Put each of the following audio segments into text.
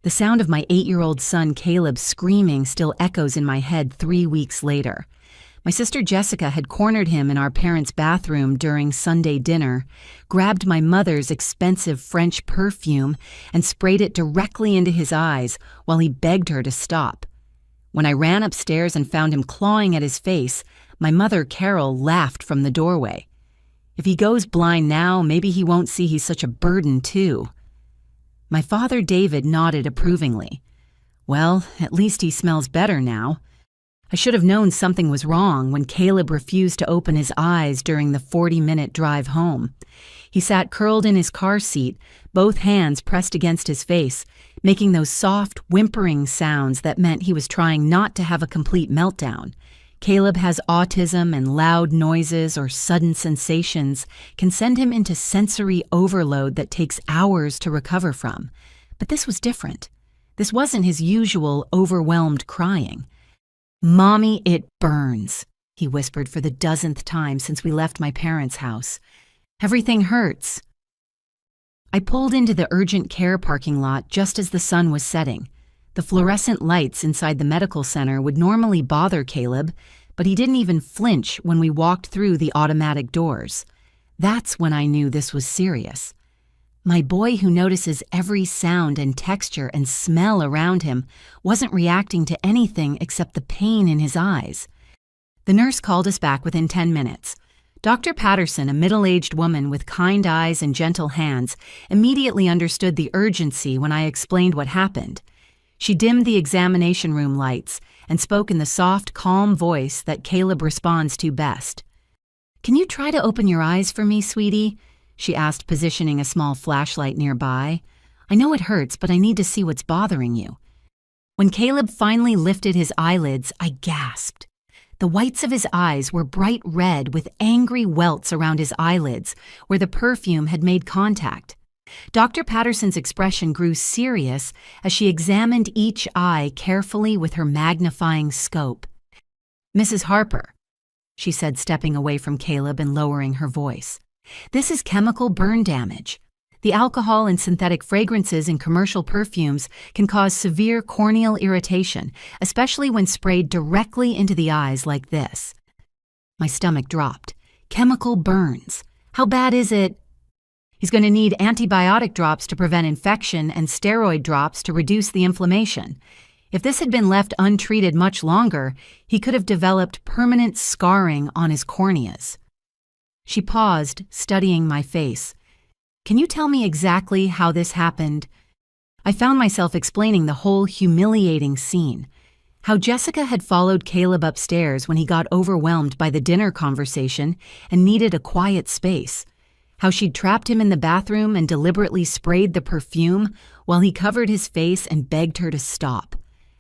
The sound of my 8-year-old son Caleb screaming still echoes in my head 3 weeks later. My sister Jessica had cornered him in our parents' bathroom during Sunday dinner, grabbed my mother's expensive French perfume, and sprayed it directly into his eyes while he begged her to stop. When I ran upstairs and found him clawing at his face, my mother Carol laughed from the doorway. If he goes blind now, maybe he won't see he's such a burden too. My father David nodded approvingly. Well, at least he smells better now. I should have known something was wrong when Caleb refused to open his eyes during the 40-minute drive home. He sat curled in his car seat, both hands pressed against his face, making those soft, whimpering sounds that meant he was trying not to have a complete meltdown. Caleb has autism, and loud noises or sudden sensations can send him into sensory overload that takes hours to recover from. But this was different. This wasn't his usual overwhelmed crying. "Mommy, it burns," he whispered for the 10th time since we left my parents' house. "Everything hurts." I pulled into the urgent care parking lot just as the sun was setting. The fluorescent lights inside the medical center would normally bother Caleb, but he didn't even flinch when we walked through the automatic doors. That's when I knew this was serious. My boy, who notices every sound and texture and smell around him, wasn't reacting to anything except the pain in his eyes. The nurse called us back within 10 minutes. Dr. Patterson, a middle-aged woman with kind eyes and gentle hands, immediately understood the urgency when I explained what happened. She dimmed the examination room lights and spoke in the soft, calm voice that Caleb responds to best. "Can you try to open your eyes for me, sweetie?" she asked, positioning a small flashlight nearby. "I know it hurts, but I need to see what's bothering you." When Caleb finally lifted his eyelids, I gasped. The whites of his eyes were bright red with angry welts around his eyelids where the perfume had made contact. Dr. Patterson's expression grew serious as she examined each eye carefully with her magnifying scope. "Mrs. Harper," she said, stepping away from Caleb and lowering her voice, "this is chemical burn damage. The alcohol and synthetic fragrances in commercial perfumes can cause severe corneal irritation, especially when sprayed directly into the eyes like this." My stomach dropped. Chemical burns. How bad is it? "He's going to need antibiotic drops to prevent infection and steroid drops to reduce the inflammation. If this had been left untreated much longer, he could have developed permanent scarring on his corneas." She paused, studying my face. "Can you tell me exactly how this happened?" I found myself explaining the whole humiliating scene. How Jessica had followed Caleb upstairs when he got overwhelmed by the dinner conversation and needed a quiet space. How she'd trapped him in the bathroom and deliberately sprayed the perfume while he covered his face and begged her to stop.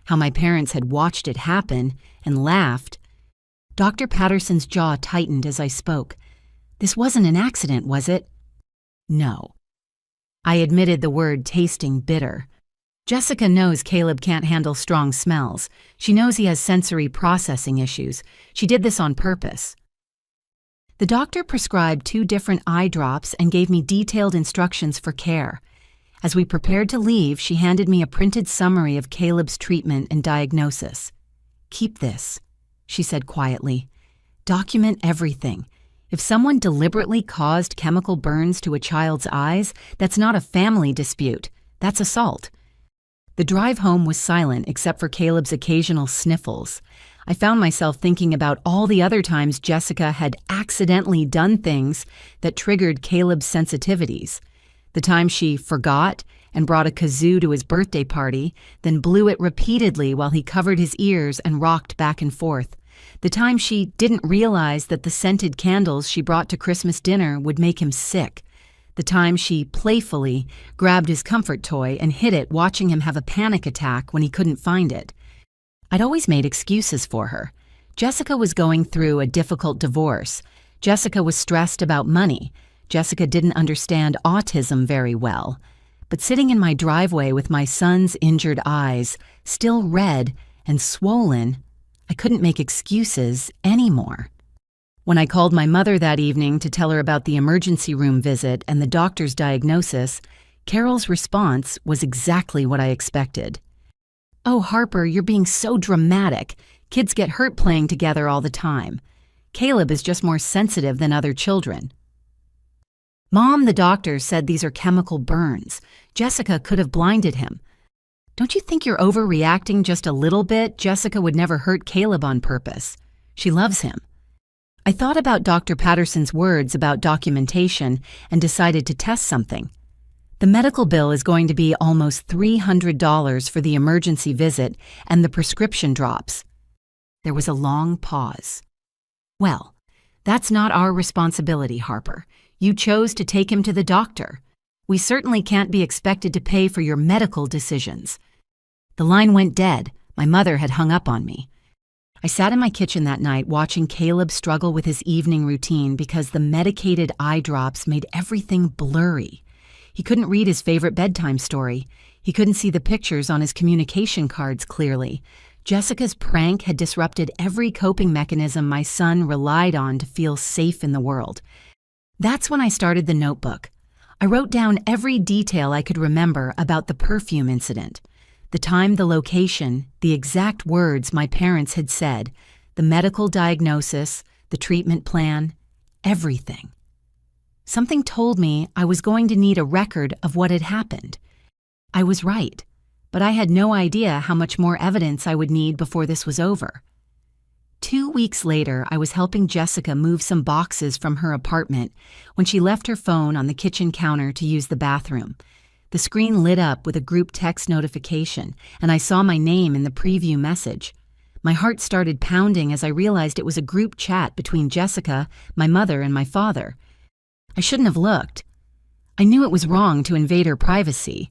How my parents had watched it happen and laughed. Dr. Patterson's jaw tightened as I spoke. "This wasn't an accident, was it?" "No." I admitted the word tasting bitter. Jessica knows Caleb can't handle strong smells. She knows he has sensory processing issues. She did this on purpose. The doctor prescribed 2 different eye drops and gave me detailed instructions for care. As we prepared to leave, she handed me a printed summary of Caleb's treatment and diagnosis. "Keep this," she said quietly. "Document everything. If someone deliberately caused chemical burns to a child's eyes, that's not a family dispute. That's assault." The drive home was silent except for Caleb's occasional sniffles. I found myself thinking about all the other times Jessica had accidentally done things that triggered Caleb's sensitivities. The time she forgot and brought a kazoo to his birthday party, then blew it repeatedly while he covered his ears and rocked back and forth. The time she didn't realize that the scented candles she brought to Christmas dinner would make him sick. The time she playfully grabbed his comfort toy and hid it, watching him have a panic attack when he couldn't find it. I'd always made excuses for her. Jessica was going through a difficult divorce. Jessica was stressed about money. Jessica didn't understand autism very well. But sitting in my driveway with my son's injured eyes, still red and swollen, I couldn't make excuses anymore. When I called my mother that evening to tell her about the emergency room visit and the doctor's diagnosis, Carol's response was exactly what I expected. "Oh, Harper, you're being so dramatic. Kids get hurt playing together all the time. Caleb is just more sensitive than other children." "Mom, the doctor said these are chemical burns. Jessica could have blinded him." "Don't you think you're overreacting just a little bit? Jessica would never hurt Caleb on purpose. She loves him." I thought about Dr. Patterson's words about documentation and decided to test something. The medical bill is going to be almost $300 for the emergency visit and the prescription drops. There was a long pause. "Well, that's not our responsibility, Harper. You chose to take him to the doctor. We certainly can't be expected to pay for your medical decisions." The line went dead. My mother had hung up on me. I sat in my kitchen that night watching Caleb struggle with his evening routine because the medicated eye drops made everything blurry. He couldn't read his favorite bedtime story. He couldn't see the pictures on his communication cards clearly. Jessica's prank had disrupted every coping mechanism my son relied on to feel safe in the world. That's when I started the notebook. I wrote down every detail I could remember about the Perfume incident. The time, the location, the exact words my parents had said, the medical diagnosis, the treatment plan, everything. Something told me I was going to need a record of what had happened. I was right, but I had no idea how much more evidence I would need before this was over. 2 weeks later, I was helping Jessica move some boxes from her apartment when she left her phone on the kitchen counter to use the bathroom. The screen lit up with a group text notification, and I saw my name in the preview message. My heart started pounding as I realized it was a group chat between Jessica, my mother, and my father. I shouldn't have looked. I knew it was wrong to invade her privacy,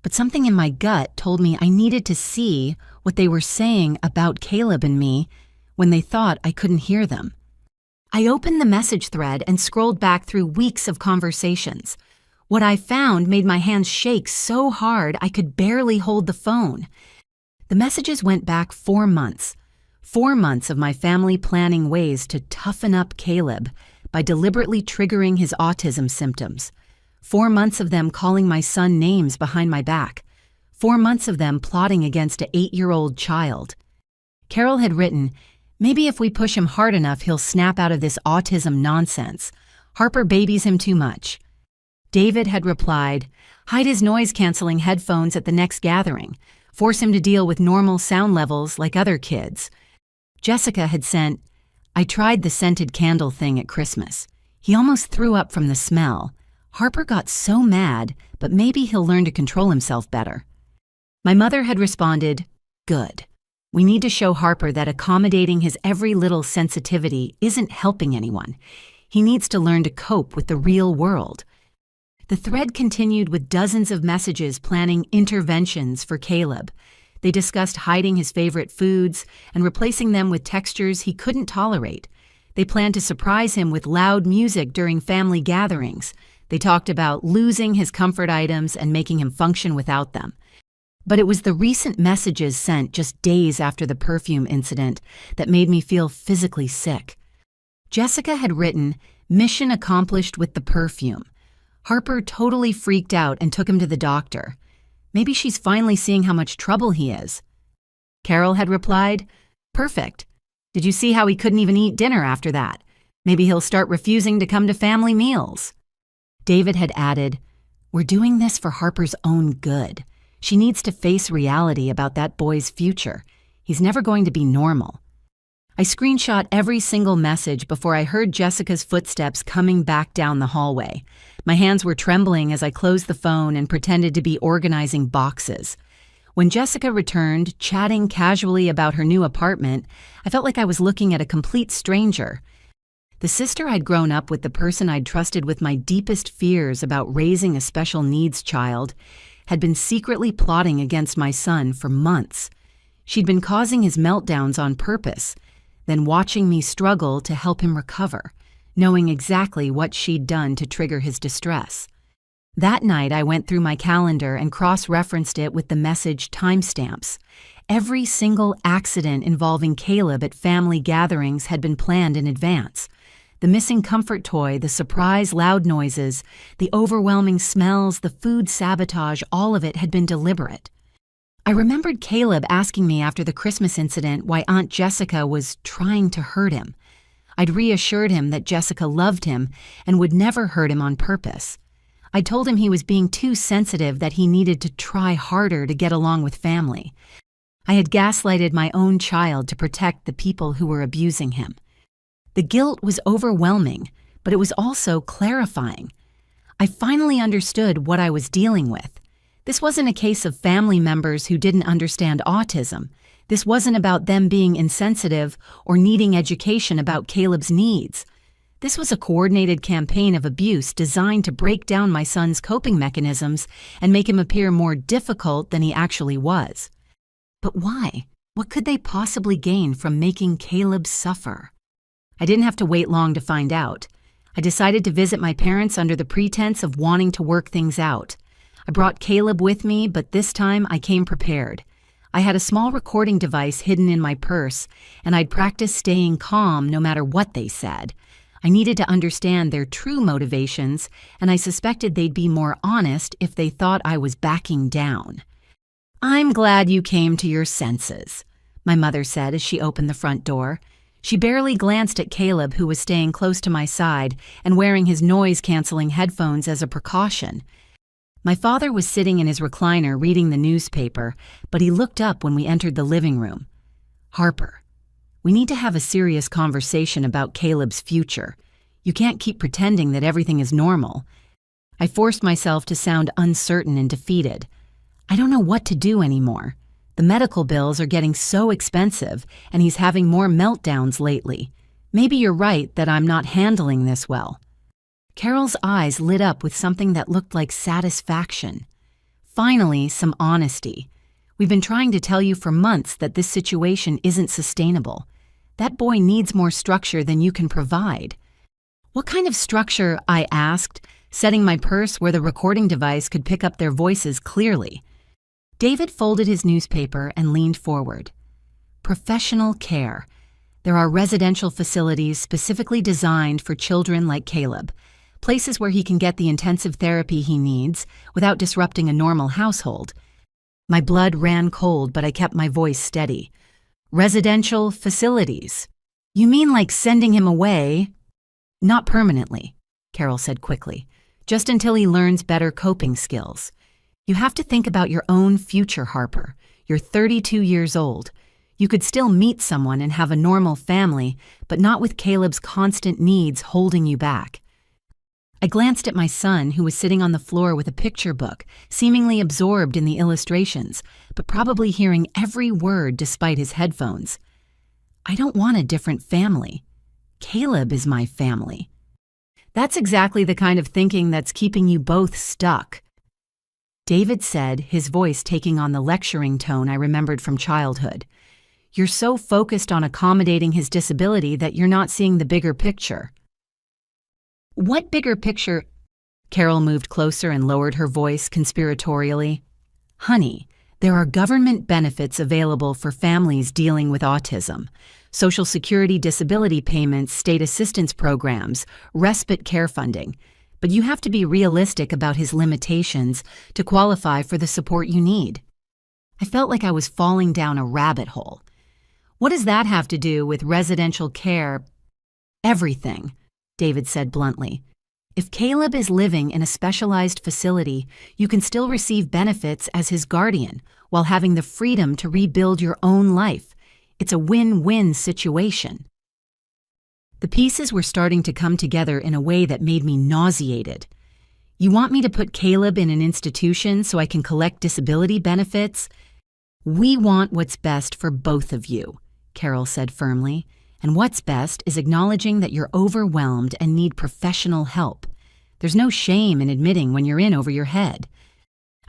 but something in my gut told me I needed to see what they were saying about Caleb and me when they thought I couldn't hear them. I opened the message thread and scrolled back through weeks of conversations. What I found made my hands shake so hard I could barely hold the phone. The messages went back 4 months. 4 months of my family planning ways to toughen up Caleb by deliberately triggering his autism symptoms. 4 months of them calling my son names behind my back. 4 months of them plotting against an 8-year-old child. Carol had written, "Maybe if we push him hard enough, he'll snap out of this autism nonsense. Harper babies him too much." David had replied, "Hide his noise-canceling headphones at the next gathering. Force him to deal with normal sound levels like other kids." Jessica had sent, "I tried the scented candle thing at Christmas. He almost threw up from the smell. Harper got so mad, but maybe he'll learn to control himself better." My mother had responded, "Good. We need to show Harper that accommodating his every little sensitivity isn't helping anyone. He needs to learn to cope with the real world." The thread continued with dozens of messages planning interventions for Caleb. They discussed hiding his favorite foods and replacing them with textures he couldn't tolerate. They planned to surprise him with loud music during family gatherings. They talked about losing his comfort items and making him function without them. But it was the recent messages sent just days after the Perfume incident that made me feel physically sick. Jessica had written, "Mission accomplished with the Perfume. Harper totally freaked out and took him to the doctor. Maybe she's finally seeing how much trouble he is." Carol had replied, "Perfect. Did you see how he couldn't even eat dinner after that? Maybe he'll start refusing to come to family meals." David had added, "We're doing this for Harper's own good. She needs to face reality about that boy's future. He's never going to be normal." I screenshot every single message before I heard Jessica's footsteps coming back down the hallway. My hands were trembling as I closed the phone and pretended to be organizing boxes. When Jessica returned, chatting casually about her new apartment, I felt like I was looking at a complete stranger. The sister I'd grown up with, the person I'd trusted with my deepest fears about raising a special needs child, had been secretly plotting against my son for months. She'd been causing his meltdowns on purpose, then watching me struggle to help him recover, knowing exactly what she'd done to trigger his distress. That night, I went through my calendar and cross-referenced it with the message timestamps. Every single accident involving Caleb at family gatherings had been planned in advance. The missing comfort toy, the surprise loud noises, the overwhelming smells, the food sabotage, all of it had been deliberate. I remembered Caleb asking me after the Christmas incident why Aunt Jessica was trying to hurt him. I'd reassured him that Jessica loved him and would never hurt him on purpose. I told him he was being too sensitive, that he needed to try harder to get along with family. I had gaslighted my own child to protect the people who were abusing him. The guilt was overwhelming, but it was also clarifying. I finally understood what I was dealing with. This wasn't a case of family members who didn't understand autism. This wasn't about them being insensitive or needing education about Caleb's needs. This was a coordinated campaign of abuse designed to break down my son's coping mechanisms and make him appear more difficult than he actually was. But why? What could they possibly gain from making Caleb suffer? I didn't have to wait long to find out. I decided to visit my parents under the pretense of wanting to work things out. I brought Caleb with me, but this time I came prepared. I had a small recording device hidden in my purse, and I'd practiced staying calm no matter what they said. I needed to understand their true motivations, and I suspected they'd be more honest if they thought I was backing down. "I'm glad you came to your senses," my mother said as she opened the front door. She barely glanced at Caleb, who was staying close to my side and wearing his noise-canceling headphones as a precaution. My father was sitting in his recliner reading the newspaper, but he looked up when we entered the living room. "Harper, we need to have a serious conversation about Caleb's future. You can't keep pretending that everything is normal." I forced myself to sound uncertain and defeated. "I don't know what to do anymore. The medical bills are getting so expensive, and he's having more meltdowns lately. Maybe you're right that I'm not handling this well." Carol's eyes lit up with something that looked like satisfaction. Finally, some honesty. "We've been trying to tell you for months that this situation isn't sustainable. That boy needs more structure than you can provide." "What kind of structure?" I asked, setting my purse where the recording device could pick up their voices clearly. David folded his newspaper and leaned forward. "Professional care. There are residential facilities specifically designed for children like Caleb, places where he can get the intensive therapy he needs without disrupting a normal household." My blood ran cold, but I kept my voice steady. "Residential facilities? You mean like sending him away?" "Not permanently," Carol said quickly, "just until he learns better coping skills. You have to think about your own future, Harper. You're 32 years old. You could still meet someone and have a normal family, but not with Caleb's constant needs holding you back." I glanced at my son, who was sitting on the floor with a picture book, seemingly absorbed in the illustrations, but probably hearing every word despite his headphones. "I don't want a different family. Caleb is my family." "That's exactly the kind of thinking that's keeping you both stuck," David said, his voice taking on the lecturing tone I remembered from childhood. "You're so focused on accommodating his disability that you're not seeing the bigger picture." "What bigger picture?" Carol moved closer and lowered her voice conspiratorially. "Honey, there are government benefits available for families dealing with autism. Social Security disability payments, state assistance programs, respite care funding. But you have to be realistic about his limitations to qualify for the support you need." I felt like I was falling down a rabbit hole. "What does that have to do with residential care?" "Everything," David said bluntly. "If Caleb is living in a specialized facility, you can still receive benefits as his guardian while having the freedom to rebuild your own life. It's a win-win situation." The pieces were starting to come together in a way that made me nauseated. "You want me to put Caleb in an institution so I can collect disability benefits?" "We want what's best for both of you," Carol said firmly. "And what's best is acknowledging that you're overwhelmed and need professional help. There's no shame in admitting when you're in over your head."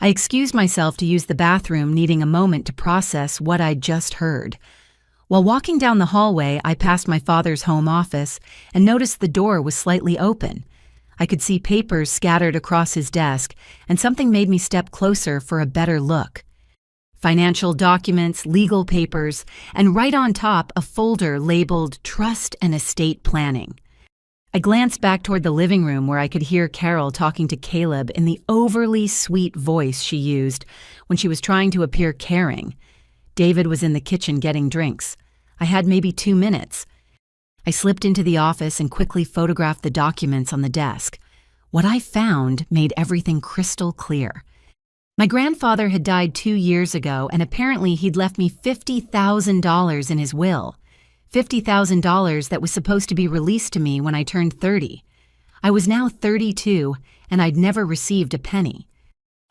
I excused myself to use the bathroom, needing a moment to process what I'd just heard. While walking down the hallway, I passed my father's home office and noticed the door was slightly open. I could see papers scattered across his desk, and something made me step closer for a better look. Financial documents, legal papers, and right on top a folder labeled Trust and Estate Planning. I glanced back toward the living room where I could hear Carol talking to Caleb in the overly sweet voice she used when she was trying to appear caring. David was in the kitchen getting drinks. I had maybe 2 minutes. I slipped into the office and quickly photographed the documents on the desk. What I found made everything crystal clear. My grandfather had died 2 years ago, and apparently he'd left me $50,000 in his will. $50,000 that was supposed to be released to me when I turned 30. I was now 32, and I'd never received a penny.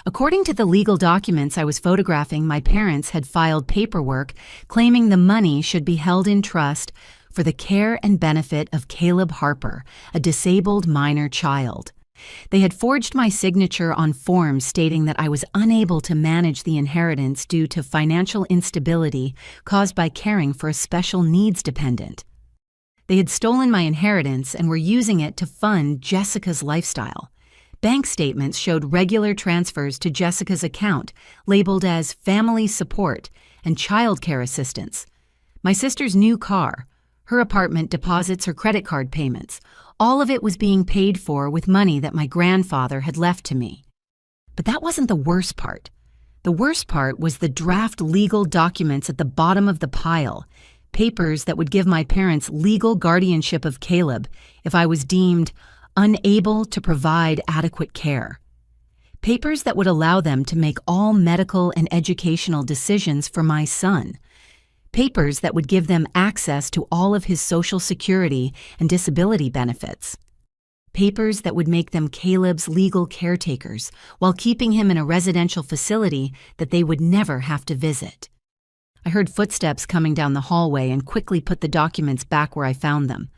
According to the legal documents I was photographing, my parents had filed paperwork claiming the money should be held in trust for the care and benefit of Caleb Harper, a disabled minor child. They had forged my signature on forms stating that I was unable to manage the inheritance due to financial instability caused by caring for a special needs dependent. They had stolen my inheritance and were using it to fund Jessica's lifestyle. Bank statements showed regular transfers to Jessica's account, labeled as family support and childcare assistance. My sister's new car, her apartment deposits, her credit card payments, all of it was being paid for with money that my grandfather had left to me. But that wasn't the worst part. The worst part was the draft legal documents at the bottom of the pile, papers that would give my parents legal guardianship of Caleb if I was deemed unable to provide adequate care. Papers that would allow them to make all medical and educational decisions for my son. Papers that would give them access to all of his Social Security and disability benefits. Papers that would make them Caleb's legal caretakers while keeping him in a residential facility that they would never have to visit. I heard footsteps coming down the hallway and quickly put the documents back where I found them.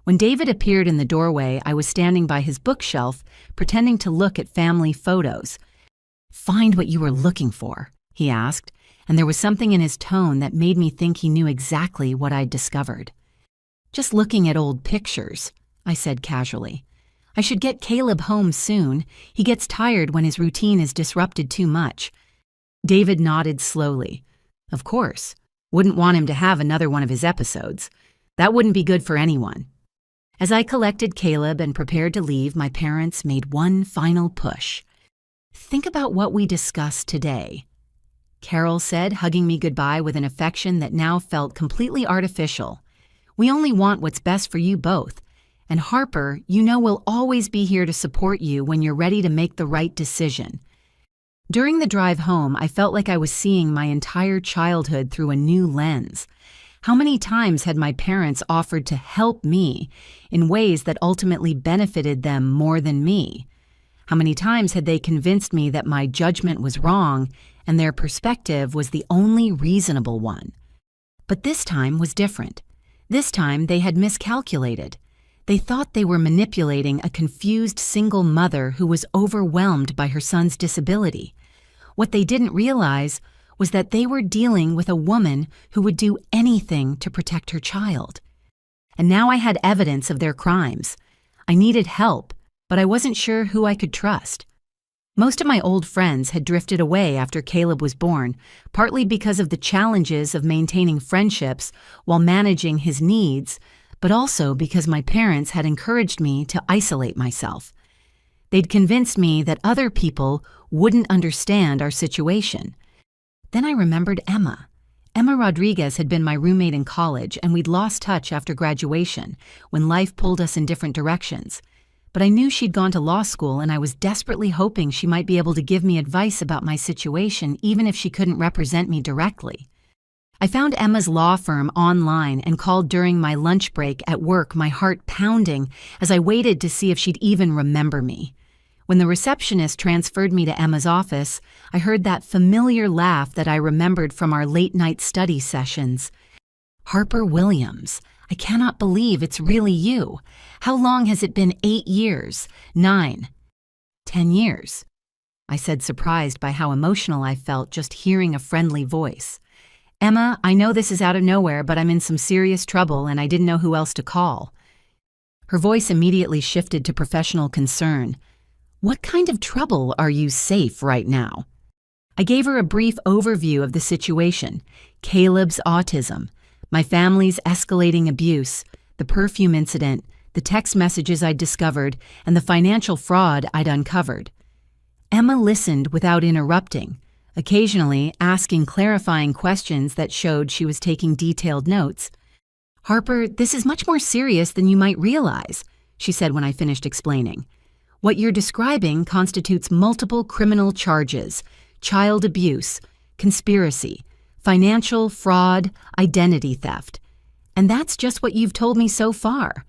When David appeared in the doorway, I was standing by his bookshelf, pretending to look at family photos. "Find what you were looking for," he asked, and there was something in his tone that made me think he knew exactly what I'd discovered. "Just looking at old pictures," I said casually. "I should get Caleb home soon. He gets tired when his routine is disrupted too much." David nodded slowly. "Of course. Wouldn't want him to have another one of his episodes. That wouldn't be good for anyone." As I collected Caleb and prepared to leave, my parents made one final push. "Think about what we discussed today," Carol said, hugging me goodbye with an affection that now felt completely artificial. "We only want what's best for you both. And Harper, you know we'll always be here to support you when you're ready to make the right decision." During the drive home, I felt like I was seeing my entire childhood through a new lens. How many times had my parents offered to help me in ways that ultimately benefited them more than me? How many times had they convinced me that my judgment was wrong and their perspective was the only reasonable one? But this time was different. This time they had miscalculated. They thought they were manipulating a confused single mother who was overwhelmed by her son's disability. What they didn't realize was that they were dealing with a woman who would do anything to protect her child. And now I had evidence of their crimes. I needed help, but I wasn't sure who I could trust. Most of my old friends had drifted away after Caleb was born, partly because of the challenges of maintaining friendships while managing his needs, but also because my parents had encouraged me to isolate myself. They'd convinced me that other people wouldn't understand our situation. Then I remembered Emma. Emma Rodriguez had been my roommate in college, and we'd lost touch after graduation, when life pulled us in different directions. But I knew she'd gone to law school, and I was desperately hoping she might be able to give me advice about my situation, even if she couldn't represent me directly. I found Emma's law firm online and called during my lunch break at work, my heart pounding as I waited to see if she'd even remember me. When the receptionist transferred me to Emma's office, I heard that familiar laugh that I remembered from our late-night study sessions. "Harper Williams, I cannot believe it's really you. How long has it been? 8 years? 9? 10 years?" I said, surprised by how emotional I felt just hearing a friendly voice. "Emma, I know this is out of nowhere, but I'm in some serious trouble and I didn't know who else to call." Her voice immediately shifted to professional concern. "What kind of trouble are you safe right now?" I gave her a brief overview of the situation: Caleb's autism, my family's escalating abuse, the Perfume incident, the text messages I'd discovered, and the financial fraud I'd uncovered. Emma listened without interrupting, occasionally asking clarifying questions that showed she was taking detailed notes. "Harper, this is much more serious than you might realize," she said when I finished explaining. "What you're describing constitutes multiple criminal charges: child abuse, conspiracy, financial fraud, identity theft. And that's just what you've told me so far."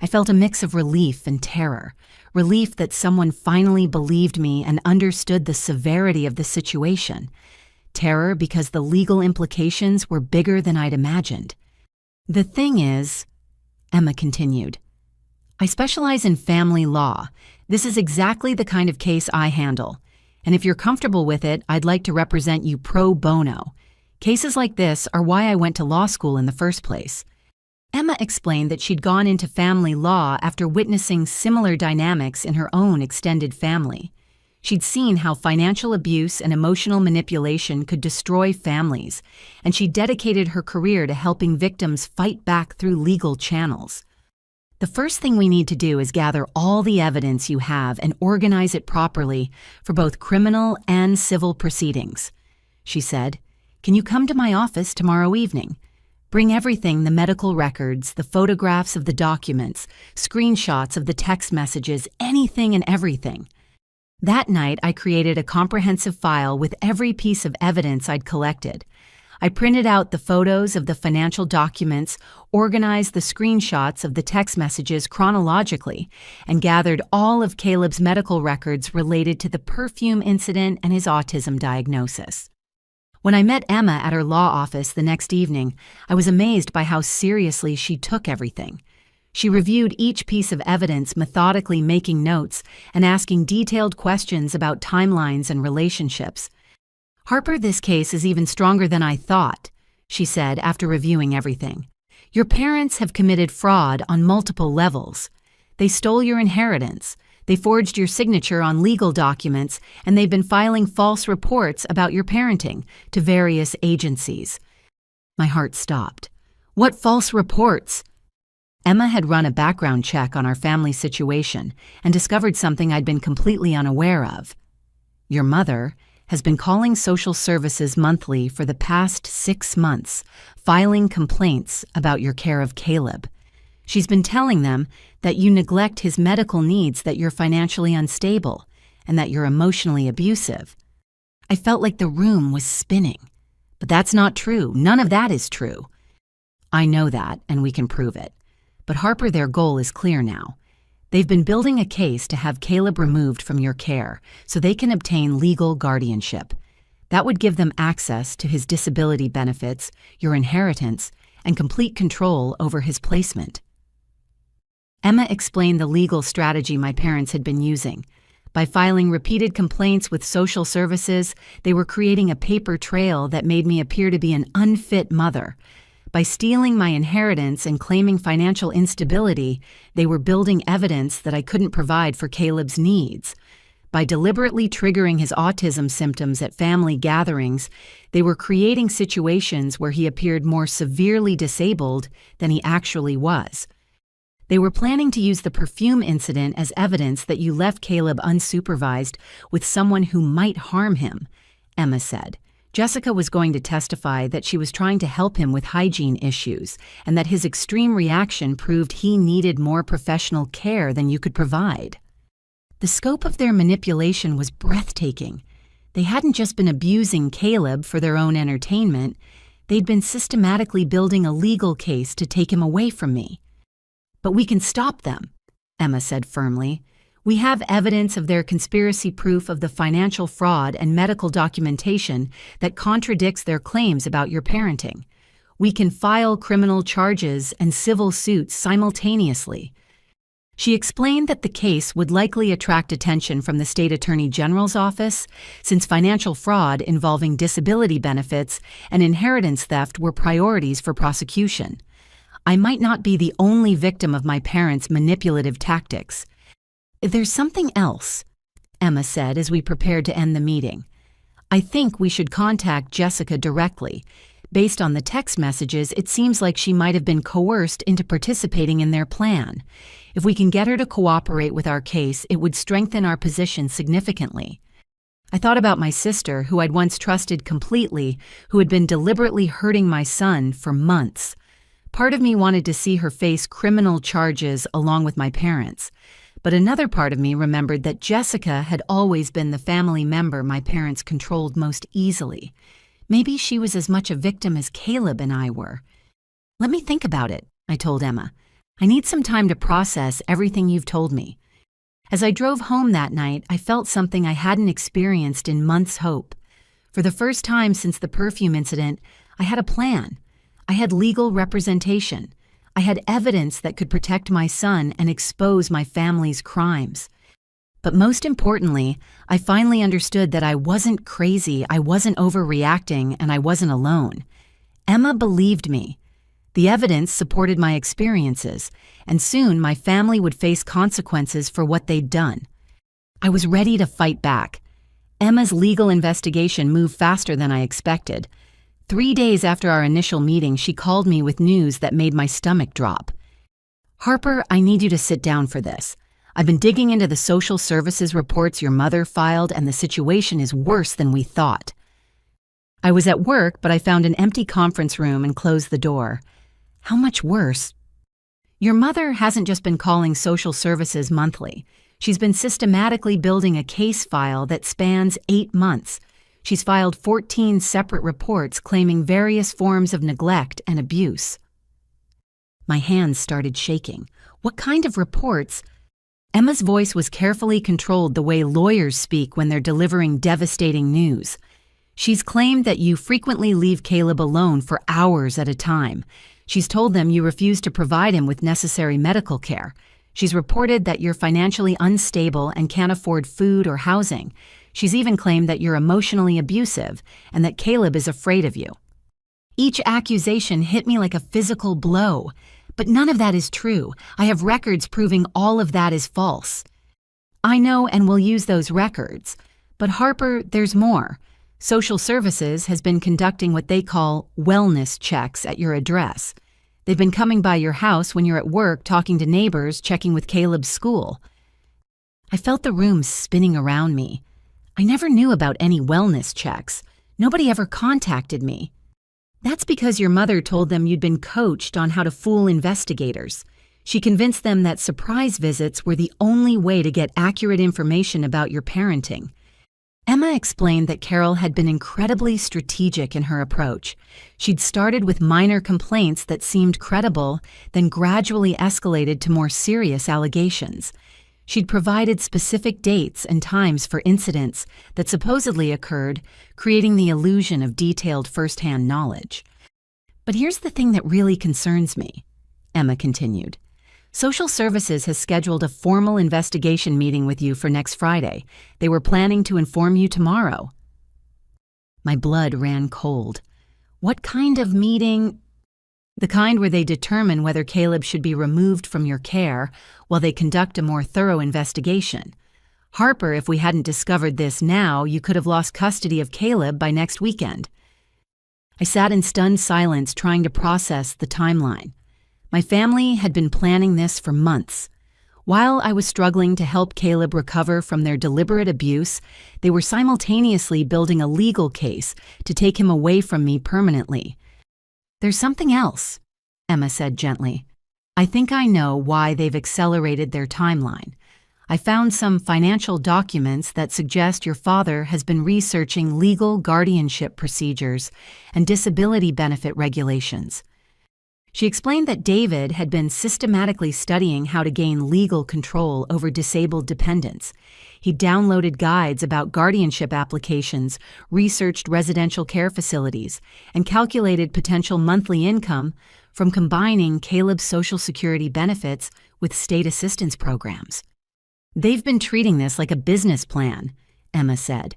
I felt a mix of relief and terror. Relief that someone finally believed me and understood the severity of the situation. Terror because the legal implications were bigger than I'd imagined. "The thing is," Emma continued, "I specialize in family law. This is exactly the kind of case I handle. And if you're comfortable with it, I'd like to represent you pro bono. Cases like this are why I went to law school in the first place." Emma explained that she'd gone into family law after witnessing similar dynamics in her own extended family. She'd seen how financial abuse and emotional manipulation could destroy families, and she dedicated her career to helping victims fight back through legal channels. "The first thing we need to do is gather all the evidence you have and organize it properly for both criminal and civil proceedings," she said. "Can you come to my office tomorrow evening? Bring everything: the medical records, the photographs of the documents, screenshots of the text messages, anything and everything." That night, I created a comprehensive file with every piece of evidence I'd collected. I printed out the photos of the financial documents, organized the screenshots of the text messages chronologically, and gathered all of Caleb's medical records related to the Perfume incident and his autism diagnosis. When I met Emma at her law office the next evening, I was amazed by how seriously she took everything. She reviewed each piece of evidence, methodically making notes and asking detailed questions about timelines and relationships. "Harper, this case is even stronger than I thought," she said after reviewing everything. "Your parents have committed fraud on multiple levels. They stole your inheritance. They forged your signature on legal documents, and they've been filing false reports about your parenting to various agencies." My heart stopped. "What false reports?" Emma had run a background check on our family situation and discovered something I'd been completely unaware of. "Your mother has been calling social services monthly for the past 6 months, filing complaints about your care of Caleb. She's been telling them that you neglect his medical needs, that you're financially unstable, and that you're emotionally abusive." I felt like the room was spinning. "But that's not true. None of that is true." "I know that, and we can prove it. But Harper, their goal is clear now. They've been building a case to have Caleb removed from your care so they can obtain legal guardianship. That would give them access to his disability benefits, your inheritance, and complete control over his placement." Emma explained the legal strategy my parents had been using. By filing repeated complaints with social services, they were creating a paper trail that made me appear to be an unfit mother. By stealing my inheritance and claiming financial instability, they were building evidence that I couldn't provide for Caleb's needs. By deliberately triggering his autism symptoms at family gatherings, they were creating situations where he appeared more severely disabled than he actually was. They were planning to use the Perfume incident as evidence that you left Caleb unsupervised with someone who might harm him, Emma said. Jessica was going to testify that she was trying to help him with hygiene issues and that his extreme reaction proved he needed more professional care than you could provide. The scope of their manipulation was breathtaking. They hadn't just been abusing Caleb for their own entertainment, they'd been systematically building a legal case to take him away from me. "But we can stop them," Emma said firmly. "We have evidence of their conspiracy, proof of the financial fraud and medical documentation that contradicts their claims about your parenting. We can file criminal charges and civil suits simultaneously." She explained that the case would likely attract attention from the State Attorney General's office, since financial fraud involving disability benefits and inheritance theft were priorities for prosecution. I might not be the only victim of my parents' manipulative tactics. "There's something else," Emma said as we prepared to end the meeting. "I think we should contact Jessica directly, Based on the text messages, it seems like she might have been coerced into participating in their plan. If we can get her to cooperate with our case, it would strengthen our position significantly. I thought about my sister, who I'd once trusted completely, who had been deliberately hurting my son for months. Part of me wanted to see her face criminal charges along with my parents. But another part of me remembered that Jessica had always been the family member my parents controlled most easily. Maybe she was as much a victim as Caleb and I were. "Let me think about it," I told Emma. "I need some time to process everything you've told me." As I drove home that night, I felt something I hadn't experienced in months' hope. For the first time since the Perfume incident, I had a plan. I had legal representation. I had evidence that could protect my son and expose my family's crimes. But most importantly, I finally understood that I wasn't crazy, I wasn't overreacting, and I wasn't alone. Emma believed me. The evidence supported my experiences, and soon my family would face consequences for what they'd done. I was ready to fight back. Emma's legal investigation moved faster than I expected. 3 days after our initial meeting, she called me with news that made my stomach drop. "Harper, I need you to sit down for this. I've been digging into the social services reports your mother filed, and the situation is worse than we thought." I was at work, but I found an empty conference room and closed the door. "How much worse?" "Your mother hasn't just been calling social services monthly. She's been systematically building a case file that spans 8 months. She's filed 14 separate reports claiming various forms of neglect and abuse." My hands started shaking. "What kind of reports?" Emma's voice was carefully controlled the way lawyers speak when they're delivering devastating news. "She's claimed that you frequently leave Caleb alone for hours at a time. She's told them you refuse to provide him with necessary medical care. She's reported that you're financially unstable and can't afford food or housing. She's even claimed that you're emotionally abusive and that Caleb is afraid of you." Each accusation hit me like a physical blow. But none of that is true. I have records proving all of that is false. "I know, and will use those records. But Harper, there's more. Social Services has been conducting what they call wellness checks at your address. They've been coming by your house when you're at work, talking to neighbors, checking with Caleb's school." I felt the room spinning around me. I never knew about any wellness checks. Nobody ever contacted me. "That's because your mother told them you'd been coached on how to fool investigators. She convinced them that surprise visits were the only way to get accurate information about your parenting." Emma explained that Carol had been incredibly strategic in her approach. She'd started with minor complaints that seemed credible, then gradually escalated to more serious allegations. She'd provided specific dates and times for incidents that supposedly occurred, creating the illusion of detailed first-hand knowledge. "But here's the thing that really concerns me," Emma continued. "Social Services has scheduled a formal investigation meeting with you for next Friday. They were planning to inform you tomorrow." My blood ran cold. "What kind of meeting?" "The kind where they determine whether Caleb should be removed from your care while they conduct a more thorough investigation. Harper, if we hadn't discovered this now, you could have lost custody of Caleb by next weekend." I sat in stunned silence, trying to process the timeline. My family had been planning this for months. While I was struggling to help Caleb recover from their deliberate abuse, they were simultaneously building a legal case to take him away from me permanently. "There's something else," Emma said gently. "I think I know why they've accelerated their timeline. I found some financial documents that suggest your father has been researching legal guardianship procedures and disability benefit regulations." She explained that David had been systematically studying how to gain legal control over disabled dependents. He downloaded guides about guardianship applications, researched residential care facilities, and calculated potential monthly income from combining Caleb's Social Security benefits with state assistance programs. "They've been treating this like a business plan," Emma said.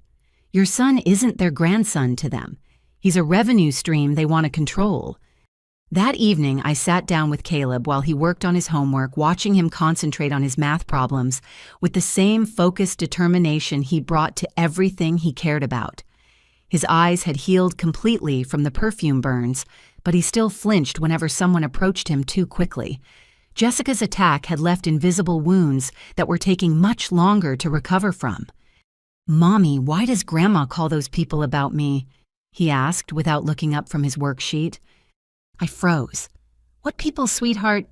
"Your son isn't their grandson to them. He's a revenue stream they want to control." That evening, I sat down with Caleb while he worked on his homework, watching him concentrate on his math problems with the same focused determination he brought to everything he cared about. His eyes had healed completely from the perfume burns, but he still flinched whenever someone approached him too quickly. Jessica's attack had left invisible wounds that were taking much longer to recover from. "Mommy, why does Grandma call those people about me?" he asked without looking up from his worksheet. I froze. "What people, sweetheart?"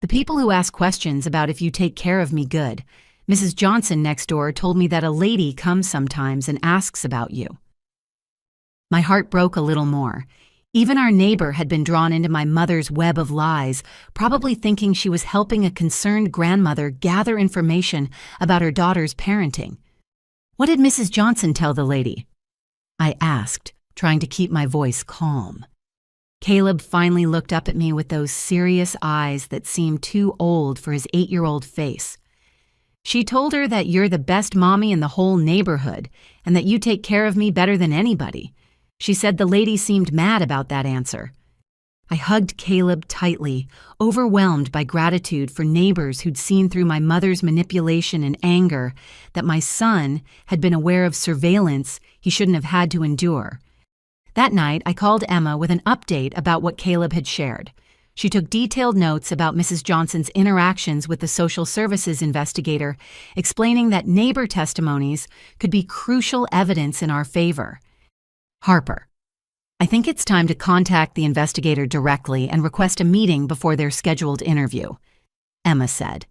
"The people who ask questions about if you take care of me good. Mrs. Johnson next door told me that a lady comes sometimes and asks about you." My heart broke a little more. Even our neighbor had been drawn into my mother's web of lies, probably thinking she was helping a concerned grandmother gather information about her daughter's parenting. "What did Mrs. Johnson tell the lady?" I asked, trying to keep my voice calm. Caleb finally looked up at me with those serious eyes that seemed too old for his 8-year-old face. "She told her that you're the best mommy in the whole neighborhood and that you take care of me better than anybody. She said the lady seemed mad about that answer." I hugged Caleb tightly, overwhelmed by gratitude for neighbors who'd seen through my mother's manipulation and anger that my son had been aware of surveillance he shouldn't have had to endure. That night, I called Emma with an update about what Caleb had shared. She took detailed notes about Mrs. Johnson's interactions with the social services investigator, explaining that neighbor testimonies could be crucial evidence in our favor. "Harper, I think it's time to contact the investigator directly and request a meeting before their scheduled interview," Emma said.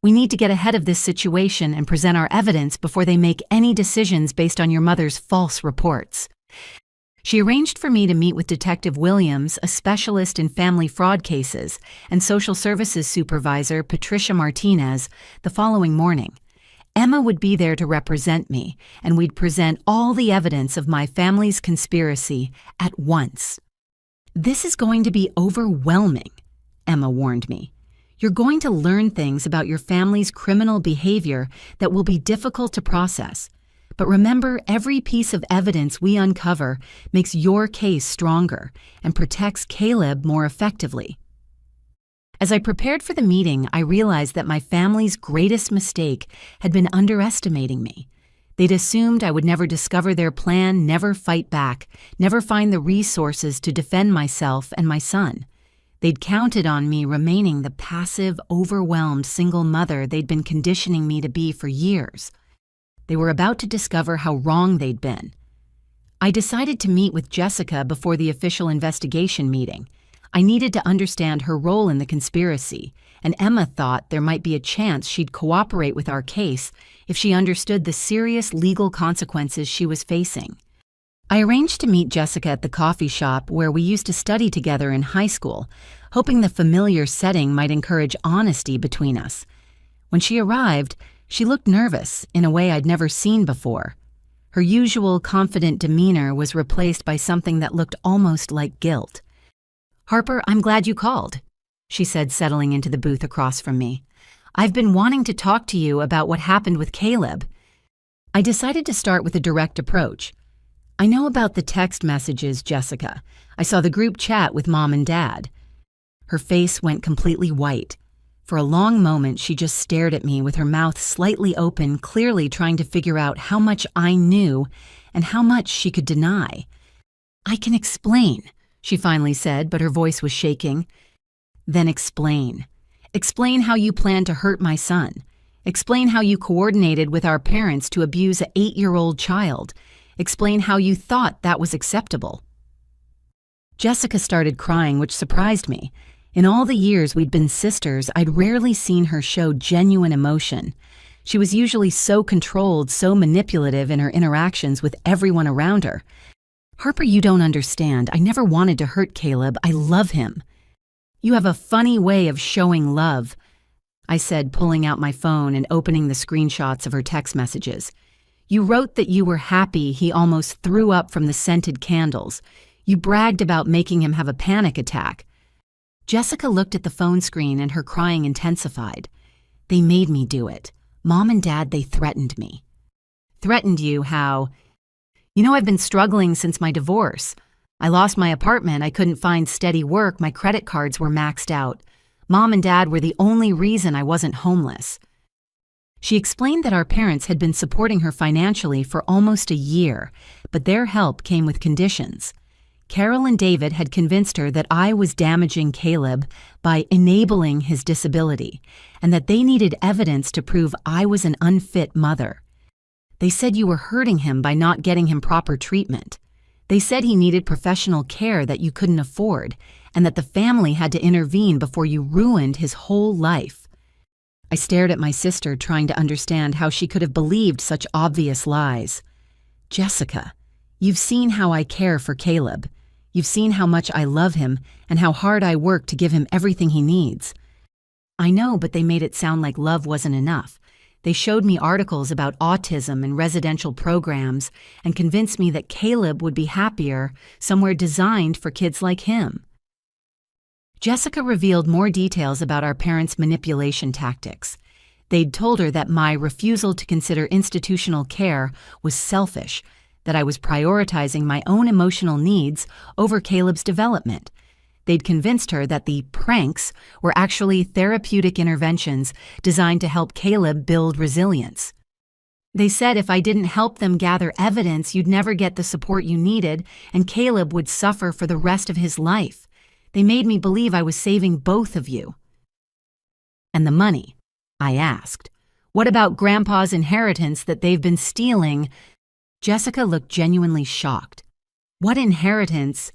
"We need to get ahead of this situation and present our evidence before they make any decisions based on your mother's false reports." She arranged for me to meet with Detective Williams, a specialist in family fraud cases, and Social Services Supervisor Patricia Martinez the following morning. Emma would be there to represent me, and we'd present all the evidence of my family's conspiracy at once. "This is going to be overwhelming," Emma warned me. "You're going to learn things about your family's criminal behavior that will be difficult to process. But remember, every piece of evidence we uncover makes your case stronger and protects Caleb more effectively." As I prepared for the meeting, I realized that my family's greatest mistake had been underestimating me. They'd assumed I would never discover their plan, never fight back, never find the resources to defend myself and my son. They'd counted on me remaining the passive, overwhelmed single mother they'd been conditioning me to be for years. They were about to discover how wrong they'd been. I decided to meet with Jessica before the official investigation meeting. I needed to understand her role in the conspiracy, and Emma thought there might be a chance she'd cooperate with our case if she understood the serious legal consequences she was facing. I arranged to meet Jessica at the coffee shop where we used to study together in high school, hoping the familiar setting might encourage honesty between us. When she arrived, she looked nervous in a way I'd never seen before. Her usual confident demeanor was replaced by something that looked almost like guilt. "Harper, I'm glad you called," she said, settling into the booth across from me. "I've been wanting to talk to you about what happened with Caleb." I decided to start with a direct approach. "I know about the text messages, Jessica. I saw the group chat with Mom and Dad." Her face went completely white. For a long moment, she just stared at me with her mouth slightly open, clearly trying to figure out how much I knew and how much she could deny. "I can explain," she finally said, but her voice was shaking. "Then explain. Explain how you planned to hurt my son. Explain how you coordinated with our parents to abuse an 8-year-old child. Explain how you thought that was acceptable." Jessica started crying, which surprised me. In all the years we'd been sisters, I'd rarely seen her show genuine emotion. She was usually so controlled, so manipulative in her interactions with everyone around her. "Harper, you don't understand. I never wanted to hurt Caleb. I love him." "You have a funny way of showing love," I said, pulling out my phone and opening the screenshots of her text messages. "You wrote that you were happy he almost threw up from the scented candles. You bragged about making him have a panic attack." Jessica looked at the phone screen and her crying intensified. "They made me do it. Mom and Dad, they threatened me." "Threatened you? How?" "You know, I've been struggling since my divorce. I lost my apartment, I couldn't find steady work, my credit cards were maxed out. Mom and Dad were the only reason I wasn't homeless." She explained that our parents had been supporting her financially for almost a year, but their help came with conditions. Carol and David had convinced her that I was damaging Caleb by enabling his disability, and that they needed evidence to prove I was an unfit mother. They said you were hurting him by not getting him proper treatment. They said he needed professional care that you couldn't afford, and that the family had to intervene before you ruined his whole life. I stared at my sister, trying to understand how she could have believed such obvious lies. Jessica, you've seen how I care for Caleb. You've seen how much I love him and how hard I work to give him everything he needs. I know, but they made it sound like love wasn't enough. They showed me articles about autism and residential programs and convinced me that Caleb would be happier somewhere designed for kids like him. Jessica revealed more details about our parents' manipulation tactics. They'd told her that my refusal to consider institutional care was selfish, that I was prioritizing my own emotional needs over Caleb's development. They'd convinced her that the pranks were actually therapeutic interventions designed to help Caleb build resilience. They said if I didn't help them gather evidence, you'd never get the support you needed, and Caleb would suffer for the rest of his life. They made me believe I was saving both of you. And the money? I asked. What about Grandpa's inheritance that they've been stealing? Jessica looked genuinely shocked. What inheritance?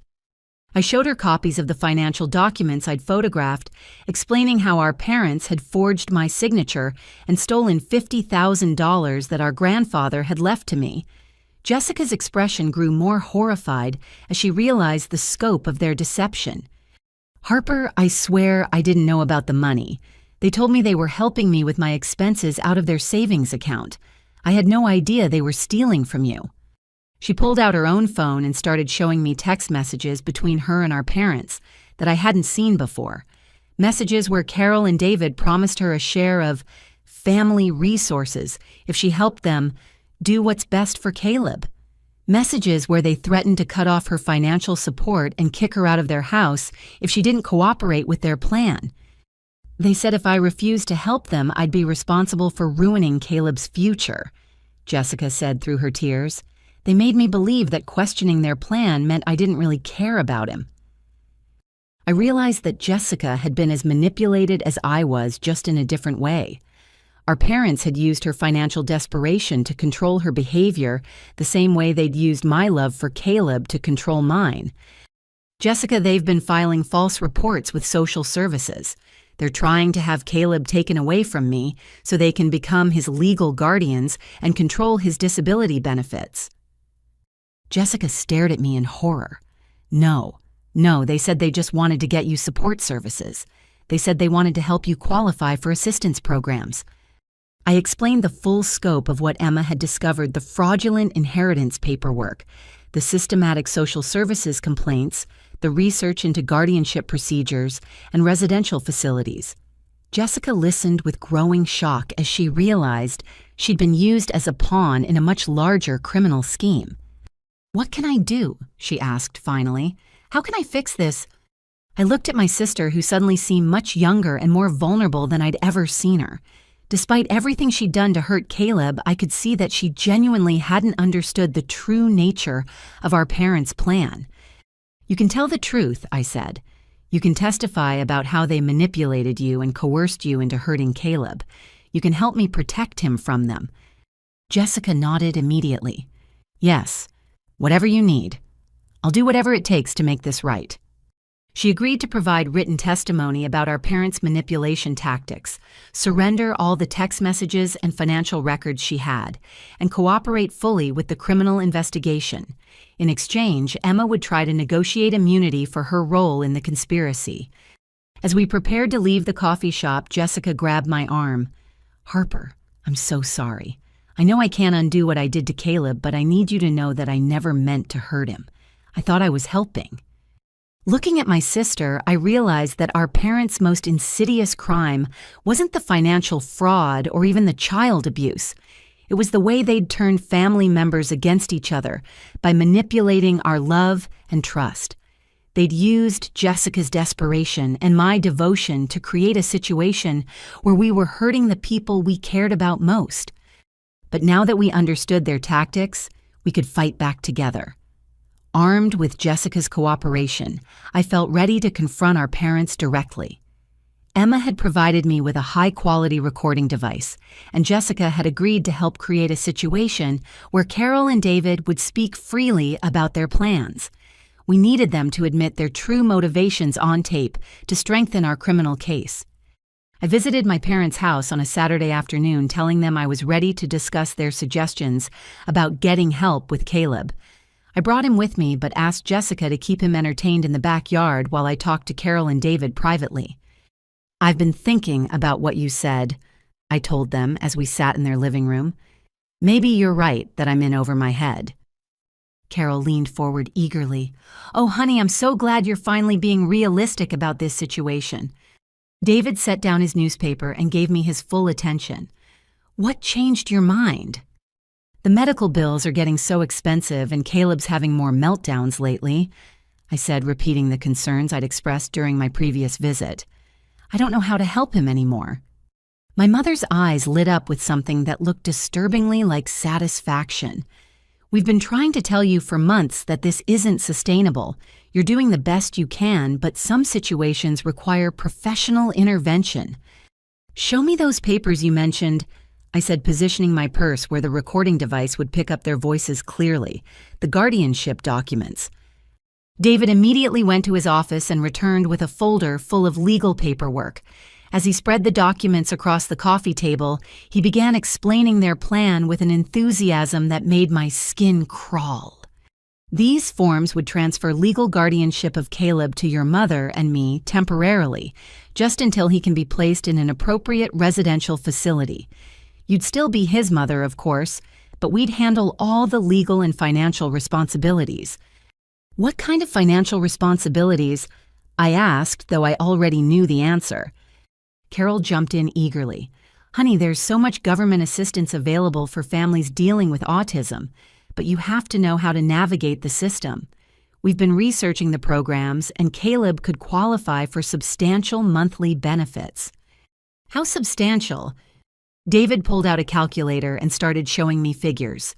I showed her copies of the financial documents I'd photographed, explaining how our parents had forged my signature and stolen $50,000 that our grandfather had left to me. Jessica's expression grew more horrified as she realized the scope of their deception. Harper, I swear I didn't know about the money. They told me they were helping me with my expenses out of their savings account. I had no idea they were stealing from you. She pulled out her own phone and started showing me text messages between her and our parents that I hadn't seen before. Messages where Carol and David promised her a share of family resources if she helped them do what's best for Caleb. Messages where they threatened to cut off her financial support and kick her out of their house if she didn't cooperate with their plan. They said if I refused to help them, I'd be responsible for ruining Caleb's future, Jessica said through her tears. They made me believe that questioning their plan meant I didn't really care about him. I realized that Jessica had been as manipulated as I was, just in a different way. Our parents had used her financial desperation to control her behavior the same way they'd used my love for Caleb to control mine. Jessica, they've been filing false reports with social services. They're trying to have Caleb taken away from me so they can become his legal guardians and control his disability benefits. Jessica stared at me in horror. No, they said they just wanted to get you support services. They said they wanted to help you qualify for assistance programs. I explained the full scope of what Emma had discovered: the fraudulent inheritance paperwork, the systematic social services complaints, the research into guardianship procedures, and residential facilities. Jessica listened with growing shock as she realized she'd been used as a pawn in a much larger criminal scheme. What can I do? She asked finally. How can I fix this? I looked at my sister, who suddenly seemed much younger and more vulnerable than I'd ever seen her. Despite everything she'd done to hurt Caleb, I could see that she genuinely hadn't understood the true nature of our parents' plan. You can tell the truth, I said. You can testify about how they manipulated you and coerced you into hurting Caleb. You can help me protect him from them. Jessica nodded immediately. Yes, whatever you need. I'll do whatever it takes to make this right. She agreed to provide written testimony about our parents' manipulation tactics, surrender all the text messages and financial records she had, and cooperate fully with the criminal investigation. In exchange, Emma would try to negotiate immunity for her role in the conspiracy. As we prepared to leave the coffee shop, Jessica grabbed my arm. Harper, I'm so sorry. I know I can't undo what I did to Caleb, but I need you to know that I never meant to hurt him. I thought I was helping. Looking at my sister, I realized that our parents' most insidious crime wasn't the financial fraud or even the child abuse. It was the way they'd turned family members against each other by manipulating our love and trust. They'd used Jessica's desperation and my devotion to create a situation where we were hurting the people we cared about most. But now that we understood their tactics, We could fight back together. Armed with Jessica's cooperation, I felt ready to confront our parents directly. Emma had provided me with a high-quality recording device, and Jessica had agreed to help create a situation where Carol and David would speak freely about their plans. We needed them to admit their true motivations on tape to strengthen our criminal case. I visited my parents' house on a Saturday afternoon, telling them I was ready to discuss their suggestions about getting help with Caleb. I brought him with me but asked Jessica to keep him entertained in the backyard while I talked to Carol and David privately. "I've been thinking about what you said," I told them as we sat in their living room. "Maybe you're right that I'm in over my head." Carol leaned forward eagerly. "Oh, honey, I'm so glad you're finally being realistic about this situation." David set down his newspaper and gave me his full attention. "What changed your mind?" "The medical bills are getting so expensive and Caleb's having more meltdowns lately," I said, repeating the concerns I'd expressed during my previous visit. "I don't know how to help him anymore." My mother's eyes lit up with something that looked disturbingly like satisfaction. "We've been trying to tell you for months that this isn't sustainable. You're doing the best you can, but some situations require professional intervention." "Show me those papers you mentioned," I said, positioning my purse where the recording device would pick up their voices clearly. "The guardianship documents." David immediately went to his office and returned with a folder full of legal paperwork. As he spread the documents across the coffee table, he began explaining their plan with an enthusiasm that made my skin crawl. "These forms would transfer legal guardianship of Caleb to your mother and me temporarily, just until he can be placed in an appropriate residential facility. You'd still be his mother, of course, but we'd handle all the legal and financial responsibilities." "What kind of financial responsibilities?" I asked, though I already knew the answer. Carol jumped in eagerly. "Honey, there's so much government assistance available for families dealing with autism, but you have to know how to navigate the system. We've been researching the programs, and Caleb could qualify for substantial monthly benefits." "How substantial?" David pulled out a calculator and started showing me figures.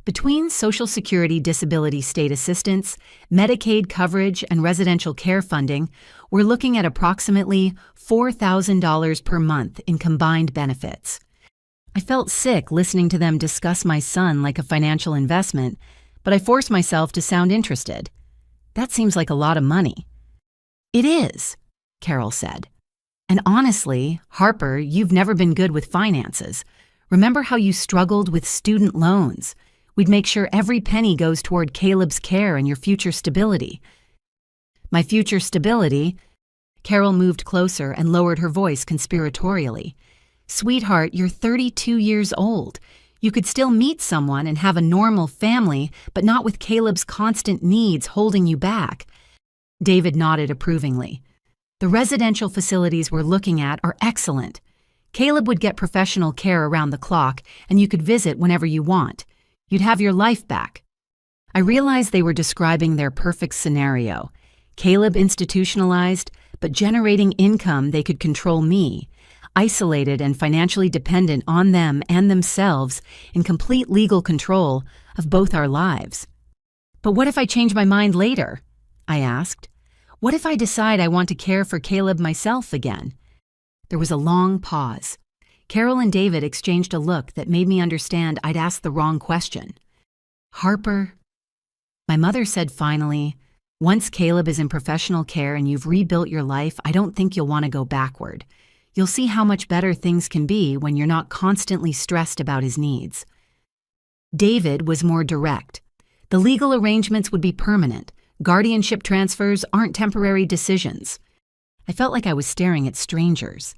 "Between Social Security disability state assistance, Medicaid coverage, and residential care funding, we're looking at approximately $4,000 per month in combined benefits." I felt sick listening to them discuss my son like a financial investment, but I forced myself to sound interested. "That seems like a lot of money." "It is," Carol said. "And honestly, Harper, you've never been good with finances. Remember how you struggled with student loans? We'd make sure every penny goes toward Caleb's care and your future stability." "My future stability?" Carol moved closer and lowered her voice conspiratorially. "Sweetheart, you're 32 years old. You could still meet someone and have a normal family, but not with Caleb's constant needs holding you back." David nodded approvingly. "The residential facilities we're looking at are excellent. Caleb would get professional care around the clock, and you could visit whenever you want. You'd have your life back." I realized they were describing their perfect scenario. Caleb institutionalized, but generating income they could control me, isolated and financially dependent on them and themselves, in complete legal control of both our lives. "But what if I change my mind later?" I asked. "What if I decide I want to care for Caleb myself again?" There was a long pause. Carol and David exchanged a look that made me understand I'd asked the wrong question. "Harper," my mother said finally, "once Caleb is in professional care and you've rebuilt your life, I don't think you'll want to go backward. You'll see how much better things can be when you're not constantly stressed about his needs." David was more direct. "The legal arrangements would be permanent. Guardianship transfers aren't temporary decisions." I felt like I was staring at strangers.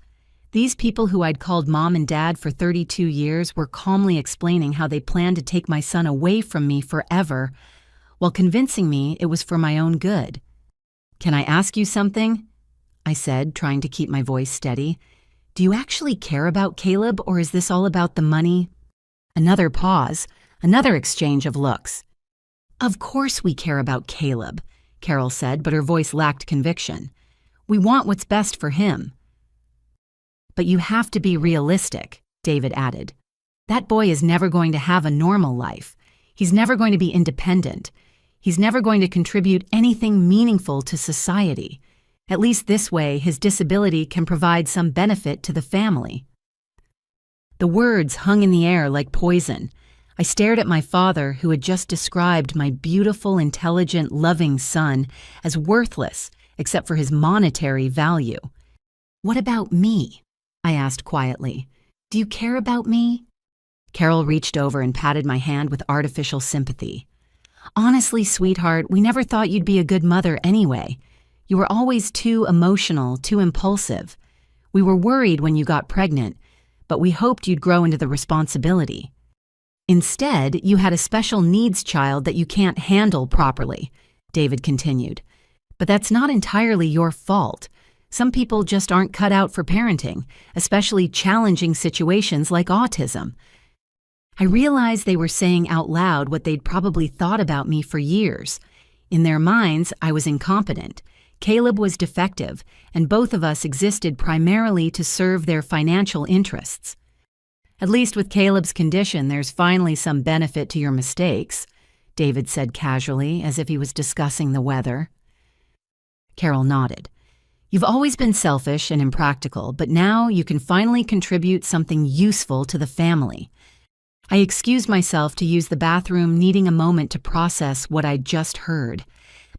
These people who I'd called mom and dad for 32 years were calmly explaining how they planned to take my son away from me forever, while convincing me it was for my own good. "Can I ask you something?" I said, trying to keep my voice steady. "Do you actually care about Caleb, or is this all about the money?" Another pause, another exchange of looks. "Of course we care about Caleb," Carol said, but her voice lacked conviction. "We want what's best for him." "But you have to be realistic," David added. "That boy is never going to have a normal life. He's never going to be independent. He's never going to contribute anything meaningful to society. At least this way, his disability can provide some benefit to the family." The words hung in the air like poison. I stared at my father, who had just described my beautiful, intelligent, loving son as worthless except for his monetary value. "What about me?" I asked quietly. "Do you care about me?" Carol reached over and patted my hand with artificial sympathy. "Honestly, sweetheart, we never thought you'd be a good mother anyway. You were always too emotional, too impulsive. We were worried when you got pregnant, but we hoped you'd grow into the responsibility. Instead, you had a special needs child that you can't handle properly," David continued. "But that's not entirely your fault. Some people just aren't cut out for parenting, especially challenging situations like autism." I realized they were saying out loud what they'd probably thought about me for years. In their minds, I was incompetent. Caleb was defective, and both of us existed primarily to serve their financial interests. "At least with Caleb's condition, there's finally some benefit to your mistakes," David said casually, as if he was discussing the weather. Carol nodded. "You've always been selfish and impractical, but now you can finally contribute something useful to the family." I excused myself to use the bathroom, needing a moment to process what I'd just heard.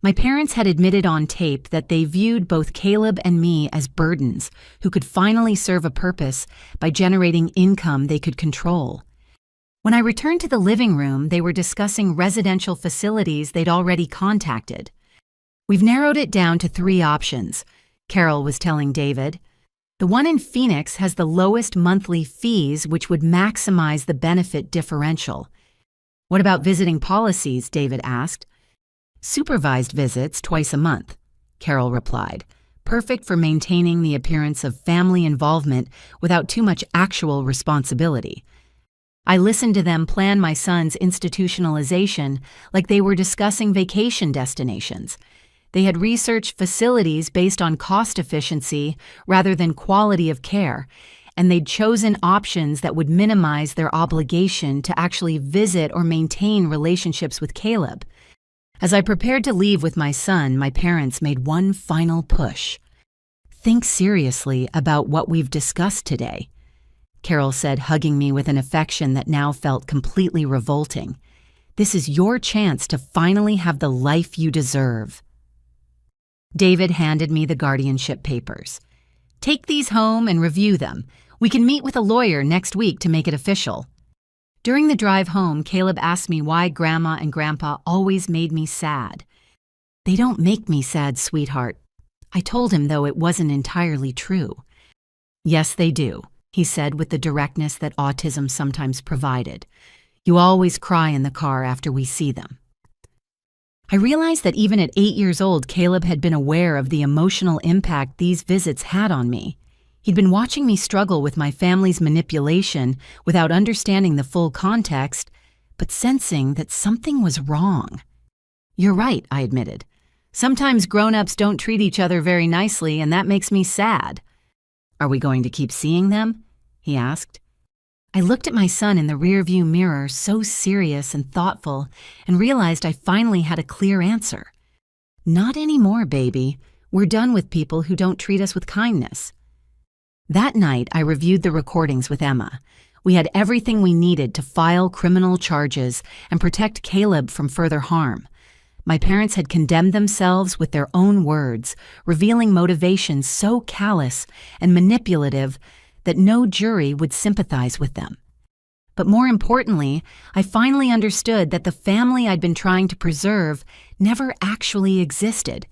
My parents had admitted on tape that they viewed both Caleb and me as burdens who could finally serve a purpose by generating income they could control. When I returned to the living room, they were discussing residential facilities they'd already contacted. "We've narrowed it down to 3 options," Carol was telling David. "The one in Phoenix has the lowest monthly fees, which would maximize the benefit differential." "What about visiting policies?" David asked. "Supervised visits twice a month," Carol replied, "perfect for maintaining the appearance of family involvement without too much actual responsibility." I listened to them plan my son's institutionalization like they were discussing vacation destinations. They had researched facilities based on cost efficiency rather than quality of care, and they'd chosen options that would minimize their obligation to actually visit or maintain relationships with Caleb. As I prepared to leave with my son, my parents made one final push. "Think seriously about what we've discussed today," Carol said, hugging me with an affection that now felt completely revolting. "This is your chance to finally have the life you deserve." David handed me the guardianship papers. "Take these home and review them. We can meet with a lawyer next week to make it official." During the drive home, Caleb asked me why Grandma and Grandpa always made me sad. "They don't make me sad, sweetheart." I told him, though it wasn't entirely true. "Yes, they do," he said with the directness that autism sometimes provided. "You always cry in the car after we see them." I realized that even at 8 years old, Caleb had been aware of the emotional impact these visits had on me. He'd been watching me struggle with my family's manipulation without understanding the full context, but sensing that something was wrong. "You're right," I admitted. "Sometimes grown-ups don't treat each other very nicely, and that makes me sad." "Are we going to keep seeing them?" he asked. I looked at my son in the rearview mirror, so serious and thoughtful, and realized I finally had a clear answer. "Not anymore, baby. We're done with people who don't treat us with kindness." That night, I reviewed the recordings with Emma. We had everything we needed to file criminal charges and protect Caleb from further harm. My parents had condemned themselves with their own words, revealing motivations so callous and manipulative that no jury would sympathize with them. But more importantly, I finally understood that the family I'd been trying to preserve never actually existed.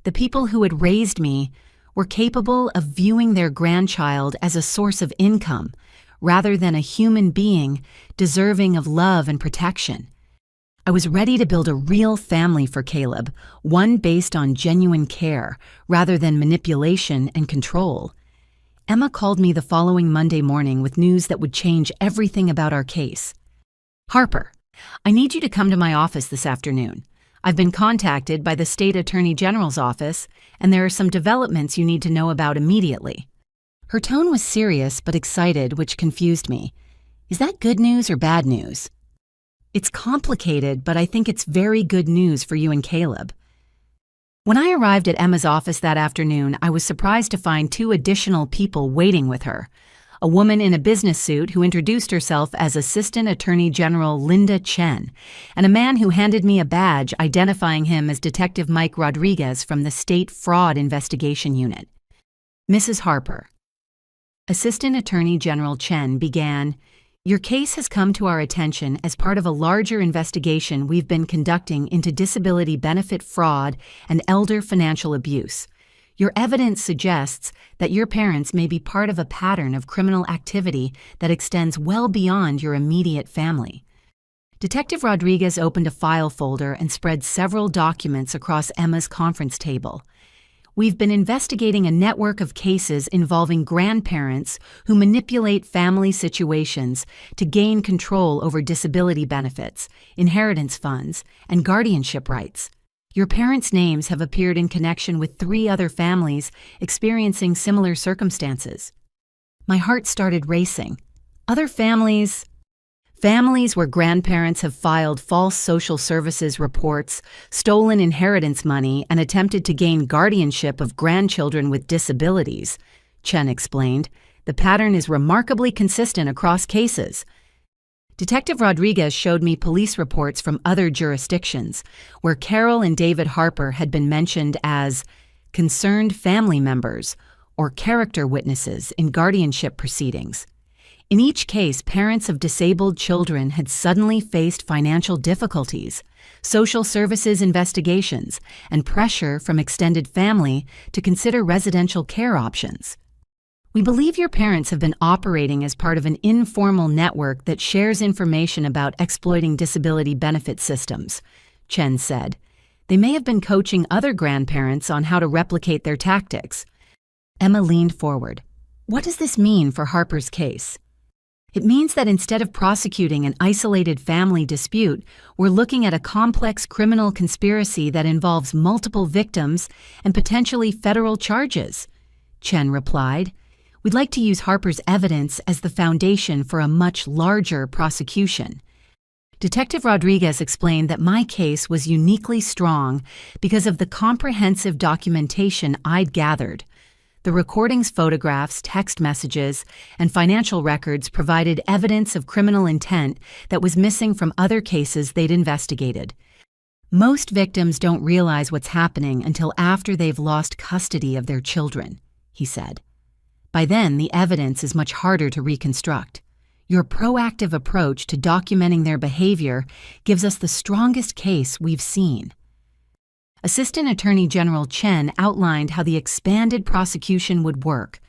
The people who had raised me were capable of viewing their grandchild as a source of income, rather than a human being deserving of love and protection. I was ready to build a real family for Caleb, one based on genuine care, rather than manipulation and control. Emma called me the following Monday morning with news that would change everything about our case. "Harper, I need you to come to my office this afternoon. I've been contacted by the State Attorney General's office, and there are some developments you need to know about immediately." Her tone was serious but excited, which confused me. Is that good news or bad news? It's complicated, but I think it's very good news for you and Caleb. When I arrived at Emma's office that afternoon, I was surprised to find 2 additional people waiting with her. A woman in a business suit who introduced herself as Assistant Attorney General Linda Chen, and a man who handed me a badge identifying him as Detective Mike Rodriguez from the State Fraud Investigation Unit. Mrs. Harper. Assistant Attorney General Chen began, "Your case has come to our attention as part of a larger investigation we've been conducting into disability benefit fraud and elder financial abuse. Your evidence suggests that your parents may be part of a pattern of criminal activity that extends well beyond your immediate family." Detective Rodriguez opened a file folder and spread several documents across Emma's conference table. "We've been investigating a network of cases involving grandparents who manipulate family situations to gain control over disability benefits, inheritance funds, and guardianship rights. Your parents' names have appeared in connection with 3 other families experiencing similar circumstances." My heart started racing. Other families where grandparents have filed false social services reports, stolen inheritance money, and attempted to gain guardianship of grandchildren with disabilities, Chen explained. "The pattern is remarkably consistent across cases." Detective Rodriguez showed me police reports from other jurisdictions, where Carol and David Harper had been mentioned as concerned family members or character witnesses in guardianship proceedings. In each case, parents of disabled children had suddenly faced financial difficulties, social services investigations, and pressure from extended family to consider residential care options. "We believe your parents have been operating as part of an informal network that shares information about exploiting disability benefit systems," Chen said. "They may have been coaching other grandparents on how to replicate their tactics." Emma leaned forward. "What does this mean for Harper's case?" "It means that instead of prosecuting an isolated family dispute, we're looking at a complex criminal conspiracy that involves multiple victims and potentially federal charges," Chen replied. "We'd like to use Harper's evidence as the foundation for a much larger prosecution." Detective Rodriguez explained that my case was uniquely strong because of the comprehensive documentation I'd gathered. The recordings, photographs, text messages, and financial records provided evidence of criminal intent that was missing from other cases they'd investigated. "Most victims don't realize what's happening until after they've lost custody of their children," he said. "By then, the evidence is much harder to reconstruct. Your proactive approach to documenting their behavior gives us the strongest case we've seen." Assistant Attorney General Chen outlined how the expanded prosecution would work.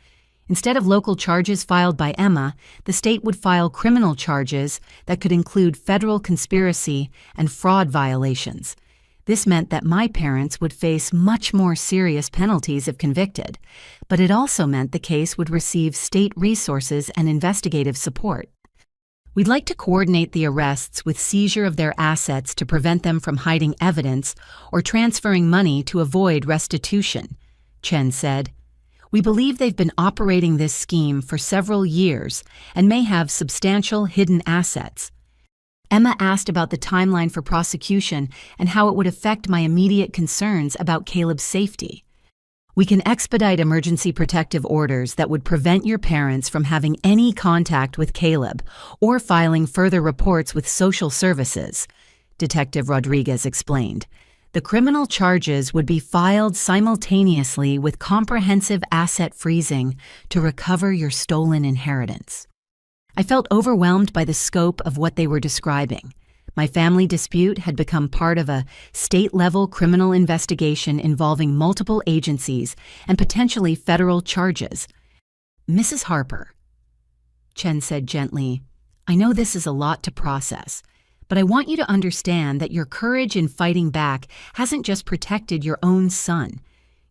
Instead of local charges filed by Emma, the state would file criminal charges that could include federal conspiracy and fraud violations. This meant that my parents would face much more serious penalties if convicted, but it also meant the case would receive state resources and investigative support. "We'd like to coordinate the arrests with seizure of their assets to prevent them from hiding evidence or transferring money to avoid restitution," Chen said. "We believe they've been operating this scheme for several years and may have substantial hidden assets." Emma asked about the timeline for prosecution and how it would affect my immediate concerns about Caleb's safety. "We can expedite emergency protective orders that would prevent your parents from having any contact with Caleb or filing further reports with social services," Detective Rodriguez explained. "The criminal charges would be filed simultaneously with comprehensive asset freezing to recover your stolen inheritance." I felt overwhelmed by the scope of what they were describing. My family dispute had become part of a state-level criminal investigation involving multiple agencies and potentially federal charges. "Mrs. Harper," Chen said gently, "I know this is a lot to process, but I want you to understand that your courage in fighting back hasn't just protected your own son.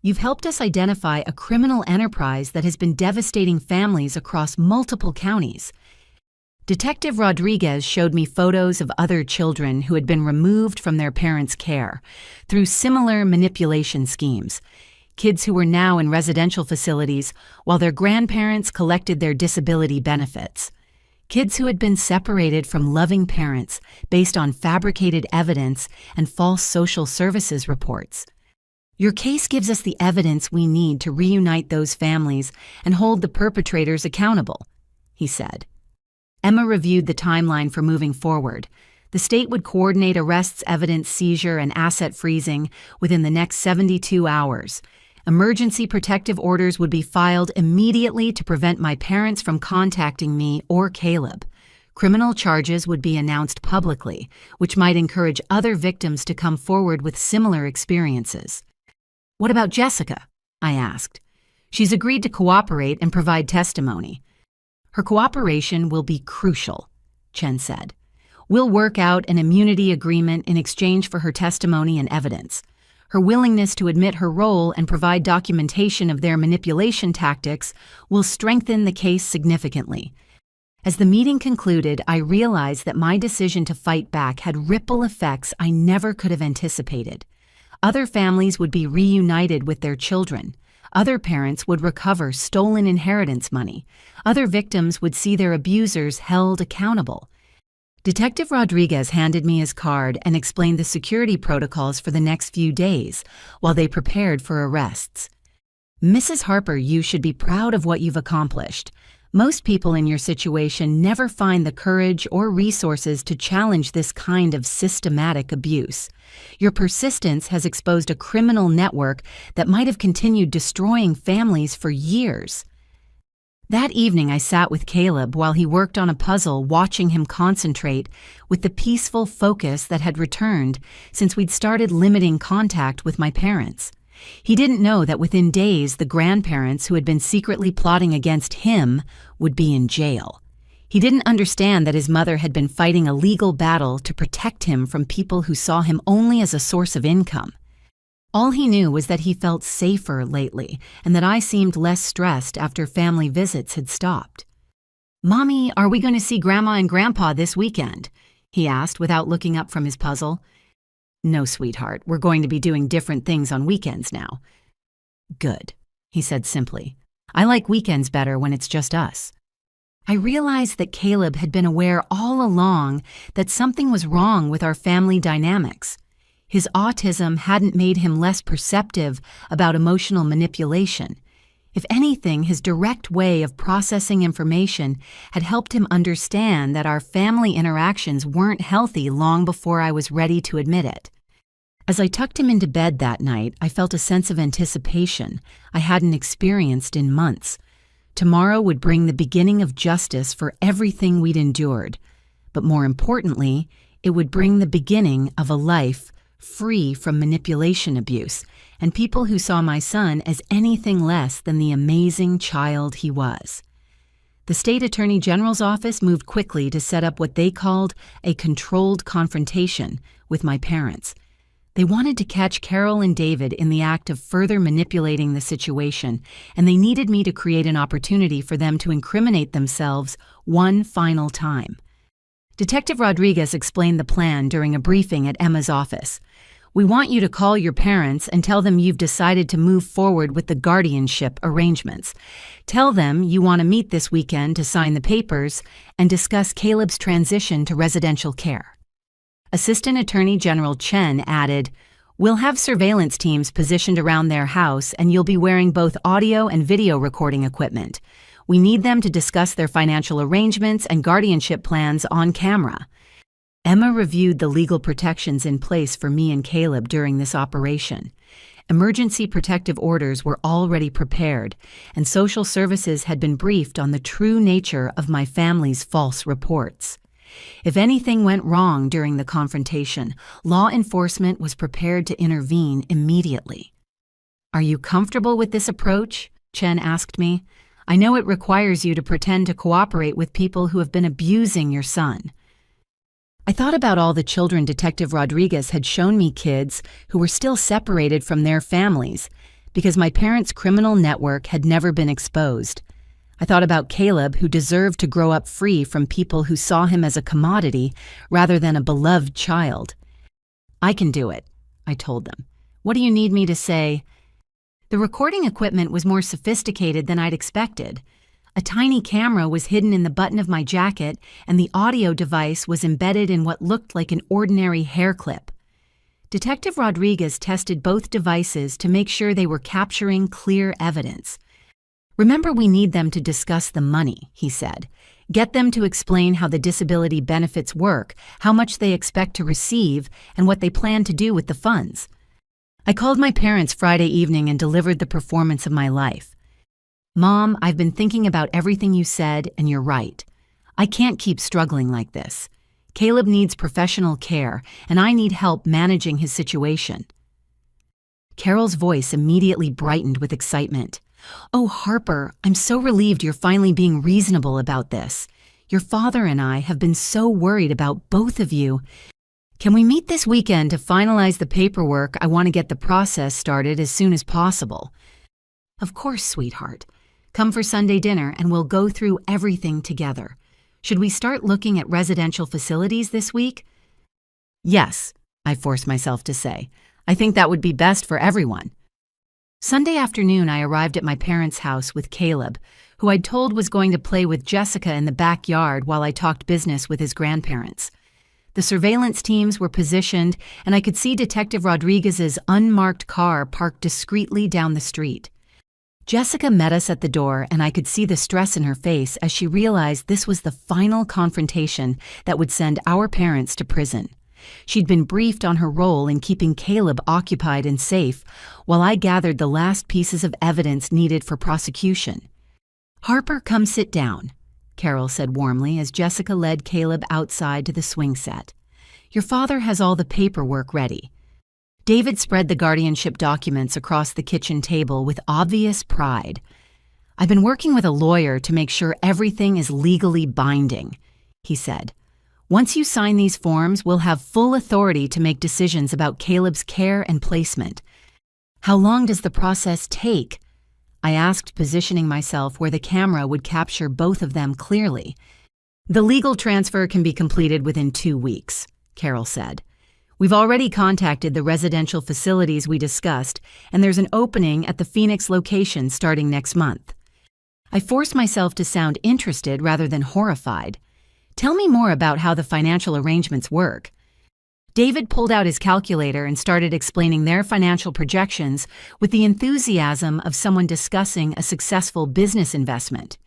You've helped us identify a criminal enterprise that has been devastating families across multiple counties." Detective Rodriguez showed me photos of other children who had been removed from their parents' care through similar manipulation schemes, kids who were now in residential facilities while their grandparents collected their disability benefits. Kids who had been separated from loving parents based on fabricated evidence and false social services reports. Your case gives us the evidence we need to reunite those families and hold the perpetrators accountable, he said. Emma reviewed the timeline for moving forward. The state would coordinate arrests, evidence seizure, and asset freezing within the next 72 hours. Emergency protective orders would be filed immediately to prevent my parents from contacting me or Caleb. Criminal charges would be announced publicly, which might encourage other victims to come forward with similar experiences. What about Jessica? I asked. She's agreed to cooperate and provide testimony. Her cooperation will be crucial, Chen said. We'll work out an immunity agreement in exchange for her testimony and evidence. Her willingness to admit her role and provide documentation of their manipulation tactics will strengthen the case significantly. As the meeting concluded, I realized that my decision to fight back had ripple effects I never could have anticipated. Other families would be reunited with their children. Other parents would recover stolen inheritance money. Other victims would see their abusers held accountable. Detective Rodriguez handed me his card and explained the security protocols for the next few days while they prepared for arrests. Mrs. Harper, you should be proud of what you've accomplished. Most people in your situation never find the courage or resources to challenge this kind of systematic abuse. Your persistence has exposed a criminal network that might have continued destroying families for years. That evening, I sat with Caleb while he worked on a puzzle, watching him concentrate with the peaceful focus that had returned since we'd started limiting contact with my parents. He didn't know that within days, the grandparents who had been secretly plotting against him would be in jail. He didn't understand that his mother had been fighting a legal battle to protect him from people who saw him only as a source of income. All he knew was that he felt safer lately and that I seemed less stressed after family visits had stopped. "Mommy, are we going to see Grandma and Grandpa this weekend?" he asked without looking up from his puzzle. "No, sweetheart, we're going to be doing different things on weekends now." "Good," he said simply. "I like weekends better when it's just us." I realized that Caleb had been aware all along that something was wrong with our family dynamics. His autism hadn't made him less perceptive about emotional manipulation. If anything, his direct way of processing information had helped him understand that our family interactions weren't healthy long before I was ready to admit it. As I tucked him into bed that night, I felt a sense of anticipation I hadn't experienced in months. Tomorrow would bring the beginning of justice for everything we'd endured. But more importantly, it would bring the beginning of a life free from manipulation abuse and people who saw my son as anything less than the amazing child he was. The state attorney general's office moved quickly to set up what they called a controlled confrontation with my parents. They wanted to catch Carol and David in the act of further manipulating the situation, and they needed me to create an opportunity for them to incriminate themselves one final time. Detective Rodriguez explained the plan during a briefing at Emma's office. "We want you to call your parents and tell them you've decided to move forward with the guardianship arrangements. Tell them you want to meet this weekend to sign the papers and discuss Caleb's transition to residential care." Assistant Attorney General Chen added, "We'll have surveillance teams positioned around their house, and you'll be wearing both audio and video recording equipment. We need them to discuss their financial arrangements and guardianship plans on camera." Emma reviewed the legal protections in place for me and Caleb during this operation. Emergency protective orders were already prepared, and social services had been briefed on the true nature of my family's false reports. If anything went wrong during the confrontation, law enforcement was prepared to intervene immediately. "Are you comfortable with this approach?" Chen asked me. "I know it requires you to pretend to cooperate with people who have been abusing your son." I thought about all the children Detective Rodriguez had shown me, kids who were still separated from their families because my parents' criminal network had never been exposed. I thought about Caleb, who deserved to grow up free from people who saw him as a commodity rather than a beloved child. "I can do it," I told them. "What do you need me to say?" The recording equipment was more sophisticated than I'd expected. A tiny camera was hidden in the button of my jacket, and the audio device was embedded in what looked like an ordinary hair clip. Detective Rodriguez tested both devices to make sure they were capturing clear evidence. "Remember, we need them to discuss the money," he said. "Get them to explain how the disability benefits work, how much they expect to receive, and what they plan to do with the funds." I called my parents Friday evening and delivered the performance of my life. "Mom, I've been thinking about everything you said, and you're right. I can't keep struggling like this. Caleb needs professional care, and I need help managing his situation." Carol's voice immediately brightened with excitement. "Oh, Harper, I'm so relieved you're finally being reasonable about this. Your father and I have been so worried about both of you. Can we meet this weekend to finalize the paperwork? I want to get the process started as soon as possible." "Of course, sweetheart. Come for Sunday dinner and we'll go through everything together. Should we start looking at residential facilities this week?" "Yes," I forced myself to say. "I think that would be best for everyone." Sunday afternoon, I arrived at my parents' house with Caleb, who I'd told was going to play with Jessica in the backyard while I talked business with his grandparents. The surveillance teams were positioned, and I could see Detective Rodriguez's unmarked car parked discreetly down the street. Jessica met us at the door, and I could see the stress in her face as she realized this was the final confrontation that would send our parents to prison. She'd been briefed on her role in keeping Caleb occupied and safe, while I gathered the last pieces of evidence needed for prosecution. "Harper, come sit down," Carol said warmly as Jessica led Caleb outside to the swing set. "Your father has all the paperwork ready." David spread the guardianship documents across the kitchen table with obvious pride. "I've been working with a lawyer to make sure everything is legally binding," he said. "Once you sign these forms, we'll have full authority to make decisions about Caleb's care and placement." "How long does the process take?" I asked, positioning myself where the camera would capture both of them clearly. "The legal transfer can be completed within 2 weeks," Carol said. "We've already contacted the residential facilities we discussed, and there's an opening at the Phoenix location starting next month." I forced myself to sound interested rather than horrified. "Tell me more about how the financial arrangements work." David pulled out his calculator and started explaining their financial projections with the enthusiasm of someone discussing a successful business investment.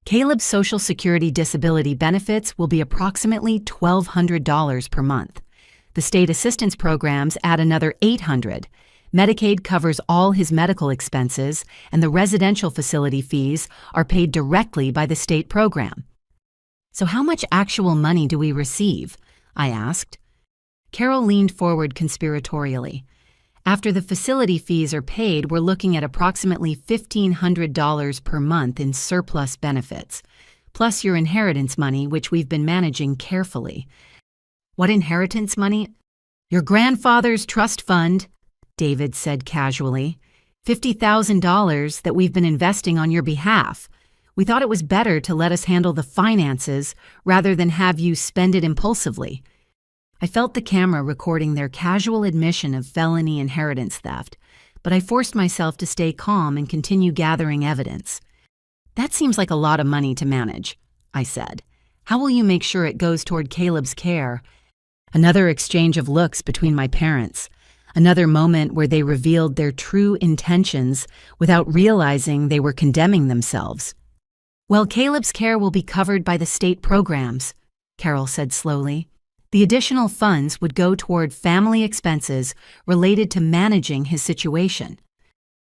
Caleb's Social Security disability benefits will be approximately $1,200 per month. The state assistance programs add another $800. Medicaid covers all his medical expenses, and the residential facility fees are paid directly by the state program. "So how much actual money do we receive?" I asked. Carol leaned forward conspiratorially. "After the facility fees are paid, we're looking at approximately $1,500 per month in surplus benefits, plus your inheritance money, which we've been managing carefully." "What inheritance money?" "Your grandfather's trust fund," David said casually. $50,000 that we've been investing on your behalf. We thought it was better to let us handle the finances rather than have you spend it impulsively." I felt the camera recording their casual admission of felony inheritance theft, but I forced myself to stay calm and continue gathering evidence. "That seems like a lot of money to manage," I said. "How will you make sure it goes toward Caleb's care?" Another exchange of looks between my parents. Another moment where they revealed their true intentions without realizing they were condemning themselves. "Well, Caleb's care will be covered by the state programs," Carol said slowly. "The additional funds would go toward family expenses related to managing his situation."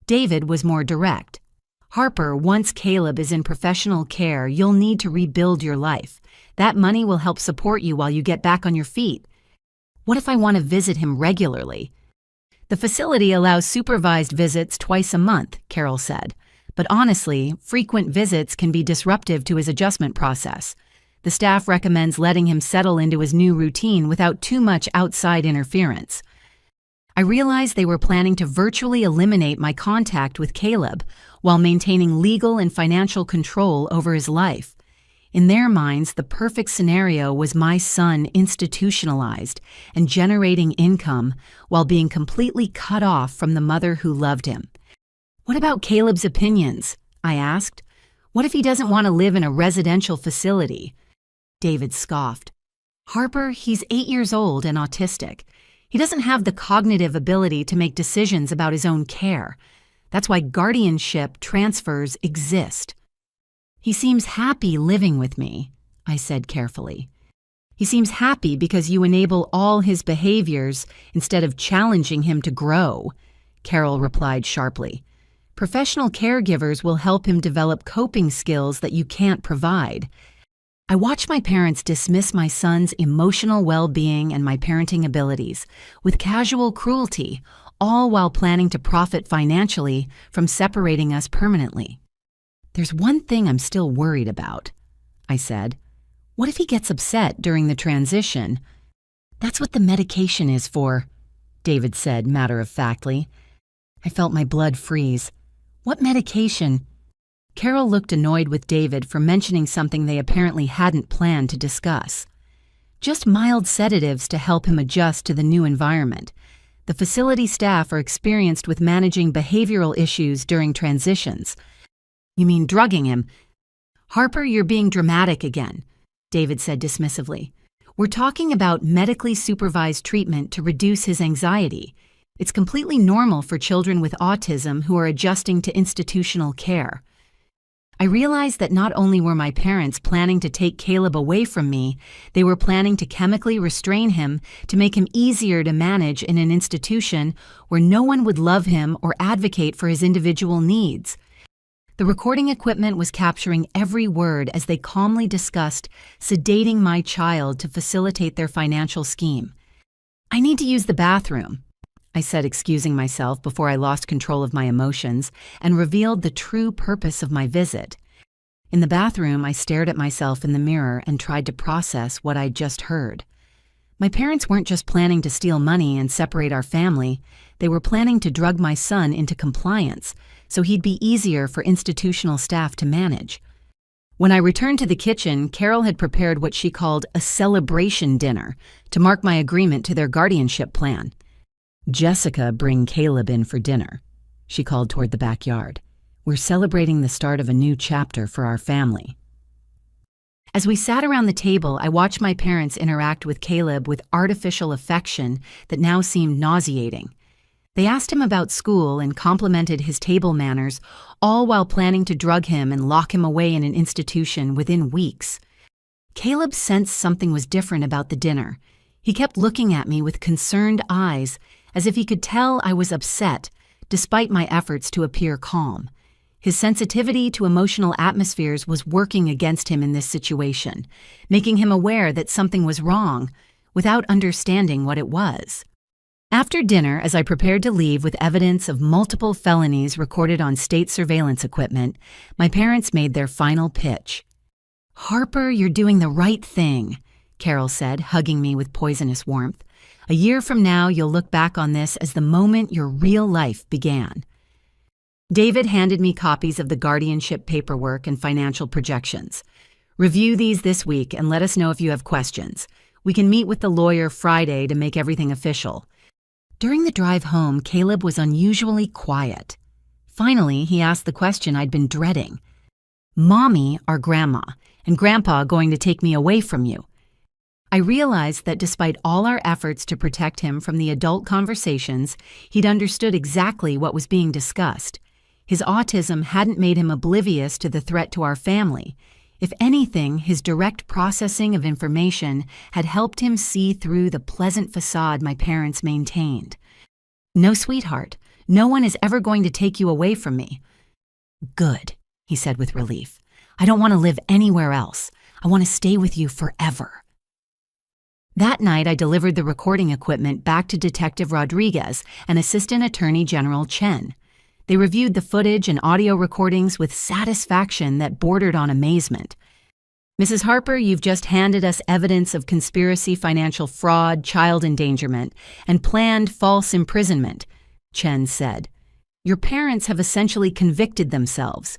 David was more direct. "Harper, once Caleb is in professional care, you'll need to rebuild your life. That money will help support you while you get back on your feet." "What if I want to visit him regularly?" "The facility allows supervised visits twice a month," Carol said. "But honestly, frequent visits can be disruptive to his adjustment process. The staff recommends letting him settle into his new routine without too much outside interference." I realized they were planning to virtually eliminate my contact with Caleb while maintaining legal and financial control over his life. In their minds, the perfect scenario was my son institutionalized and generating income while being completely cut off from the mother who loved him. "What about Caleb's opinions?" I asked. What if he doesn't want to live in a residential facility? David scoffed. Harper, he's 8 years old and autistic. He doesn't have the cognitive ability to make decisions about his own care. That's why guardianship transfers exist. He seems happy living with me, I said carefully. He seems happy because you enable all his behaviors instead of challenging him to grow, Carol replied sharply. Professional caregivers will help him develop coping skills that you can't provide. I watch my parents dismiss my son's emotional well-being and my parenting abilities with casual cruelty, all while planning to profit financially from separating us permanently. There's one thing I'm still worried about, I said. What if he gets upset during the transition? That's what the medication is for, David said matter-of-factly. I felt my blood freeze. What medication? Carol looked annoyed with David for mentioning something they apparently hadn't planned to discuss. Just mild sedatives to help him adjust to the new environment. The facility staff are experienced with managing behavioral issues during transitions. You mean drugging him? Harper, you're being dramatic again, David said dismissively. We're talking about medically supervised treatment to reduce his anxiety. It's completely normal for children with autism who are adjusting to institutional care. I realized that not only were my parents planning to take Caleb away from me, they were planning to chemically restrain him to make him easier to manage in an institution where no one would love him or advocate for his individual needs. The recording equipment was capturing every word as they calmly discussed sedating my child to facilitate their financial scheme. I need to use the bathroom, I said, excusing myself before I lost control of my emotions and revealed the true purpose of my visit. In the bathroom, I stared at myself in the mirror and tried to process what I'd just heard. My parents weren't just planning to steal money and separate our family, they were planning to drug my son into compliance so he'd be easier for institutional staff to manage. When I returned to the kitchen, Carol had prepared what she called a celebration dinner to mark my agreement to their guardianship plan. Jessica, bring Caleb in for dinner, she called toward the backyard. We're celebrating the start of a new chapter for our family. As we sat around the table, I watched my parents interact with Caleb with artificial affection that now seemed nauseating. They asked him about school and complimented his table manners, all while planning to drug him and lock him away in an institution within weeks. Caleb sensed something was different about the dinner. He kept looking at me with concerned eyes, as if he could tell I was upset, despite my efforts to appear calm. His sensitivity to emotional atmospheres was working against him in this situation, making him aware that something was wrong, without understanding what it was. After dinner, as I prepared to leave with evidence of multiple felonies recorded on state surveillance equipment, my parents made their final pitch. Harper, you're doing the right thing, Carol said, hugging me with poisonous warmth. A year from now, you'll look back on this as the moment your real life began. David handed me copies of the guardianship paperwork and financial projections. Review these this week and let us know if you have questions. We can meet with the lawyer Friday to make everything official. During the drive home, Caleb was unusually quiet. Finally, he asked the question I'd been dreading. Mommy, our grandma, and Grandpa going to take me away from you? I realized that despite all our efforts to protect him from the adult conversations, he'd understood exactly what was being discussed. His autism hadn't made him oblivious to the threat to our family. If anything, his direct processing of information had helped him see through the pleasant facade my parents maintained. No, sweetheart, no one is ever going to take you away from me. Good, he said with relief. I don't want to live anywhere else. I want to stay with you forever. That night, I delivered the recording equipment back to Detective Rodriguez and Assistant Attorney General Chen. They reviewed the footage and audio recordings with satisfaction that bordered on amazement. Mrs. Harper, you've just handed us evidence of conspiracy, financial fraud, child endangerment, and planned false imprisonment, Chen said. Your parents have essentially convicted themselves.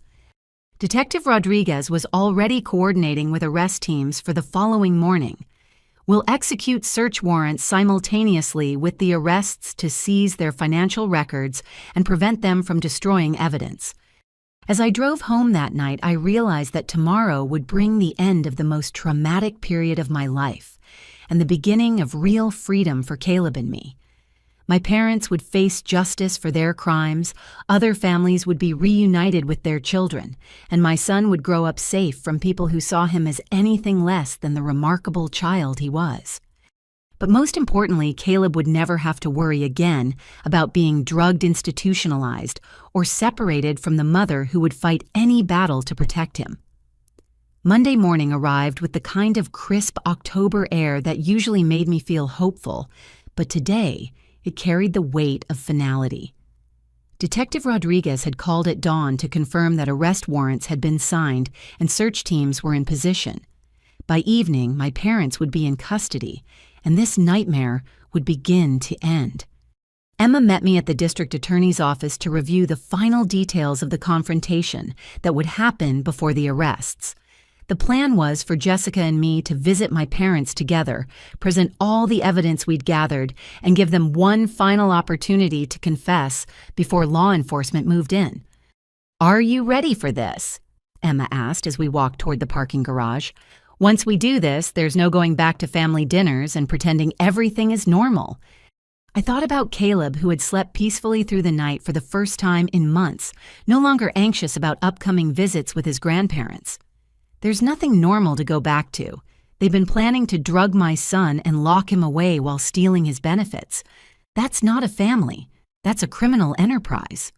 Detective Rodriguez was already coordinating with arrest teams for the following morning. We'll execute search warrants simultaneously with the arrests to seize their financial records and prevent them from destroying evidence. As I drove home that night, I realized that tomorrow would bring the end of the most traumatic period of my life and the beginning of real freedom for Caleb and me. My parents would face justice for their crimes, other families would be reunited with their children, and my son would grow up safe from people who saw him as anything less than the remarkable child he was. But most importantly, Caleb would never have to worry again about being drugged institutionalized or separated from the mother who would fight any battle to protect him. Monday morning arrived with the kind of crisp October air that usually made me feel hopeful, but today it carried the weight of finality. Detective Rodriguez had called at dawn to confirm that arrest warrants had been signed and search teams were in position. By evening, my parents would be in custody, and this nightmare would begin to end. Emma met me at the district attorney's office to review the final details of the confrontation that would happen before the arrests. The plan was for Jessica and me to visit my parents together, present all the evidence we'd gathered, and give them one final opportunity to confess before law enforcement moved in. "Are you ready for this?" Emma asked as we walked toward the parking garage. "Once we do this, there's no going back to family dinners and pretending everything is normal." I thought about Caleb, who had slept peacefully through the night for the first time in months, no longer anxious about upcoming visits with his grandparents. There's nothing normal to go back to. They've been planning to drug my son and lock him away while stealing his benefits. That's not a family. That's a criminal enterprise.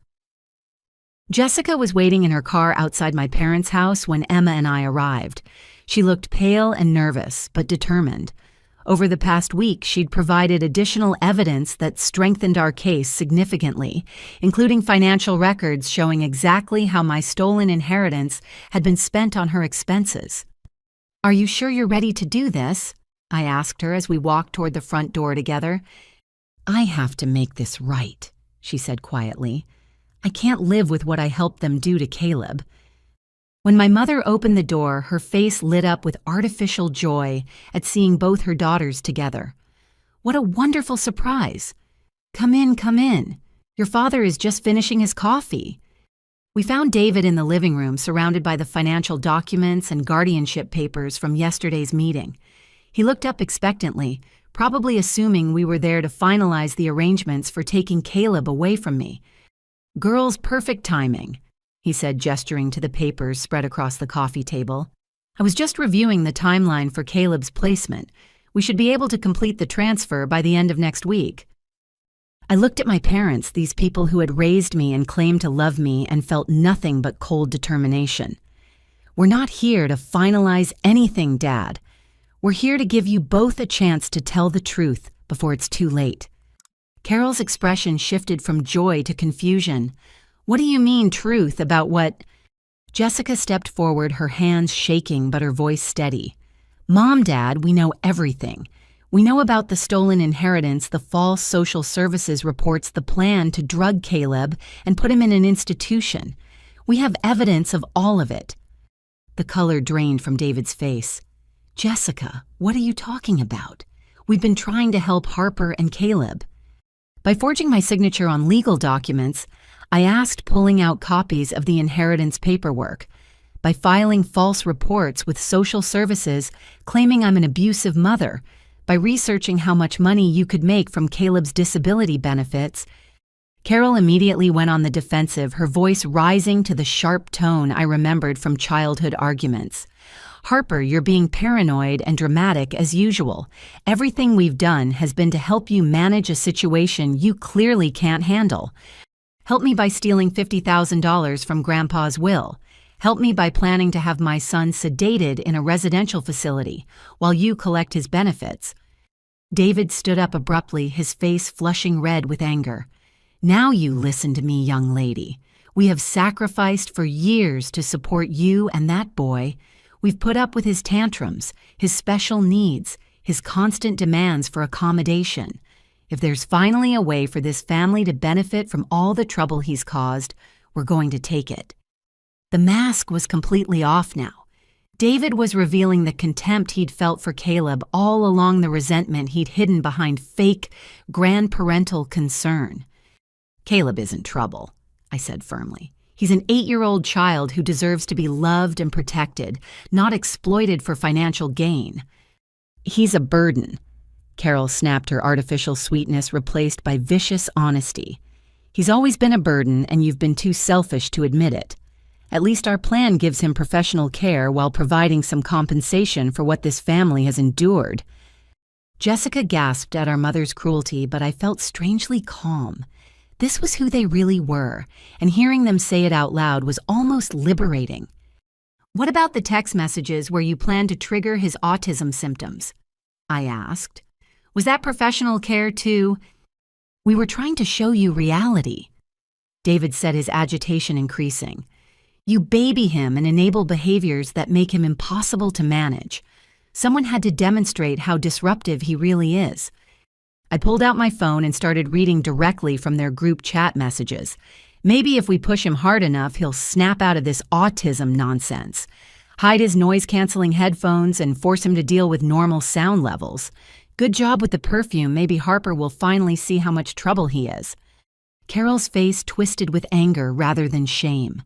Jessica was waiting in her car outside my parents' house when Emma and I arrived. She looked pale and nervous, but determined. Over the past week, she'd provided additional evidence that strengthened our case significantly, including financial records showing exactly how my stolen inheritance had been spent on her expenses. "Are you sure you're ready to do this?" I asked her as we walked toward the front door together. "I have to make this right," she said quietly. "I can't live with what I helped them do to Caleb." When my mother opened the door, her face lit up with artificial joy at seeing both her daughters together. "What a wonderful surprise! Come in, come in. Your father is just finishing his coffee." We found David in the living room, surrounded by the financial documents and guardianship papers from yesterday's meeting. He looked up expectantly, probably assuming we were there to finalize the arrangements for taking Caleb away from me. "Girl's perfect timing," he said, gesturing to the papers spread across the coffee table. "I was just reviewing the timeline for Caleb's placement. We should be able to complete the transfer by the end of next week." I looked at my parents, these people who had raised me and claimed to love me and felt nothing but cold determination. "We're not here to finalize anything, Dad. We're here to give you both a chance to tell the truth before it's too late." Carol's expression shifted from joy to confusion. "What do you mean, truth, about what—" Jessica stepped forward, her hands shaking but her voice steady. "Mom, Dad, we know everything. We know about the stolen inheritance, the false social services reports, the plan to drug Caleb and put him in an institution. We have evidence of all of it." The color drained from David's face. "Jessica, what are you talking about? We've been trying to help Harper and Caleb." By forging my signature on legal documents, I asked pulling out copies of the inheritance paperwork. By filing false reports with social services claiming I'm an abusive mother, by researching how much money you could make from Caleb's disability benefits. Carol immediately went on the defensive, her voice rising to the sharp tone I remembered from childhood arguments. "Harper, you're being paranoid and dramatic as usual. Everything we've done has been to help you manage a situation you clearly can't handle. Help me by stealing $50,000 from Grandpa's will. Help me by planning to have my son sedated in a residential facility while you collect his benefits." David stood up abruptly, his face flushing red with anger. "Now you listen to me, young lady. We have sacrificed for years to support you and that boy. We've put up with his tantrums, his special needs, his constant demands for accommodation. If there's finally a way for this family to benefit from all the trouble he's caused, we're going to take it." The mask was completely off now. David was revealing the contempt he'd felt for Caleb all along, the resentment he'd hidden behind fake, grandparental concern. "Caleb isn't trouble," I said firmly. He's an 8-year-old child who deserves to be loved and protected, not exploited for financial gain. He's a burden. Carol snapped, her artificial sweetness replaced by vicious honesty. He's always been a burden, and you've been too selfish to admit it. At least our plan gives him professional care while providing some compensation for what this family has endured. Jessica gasped at our mother's cruelty, but I felt strangely calm. This was who they really were, and hearing them say it out loud was almost liberating. "What about the text messages where you planned to trigger his autism symptoms?" I asked. "Was that professional care too?" "We were trying to show you reality," David said, his agitation increasing. "You baby him and enable behaviors that make him impossible to manage. Someone had to demonstrate how disruptive he really is." I pulled out my phone and started reading directly from their group chat messages. Maybe if we push him hard enough, he'll snap out of this autism nonsense. Hide his noise-canceling headphones and force him to deal with normal sound levels. Good job with the perfume. Maybe Harper will finally see how much trouble he is. Carol's face twisted with anger rather than shame.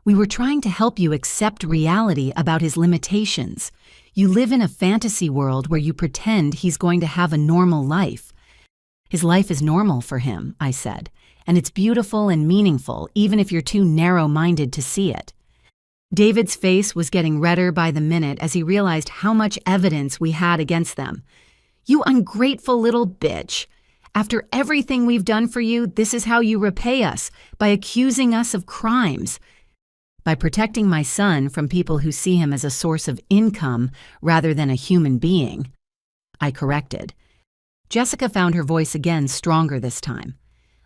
"We were trying to help you accept reality about his limitations. You live in a fantasy world where you pretend he's going to have a normal life." "His life is normal for him," I said, "and it's beautiful and meaningful, even if you're too narrow-minded to see it." David's face was getting redder by the minute as he realized how much evidence we had against them. "You ungrateful little bitch. After everything we've done for you, this is how you repay us, by accusing us of crimes." "By protecting my son from people who see him as a source of income rather than a human being," I corrected. Jessica found her voice again, stronger this time.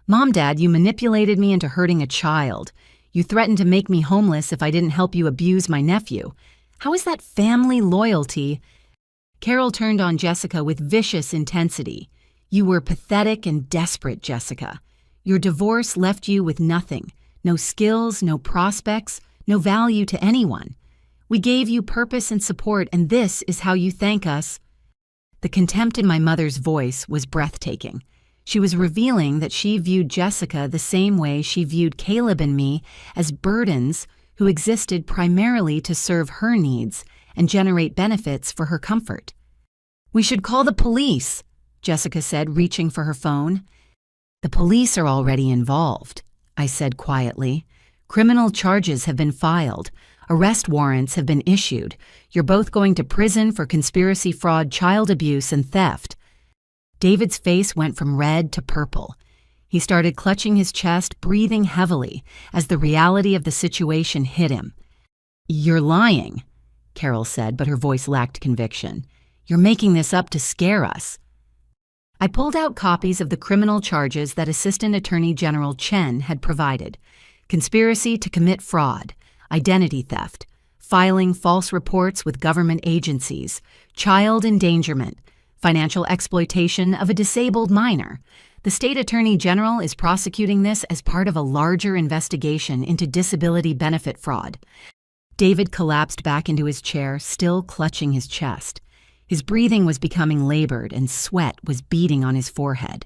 "Mom, Dad, you manipulated me into hurting a child. You threatened to make me homeless if I didn't help you abuse my nephew. How is that family loyalty?" Carol turned on Jessica with vicious intensity. "You were pathetic and desperate, Jessica. Your divorce left you with nothing. No skills, no prospects, no value to anyone. We gave you purpose and support, and this is how you thank us." The contempt in my mother's voice was breathtaking. She was revealing that she viewed Jessica the same way she viewed Caleb and me, as burdens who existed primarily to serve her needs and generate benefits for her comfort. "We should call the police," Jessica said, reaching for her phone. "The police are already involved," I said quietly. "Criminal charges have been filed. Arrest warrants have been issued. You're both going to prison for conspiracy, fraud, child abuse, and theft." David's face went from red to purple. He started clutching his chest, breathing heavily, as the reality of the situation hit him. "You're lying," Carol said, but her voice lacked conviction. "You're making this up to scare us." I pulled out copies of the criminal charges that Assistant Attorney General Chen had provided: conspiracy to commit fraud, identity theft, filing false reports with government agencies, child endangerment, financial exploitation of a disabled minor. The state attorney general is prosecuting this as part of a larger investigation into disability benefit fraud. David collapsed back into his chair, still clutching his chest. His breathing was becoming labored and sweat was beading on his forehead.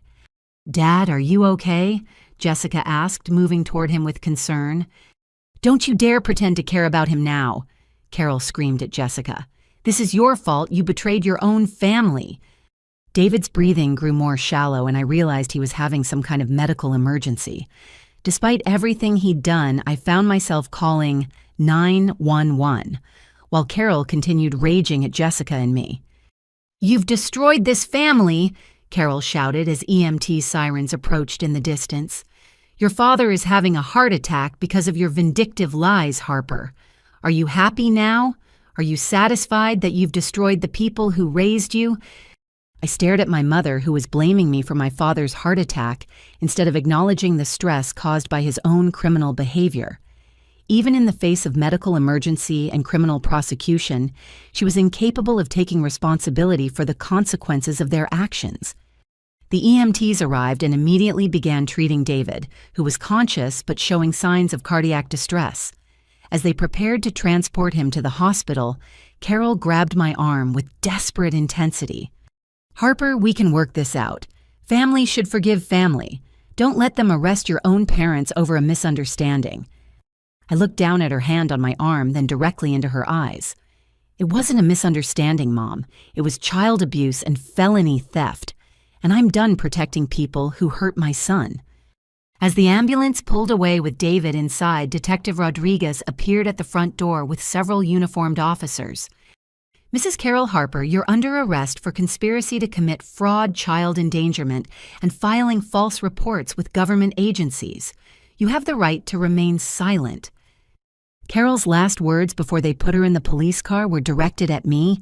"Dad, are you okay?" Jessica asked, moving toward him with concern. "Don't you dare pretend to care about him now," Carol screamed at Jessica. "This is your fault. You betrayed your own family." David's breathing grew more shallow, and I realized he was having some kind of medical emergency. Despite everything he'd done, I found myself calling 911, while Carol continued raging at Jessica and me. "You've destroyed this family," Carol shouted as EMT sirens approached in the distance. "Your father is having a heart attack because of your vindictive lies, Harper. Are you happy now? Are you satisfied that you've destroyed the people who raised you?" I stared at my mother, who was blaming me for my father's heart attack instead of acknowledging the stress caused by his own criminal behavior. Even in the face of medical emergency and criminal prosecution, she was incapable of taking responsibility for the consequences of their actions. The EMTs arrived and immediately began treating David, who was conscious but showing signs of cardiac distress. As they prepared to transport him to the hospital, Carol grabbed my arm with desperate intensity. "Harper, we can work this out. Family should forgive family. Don't let them arrest your own parents over a misunderstanding." I looked down at her hand on my arm, then directly into her eyes. It wasn't a misunderstanding, Mom. It was child abuse and felony theft. And I'm done protecting people who hurt my son. As the ambulance pulled away with David inside, Detective Rodriguez appeared at the front door with several uniformed officers. Mrs. Carol Harper, you're under arrest for conspiracy to commit fraud, child endangerment, and filing false reports with government agencies. You have the right to remain silent. Carol's last words before they put her in the police car were directed at me.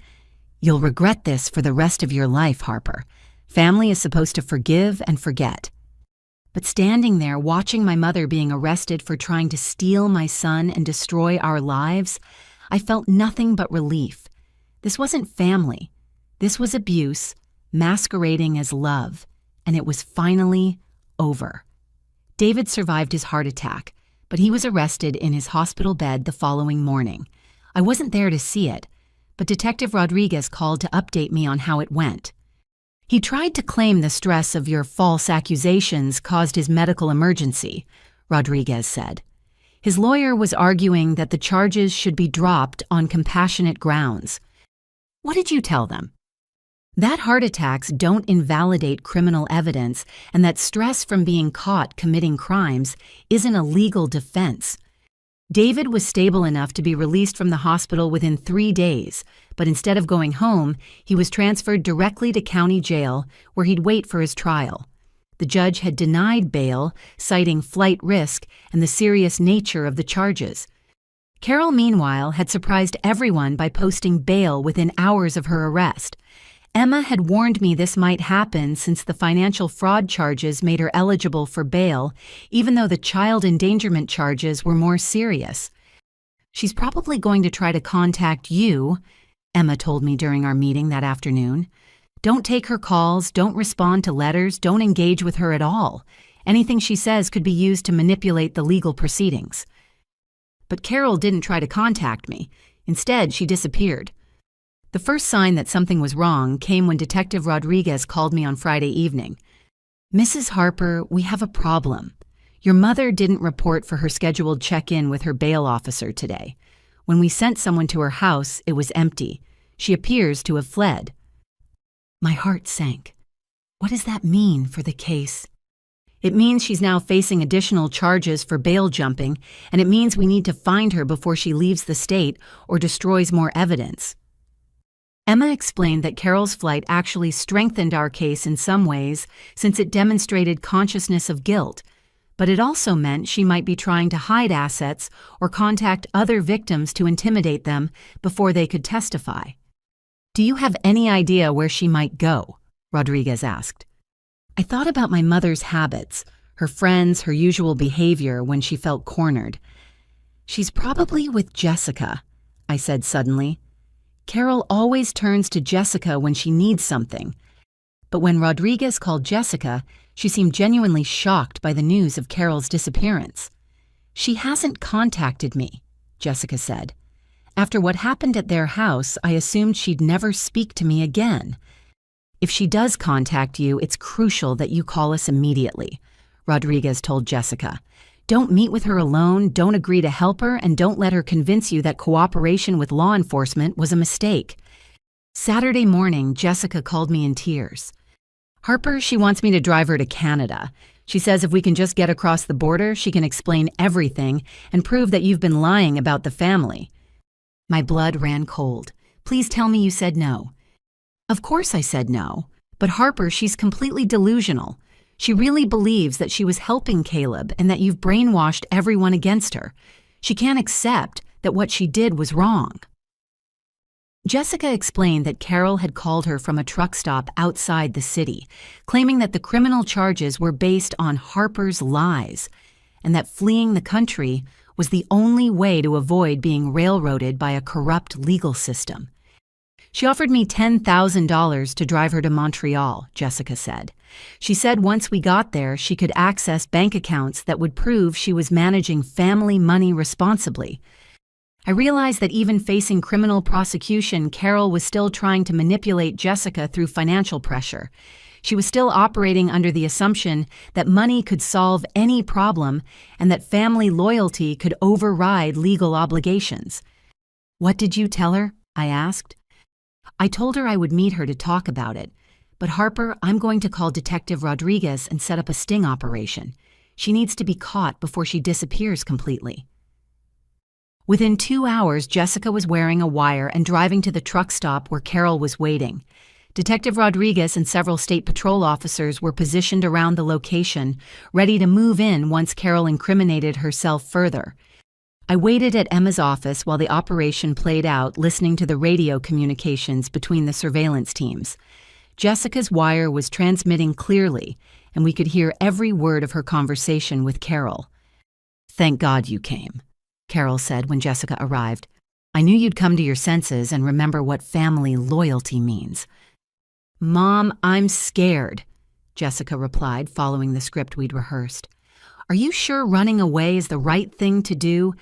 You'll regret this for the rest of your life, Harper. Family is supposed to forgive and forget. But standing there watching my mother being arrested for trying to steal my son and destroy our lives, I felt nothing but relief. This wasn't family. This was abuse, masquerading as love, and it was finally over. David survived his heart attack, but he was arrested in his hospital bed the following morning. I wasn't there to see it, but Detective Rodriguez called to update me on how it went. He tried to claim the stress of your false accusations caused his medical emergency, Rodriguez said. His lawyer was arguing that the charges should be dropped on compassionate grounds. What did you tell them? That heart attacks don't invalidate criminal evidence and that stress from being caught committing crimes isn't a legal defense. David was stable enough to be released from the hospital within 3 days, but instead of going home, he was transferred directly to county jail where he'd wait for his trial. The judge had denied bail, citing flight risk and the serious nature of the charges. Carol, meanwhile, had surprised everyone by posting bail within hours of her arrest. Emma had warned me this might happen since the financial fraud charges made her eligible for bail, even though the child endangerment charges were more serious. She's probably going to try to contact you, Emma told me during our meeting that afternoon. Don't take her calls, don't respond to letters, don't engage with her at all. Anything she says could be used to manipulate the legal proceedings. But Carol didn't try to contact me. Instead, she disappeared. The first sign that something was wrong came when Detective Rodriguez called me on Friday evening. Mrs. Harper, we have a problem. Your mother didn't report for her scheduled check-in with her bail officer today. When we sent someone to her house, it was empty. She appears to have fled. My heart sank. What does that mean for the case? It means she's now facing additional charges for bail jumping, and it means we need to find her before she leaves the state or destroys more evidence. Emma explained that Carol's flight actually strengthened our case in some ways since it demonstrated consciousness of guilt, but it also meant she might be trying to hide assets or contact other victims to intimidate them before they could testify. Do you have any idea where she might go? Rodriguez asked. I thought about my mother's habits, her friends, her usual behavior when she felt cornered. She's probably with Jessica, I said suddenly. Carol always turns to Jessica when she needs something. But when Rodriguez called Jessica, she seemed genuinely shocked by the news of Carol's disappearance. She hasn't contacted me, Jessica said. After what happened at their house, I assumed she'd never speak to me again. If she does contact you, it's crucial that you call us immediately, Rodriguez told Jessica. Don't meet with her alone, don't agree to help her, and don't let her convince you that cooperation with law enforcement was a mistake. Saturday morning, Jessica called me in tears. Harper, she wants me to drive her to Canada. She says if we can just get across the border, she can explain everything and prove that you've been lying about the family. My blood ran cold. Please tell me you said no. Of course I said no. But Harper, she's completely delusional. She really believes that she was helping Caleb and that you've brainwashed everyone against her. She can't accept that what she did was wrong. Jessica explained that Carol had called her from a truck stop outside the city, claiming that the criminal charges were based on Harper's lies, and that fleeing the country was the only way to avoid being railroaded by a corrupt legal system. She offered me $10,000 to drive her to Montreal, Jessica said. She said once we got there, she could access bank accounts that would prove she was managing family money responsibly. I realized that even facing criminal prosecution, Carol was still trying to manipulate Jessica through financial pressure. She was still operating under the assumption that money could solve any problem and that family loyalty could override legal obligations. "What did you tell her?" I asked. "I told her I would meet her to talk about it. But Harper, I'm going to call Detective Rodriguez and set up a sting operation. She needs to be caught before she disappears completely." Within 2 hours, Jessica was wearing a wire and driving to the truck stop where Carol was waiting. Detective Rodriguez and several state patrol officers were positioned around the location, ready to move in once Carol incriminated herself further. I waited at Emma's office while the operation played out, listening to the radio communications between the surveillance teams. Jessica's wire was transmitting clearly, and we could hear every word of her conversation with Carol. "Thank God you came," Carol said when Jessica arrived. "I knew you'd come to your senses and remember what family loyalty means." "Mom, I'm scared," Jessica replied, following the script we'd rehearsed. "Are you sure running away is the right thing to do?"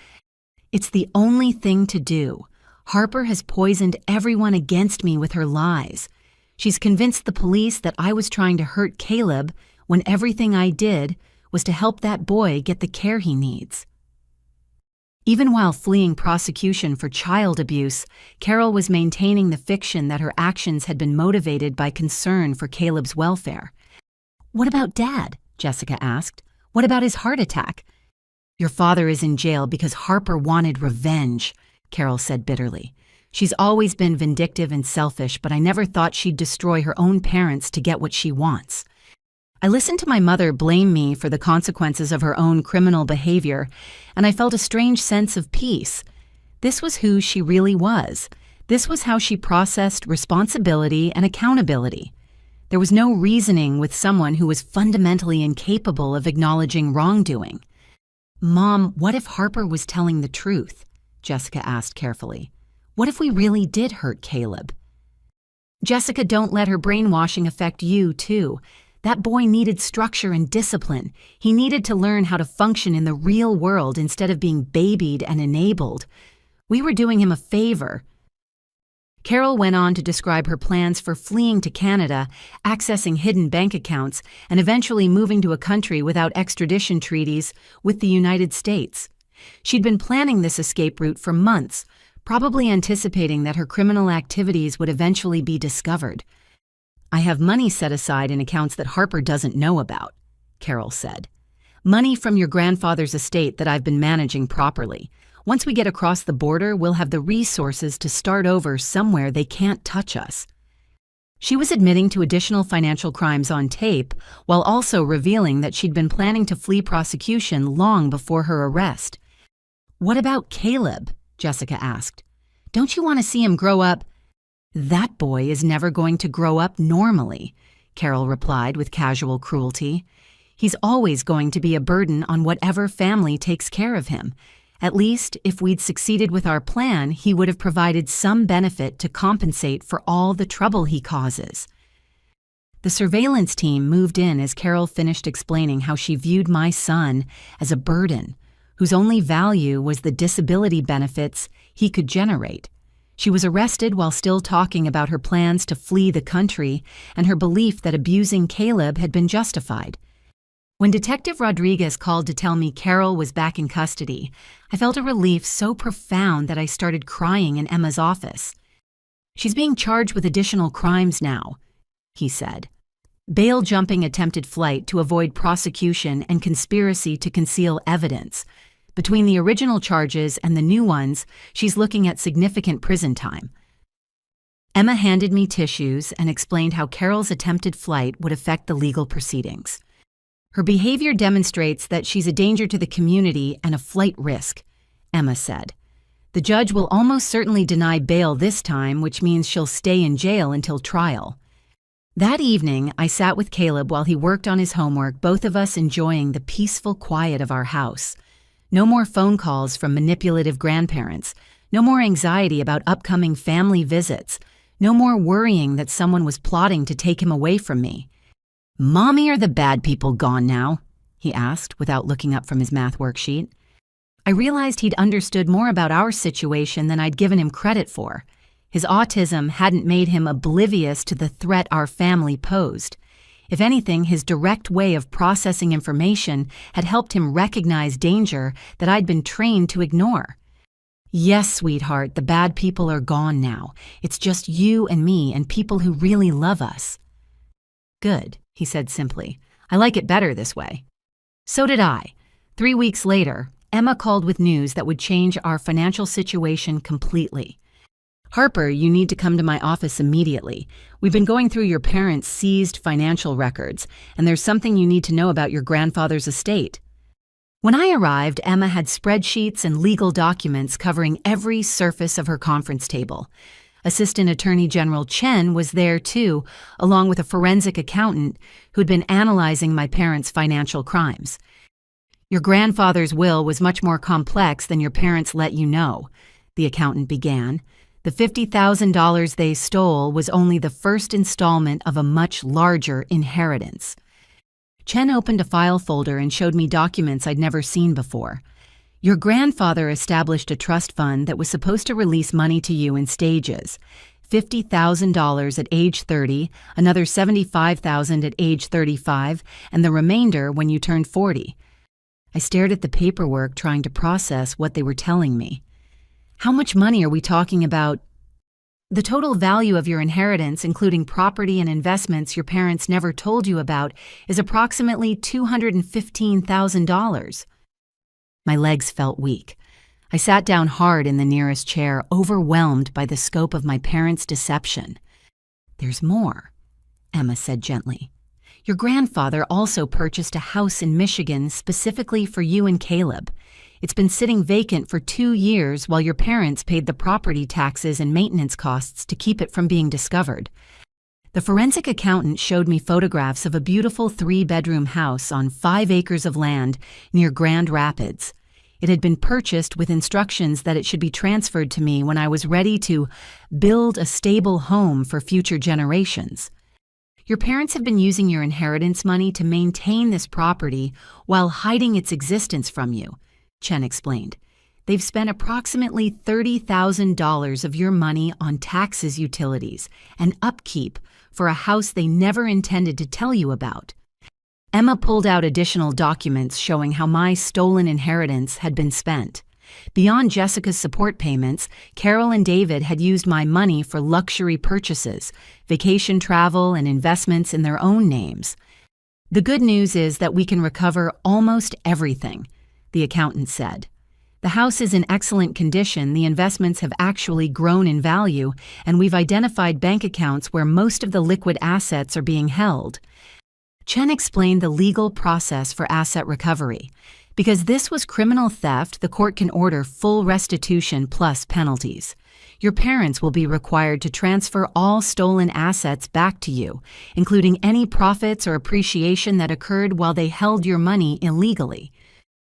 "It's the only thing to do. Harper has poisoned everyone against me with her lies. She's convinced the police that I was trying to hurt Caleb when everything I did was to help that boy get the care he needs." Even while fleeing prosecution for child abuse, Carol was maintaining the fiction that her actions had been motivated by concern for Caleb's welfare. "What about Dad?" Jessica asked. "What about his heart attack?" "Your father is in jail because Harper wanted revenge," Carol said bitterly. "She's always been vindictive and selfish, but I never thought she'd destroy her own parents to get what she wants." I listened to my mother blame me for the consequences of her own criminal behavior, and I felt a strange sense of peace. This was who she really was. This was how she processed responsibility and accountability. There was no reasoning with someone who was fundamentally incapable of acknowledging wrongdoing. "Mom, what if Harper was telling the truth?" Jessica asked carefully. "What if we really did hurt Caleb?" "Jessica, don't let her brainwashing affect you, too. That boy needed structure and discipline. He needed to learn how to function in the real world instead of being babied and enabled. We were doing him a favor." Carol went on to describe her plans for fleeing to Canada, accessing hidden bank accounts, and eventually moving to a country without extradition treaties with the United States. She'd been planning this escape route for months, probably anticipating that her criminal activities would eventually be discovered. "I have money set aside in accounts that Harper doesn't know about," Carol said. "Money from your grandfather's estate that I've been managing properly. Once we get across the border, we'll have the resources to start over somewhere they can't touch us." She was admitting to additional financial crimes on tape, while also revealing that she'd been planning to flee prosecution long before her arrest. "What about Caleb?" Jessica asked. "Don't you want to see him grow up?" "That boy is never going to grow up normally," Carol replied with casual cruelty. "He's always going to be a burden on whatever family takes care of him. At least, if we'd succeeded with our plan, he would have provided some benefit to compensate for all the trouble he causes." The surveillance team moved in as Carol finished explaining how she viewed my son as a burden, whose only value was the disability benefits he could generate. She was arrested while still talking about her plans to flee the country and her belief that abusing Caleb had been justified. When Detective Rodriguez called to tell me Carol was back in custody, I felt a relief so profound that I started crying in Emma's office. "She's being charged with additional crimes now," he said. "Bail jumping attempted flight to avoid prosecution and conspiracy to conceal evidence. Between the original charges and the new ones, she's looking at significant prison time." Emma handed me tissues and explained how Carol's attempted flight would affect the legal proceedings. "Her behavior demonstrates that she's a danger to the community and a flight risk," Emma said. "The judge will almost certainly deny bail this time, which means she'll stay in jail until trial." That evening, I sat with Caleb while he worked on his homework, both of us enjoying the peaceful quiet of our house. No more phone calls from manipulative grandparents. No more anxiety about upcoming family visits. No more worrying that someone was plotting to take him away from me. "Mommy, are the bad people gone now?" he asked without looking up from his math worksheet. I realized he'd understood more about our situation than I'd given him credit for. His autism hadn't made him oblivious to the threat our family posed. If anything, his direct way of processing information had helped him recognize danger that I'd been trained to ignore. "Yes, sweetheart, the bad people are gone now. It's just you and me and people who really love us." "Good," he said simply. "I like it better this way." So did I. 3 weeks later, Emma called with news that would change our financial situation completely. "Harper, you need to come to my office immediately. We've been going through your parents' seized financial records, and there's something you need to know about your grandfather's estate." When I arrived, Emma had spreadsheets and legal documents covering every surface of her conference table. Assistant Attorney General Chen was there too, along with a forensic accountant who'd been analyzing my parents' financial crimes. "Your grandfather's will was much more complex than your parents let you know," the accountant began. "The $50,000 they stole was only the first installment of a much larger inheritance." Chen opened a file folder and showed me documents I'd never seen before. "Your grandfather established a trust fund that was supposed to release money to you in stages. $50,000 at age 30, another $75,000 at age 35, and the remainder when you turned 40. I stared at the paperwork, trying to process what they were telling me. "How much money are we talking about?" "The total value of your inheritance, including property and investments your parents never told you about, is approximately $215,000. My legs felt weak. I sat down hard in the nearest chair, overwhelmed by the scope of my parents' deception. "There's more," Emma said gently. "Your grandfather also purchased a house in Michigan specifically for you and Caleb. It's been sitting vacant for 2 years while your parents paid the property taxes and maintenance costs to keep it from being discovered." The forensic accountant showed me photographs of a beautiful 3-bedroom house on 5 acres of land near Grand Rapids. It had been purchased with instructions that it should be transferred to me when I was ready to build a stable home for future generations. "Your parents have been using your inheritance money to maintain this property while hiding its existence from you," Chen explained. "They've spent approximately $30,000 of your money on taxes, utilities, and upkeep for a house they never intended to tell you about." Emma pulled out additional documents showing how my stolen inheritance had been spent. Beyond Jessica's support payments, Carol and David had used my money for luxury purchases, vacation travel, and investments in their own names. "The good news is that we can recover almost everything," the accountant said. "The house is in excellent condition, the investments have actually grown in value, and we've identified bank accounts where most of the liquid assets are being held." Chen explained the legal process for asset recovery. Because this was criminal theft, the court can order full restitution plus penalties. Your parents will be required to transfer all stolen assets back to you, including any profits or appreciation that occurred while they held your money illegally.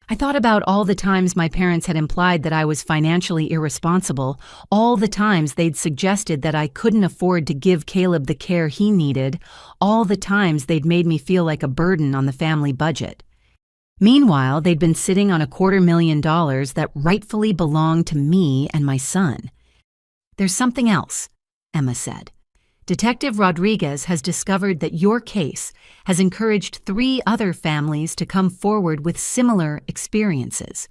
I thought about all the times my parents had implied that I was financially irresponsible, all the times they'd suggested that I couldn't afford to give Caleb the care he needed, all the times they'd made me feel like a burden on the family budget. Meanwhile, they'd been sitting on $250,000 that rightfully belonged to me and my son. "There's something else," Emma said. "Detective Rodriguez has discovered that your case has encouraged 3 other families to come forward with similar experiences.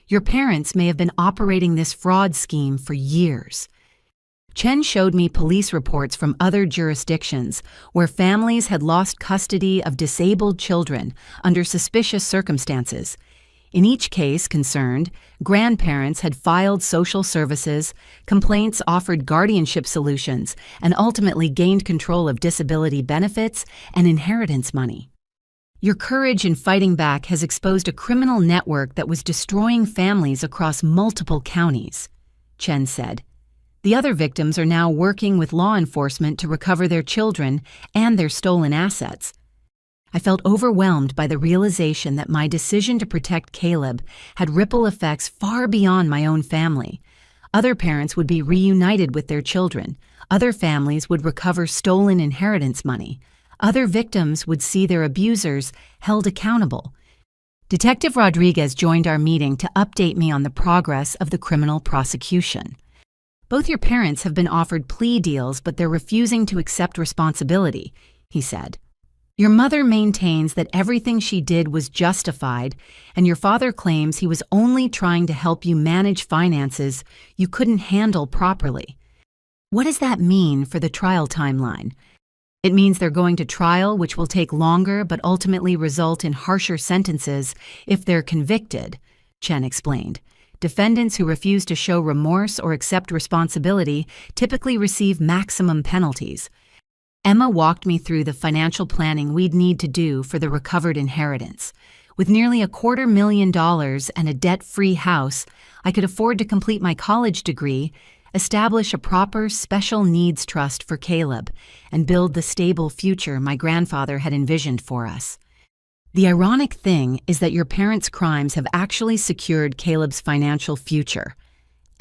Your parents may have been operating this fraud scheme for years." Chen showed me police reports from other jurisdictions where families had lost custody of disabled children under suspicious circumstances. In each case concerned, grandparents had filed social services, complaints offered guardianship solutions, and ultimately gained control of disability benefits and inheritance money. "Your courage in fighting back has exposed a criminal network that was destroying families across multiple counties," Chen said. "The other victims are now working with law enforcement to recover their children and their stolen assets." I felt overwhelmed by the realization that my decision to protect Caleb had ripple effects far beyond my own family. Other parents would be reunited with their children. Other families would recover stolen inheritance money. Other victims would see their abusers held accountable. Detective Rodriguez joined our meeting to update me on the progress of the criminal prosecution. "Both your parents have been offered plea deals, but they're refusing to accept responsibility," he said. Your mother maintains that everything she did was justified, and your father claims he was only trying to help you manage finances you couldn't handle properly. What does that mean for the trial timeline? It means they're going to trial, which will take longer but ultimately result in harsher sentences if they're convicted, Chen explained. Defendants who refuse to show remorse or accept responsibility typically receive maximum penalties. Emma walked me through the financial planning we'd need to do for the recovered inheritance. With nearly $250,000 and a debt-free house, I could afford to complete my college degree, establish a proper special needs trust for Caleb, and build the stable future my grandfather had envisioned for us. The ironic thing is that your parents' crimes have actually secured Caleb's financial future,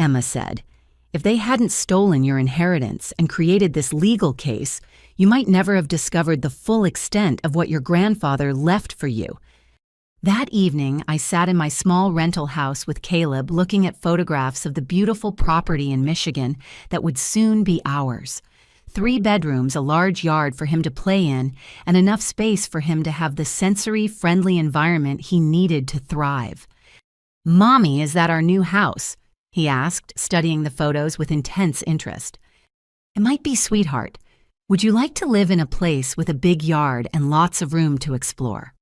Emma said. If they hadn't stolen your inheritance and created this legal case, you might never have discovered the full extent of what your grandfather left for you. That evening, I sat in my small rental house with Caleb looking at photographs of the beautiful property in Michigan that would soon be ours. 3 bedrooms, a large yard for him to play in, and enough space for him to have the sensory-friendly environment he needed to thrive. "Mommy, is that our new house?" he asked, studying the photos with intense interest. "It might be, sweetheart. Would you like to live in a place with a big yard and lots of room to explore?"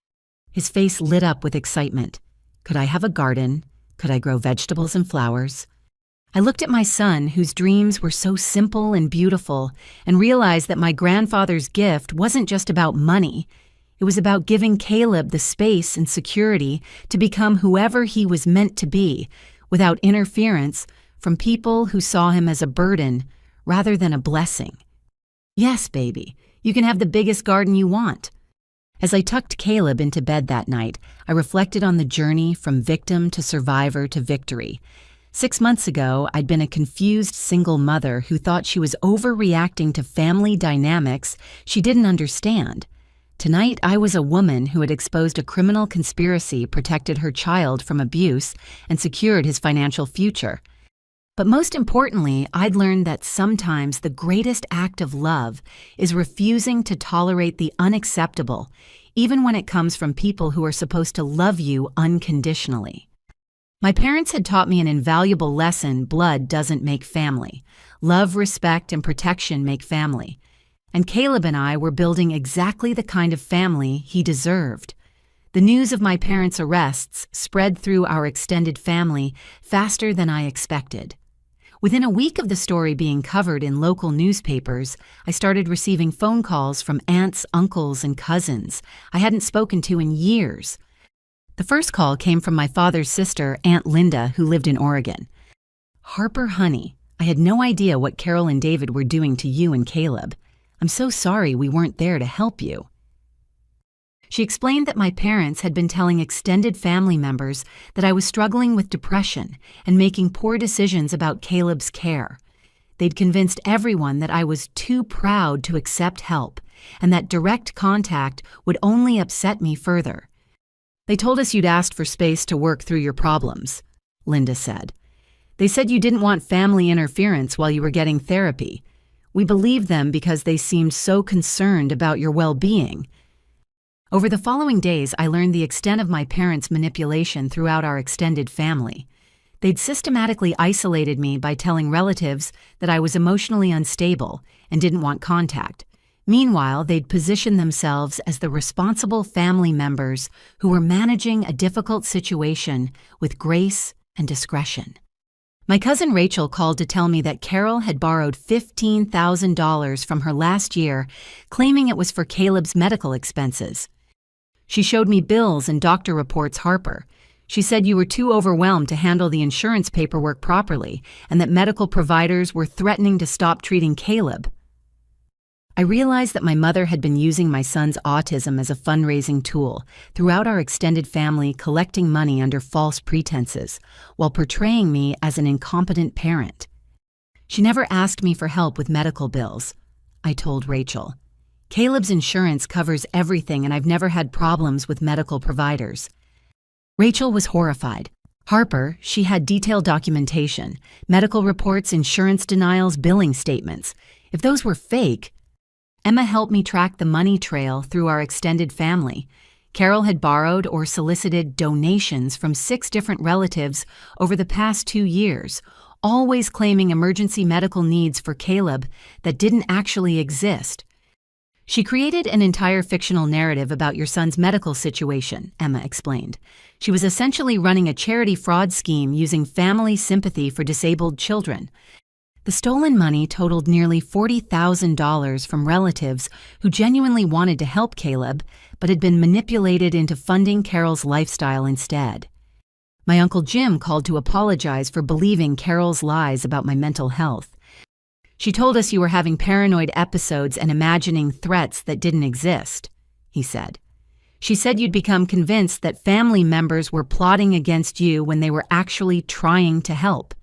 His face lit up with excitement. Could I have a garden? Could I grow vegetables and flowers? I looked at my son, whose dreams were so simple and beautiful, and realized that my grandfather's gift wasn't just about money. It was about giving Caleb the space and security to become whoever he was meant to be, without interference from people who saw him as a burden rather than a blessing. "Yes, baby, you can have the biggest garden you want." As I tucked Caleb into bed that night, I reflected on the journey from victim to survivor to victory. 6 months ago, I'd been a confused single mother who thought she was overreacting to family dynamics she didn't understand. Tonight, I was a woman who had exposed a criminal conspiracy, protected her child from abuse, and secured his financial future. But most importantly, I'd learned that sometimes the greatest act of love is refusing to tolerate the unacceptable, even when it comes from people who are supposed to love you unconditionally. My parents had taught me an invaluable lesson: blood doesn't make family. Love, respect, and protection make family. And Caleb and I were building exactly the kind of family he deserved. The news of my parents' arrests spread through our extended family faster than I expected. Within a week of the story being covered in local newspapers, I started receiving phone calls from aunts, uncles, and cousins I hadn't spoken to in years. The first call came from my father's sister, Aunt Linda, who lived in Oregon. "Harper, honey, I had no idea what Carol and David were doing to you and Caleb. I'm so sorry we weren't there to help you." She explained that my parents had been telling extended family members that I was struggling with depression and making poor decisions about Caleb's care. They'd convinced everyone that I was too proud to accept help, and that direct contact would only upset me further. "They told us you'd asked for space to work through your problems," Linda said. "They said you didn't want family interference while you were getting therapy. We believed them because they seemed so concerned about your well-being." Over the following days, I learned the extent of my parents' manipulation throughout our extended family. They'd systematically isolated me by telling relatives that I was emotionally unstable and didn't want contact. Meanwhile, they'd positioned themselves as the responsible family members who were managing a difficult situation with grace and discretion. My cousin Rachel called to tell me that Carol had borrowed $15,000 from her last year, claiming it was for Caleb's medical expenses. She showed me bills and doctor reports, Harper. She said you were too overwhelmed to handle the insurance paperwork properly, and that medical providers were threatening to stop treating Caleb. I realized that my mother had been using my son's autism as a fundraising tool throughout our extended family, collecting money under false pretenses, while portraying me as an incompetent parent. She never asked me for help with medical bills, I told Rachel. Caleb's insurance covers everything, and I've never had problems with medical providers. Rachel was horrified. Harper, she had detailed documentation, medical reports, insurance denials, billing statements. If those were fake, Emma helped me track the money trail through our extended family. Carol had borrowed or solicited donations from 6 different relatives over the past 2 years, always claiming emergency medical needs for Caleb that didn't actually exist. She created an entire fictional narrative about your son's medical situation, Emma explained. She was essentially running a charity fraud scheme using family sympathy for disabled children. The stolen money totaled nearly $40,000 from relatives who genuinely wanted to help Caleb, but had been manipulated into funding Carol's lifestyle instead. My Uncle Jim called to apologize for believing Carol's lies about my mental health. She told us you were having paranoid episodes and imagining threats that didn't exist, he said. She said you'd become convinced that family members were plotting against you when they were actually trying to help.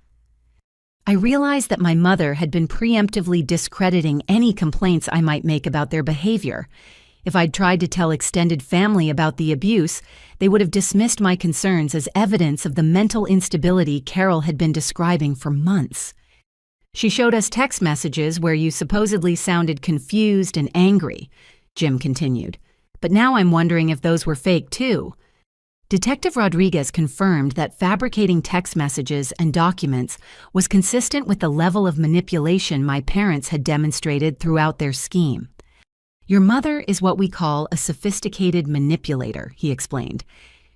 I realized that my mother had been preemptively discrediting any complaints I might make about their behavior. If I'd tried to tell extended family about the abuse, they would have dismissed my concerns as evidence of the mental instability Carol had been describing for months. She showed us text messages where you supposedly sounded confused and angry, Jim continued. But now I'm wondering if those were fake too. Detective Rodriguez confirmed that fabricating text messages and documents was consistent with the level of manipulation my parents had demonstrated throughout their scheme. Your mother is what we call a sophisticated manipulator, he explained.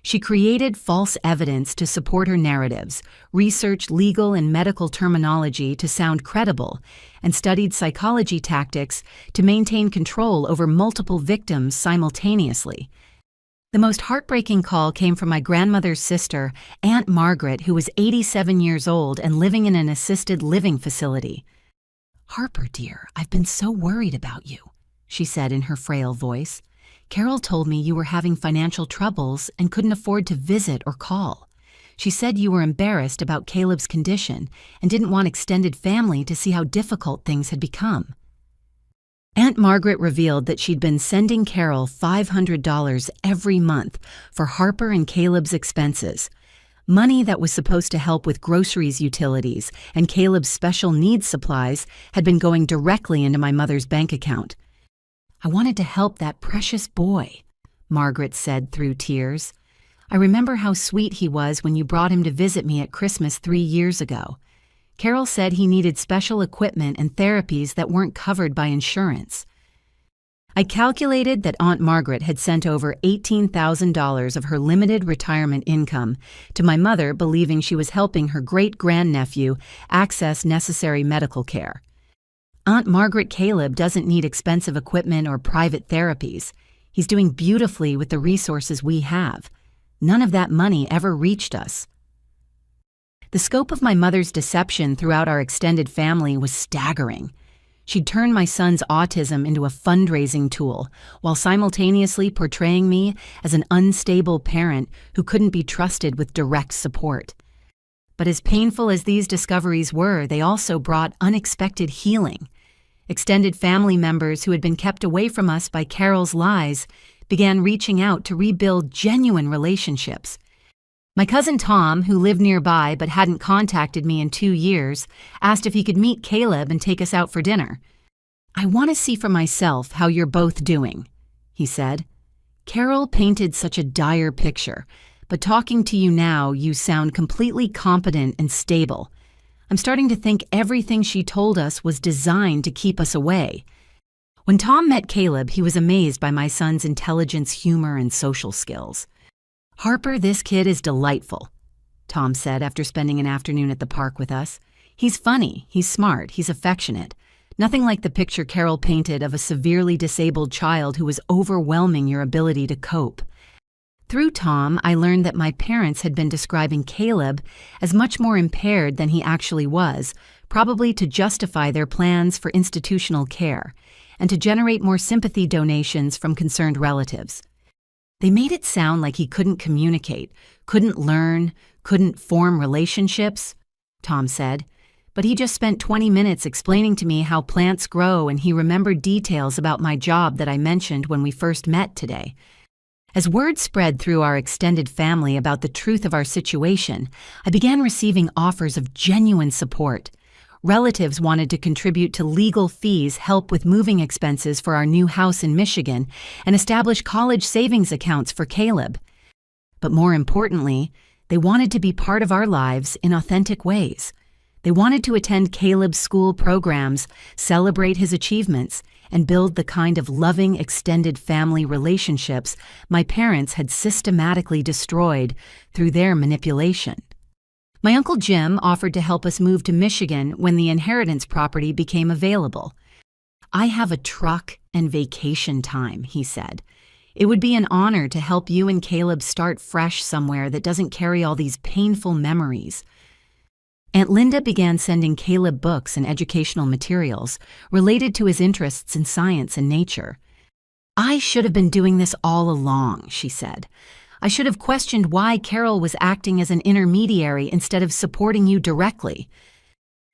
She created false evidence to support her narratives, researched legal and medical terminology to sound credible, and studied psychology tactics to maintain control over multiple victims simultaneously. The most heartbreaking call came from my grandmother's sister, Aunt Margaret, who was 87 years old and living in an assisted living facility. "Harper, dear, I've been so worried about you," she said in her frail voice. "Carol told me you were having financial troubles and couldn't afford to visit or call. She said you were embarrassed about Caleb's condition and didn't want extended family to see how difficult things had become." Aunt Margaret revealed that she'd been sending Carol $500 every month for Harper and Caleb's expenses, money that was supposed to help with groceries, utilities, and Caleb's special needs supplies had been going directly into my mother's bank account. "I wanted to help that precious boy," Margaret said through tears. "I remember how sweet he was when you brought him to visit me at Christmas 3 years ago. Carol said he needed special equipment and therapies that weren't covered by insurance." I calculated that Aunt Margaret had sent over $18,000 of her limited retirement income to my mother, believing she was helping her great-grandnephew access necessary medical care. Aunt Margaret Caleb doesn't need expensive equipment or private therapies. He's doing beautifully with the resources we have. None of that money ever reached us. The scope of my mother's deception throughout our extended family was staggering. She'd turned my son's autism into a fundraising tool, while simultaneously portraying me as an unstable parent who couldn't be trusted with direct support. But as painful as these discoveries were, they also brought unexpected healing. Extended family members who had been kept away from us by Carol's lies began reaching out to rebuild genuine relationships. My cousin Tom, who lived nearby but hadn't contacted me in 2 years, asked if he could meet Caleb and take us out for dinner. "I want to see for myself how you're both doing," he said. "Carol painted such a dire picture, but talking to you now, you sound completely competent and stable. I'm starting to think everything she told us was designed to keep us away." When Tom met Caleb, he was amazed by my son's intelligence, humor, and social skills. "Harper, this kid is delightful," Tom said after spending an afternoon at the park with us. "He's funny, he's smart, he's affectionate. Nothing like the picture Carol painted of a severely disabled child who was overwhelming your ability to cope." Through Tom, I learned that my parents had been describing Caleb as much more impaired than he actually was, probably to justify their plans for institutional care and to generate more sympathy donations from concerned relatives. They made it sound like he couldn't communicate, couldn't learn, couldn't form relationships, Tom said. But he just spent 20 minutes explaining to me how plants grow, and he remembered details about my job that I mentioned when we first met today. As word spread through our extended family about the truth of our situation, I began receiving offers of genuine support. Relatives wanted to contribute to legal fees, help with moving expenses for our new house in Michigan, and establish college savings accounts for Caleb. But more importantly, they wanted to be part of our lives in authentic ways. They wanted to attend Caleb's school programs, celebrate his achievements, and build the kind of loving extended family relationships my parents had systematically destroyed through their manipulation. My Uncle Jim offered to help us move to Michigan when the inheritance property became available. "I have a truck and vacation time," he said. "It would be an honor to help you and Caleb start fresh somewhere that doesn't carry all these painful memories." Aunt Linda began sending Caleb books and educational materials related to his interests in science and nature. "I should have been doing this all along," she said. "I should have questioned why Carol was acting as an intermediary instead of supporting you directly."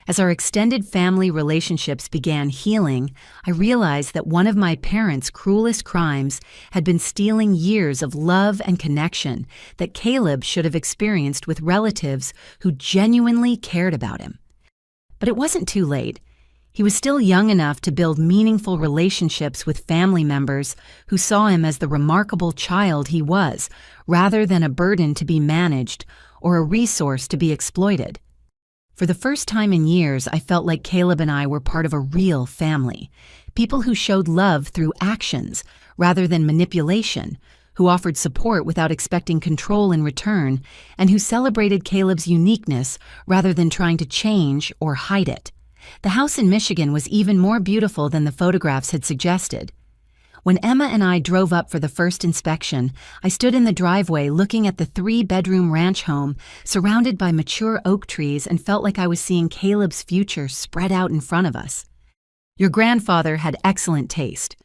As our extended family relationships began healing, I realized that one of my parents' cruelest crimes had been stealing years of love and connection that Caleb should have experienced with relatives who genuinely cared about him. But it wasn't too late. He was still young enough to build meaningful relationships with family members who saw him as the remarkable child he was, rather than a burden to be managed or a resource to be exploited. For the first time in years, I felt like Caleb and I were part of a real family, people who showed love through actions rather than manipulation, who offered support without expecting control in return, and who celebrated Caleb's uniqueness rather than trying to change or hide it. The house in Michigan was even more beautiful than the photographs had suggested. When Emma and I drove up for the first inspection, I stood in the driveway looking at the 3-bedroom ranch home surrounded by mature oak trees and felt like I was seeing Caleb's future spread out in front of us. "Your grandfather had excellent taste,"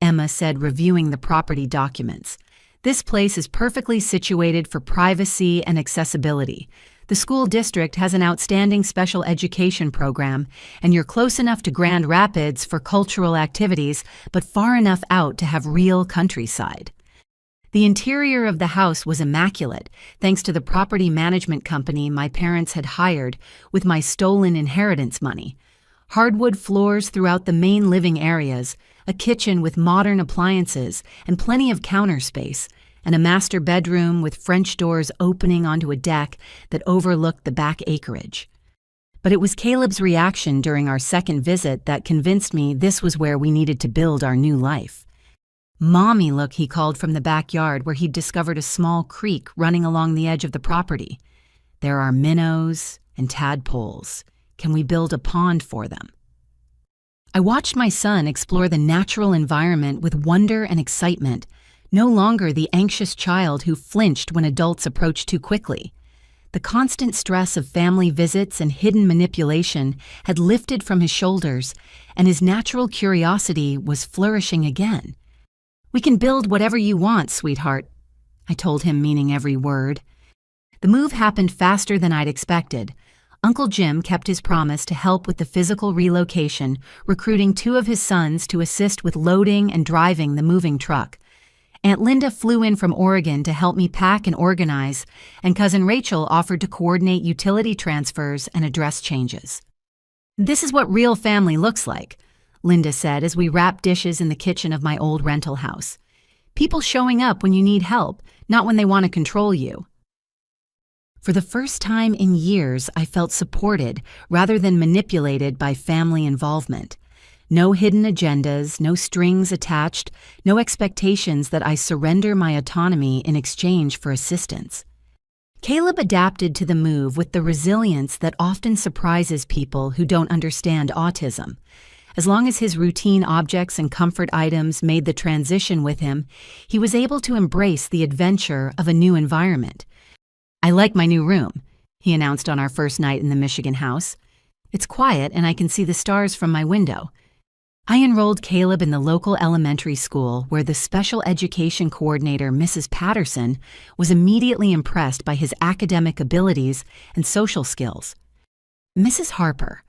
Emma said, reviewing the property documents. "This place is perfectly situated for privacy and accessibility. The school district has an outstanding special education program, and you're close enough to Grand Rapids for cultural activities, but far enough out to have real countryside." The interior of the house was immaculate, thanks to the property management company my parents had hired with my stolen inheritance money. Hardwood floors throughout the main living areas, a kitchen with modern appliances and plenty of counter space, and a master bedroom with French doors opening onto a deck that overlooked the back acreage. But it was Caleb's reaction during our second visit that convinced me this was where we needed to build our new life. "Mommy, look," he called from the backyard where he'd discovered a small creek running along the edge of the property. "There are minnows and tadpoles. Can we build a pond for them?" I watched my son explore the natural environment with wonder and excitement, no longer the anxious child who flinched when adults approached too quickly. The constant stress of family visits and hidden manipulation had lifted from his shoulders, and his natural curiosity was flourishing again. "We can build whatever you want, sweetheart," I told him, meaning every word. The move happened faster than I'd expected. Uncle Jim kept his promise to help with the physical relocation, recruiting 2 of his sons to assist with loading and driving the moving truck. Aunt Linda flew in from Oregon to help me pack and organize, and Cousin Rachel offered to coordinate utility transfers and address changes. "This is what real family looks like," Linda said as we wrapped dishes in the kitchen of my old rental house. "People showing up when you need help, not when they want to control you." For the first time in years, I felt supported rather than manipulated by family involvement. No hidden agendas, no strings attached, no expectations that I surrender my autonomy in exchange for assistance. Caleb adapted to the move with the resilience that often surprises people who don't understand autism. As long as his routine objects and comfort items made the transition with him, he was able to embrace the adventure of a new environment. "I like my new room," he announced on our first night in the Michigan house. "It's quiet and I can see the stars from my window." I enrolled Caleb in the local elementary school where the special education coordinator, Mrs. Patterson, was immediately impressed by his academic abilities and social skills. "Mrs. Harper,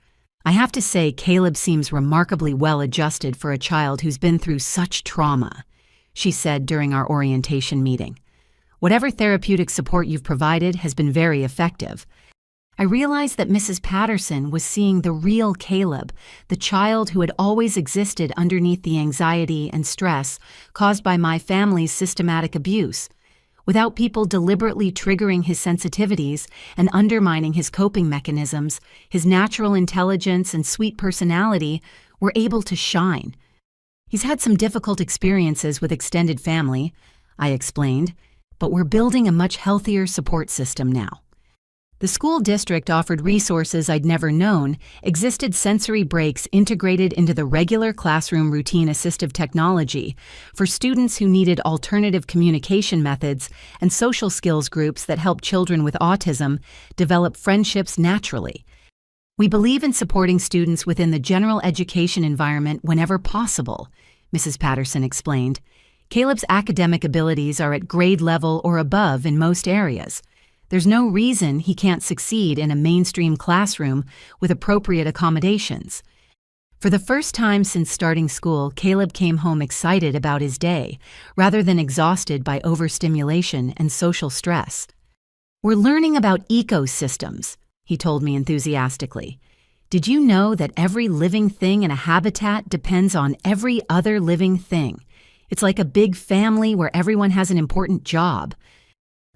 I have to say Caleb seems remarkably well adjusted for a child who's been through such trauma," she said during our orientation meeting. "Whatever therapeutic support you've provided has been very effective. I realized that Mrs. Patterson was seeing the real Caleb, the child who had always existed underneath the anxiety and stress caused by my family's systematic abuse. Without people deliberately triggering his sensitivities and undermining his coping mechanisms, his natural intelligence and sweet personality were able to shine. He's had some difficult experiences with extended family, I explained, but we're building a much healthier support system now. The school district offered resources I'd never known, existed sensory breaks integrated into the regular classroom routine assistive technology for students who needed alternative communication methods and social skills groups that help children with autism develop friendships naturally. We believe in supporting students within the general education environment whenever possible, Mrs. Patterson explained. Caleb's academic abilities are at grade level or above in most areas. There's no reason he can't succeed in a mainstream classroom with appropriate accommodations. For the first time since starting school, Caleb came home excited about his day, rather than exhausted by overstimulation and social stress. We're learning about ecosystems, he told me enthusiastically. Did you know that every living thing in a habitat depends on every other living thing? It's like a big family where everyone has an important job.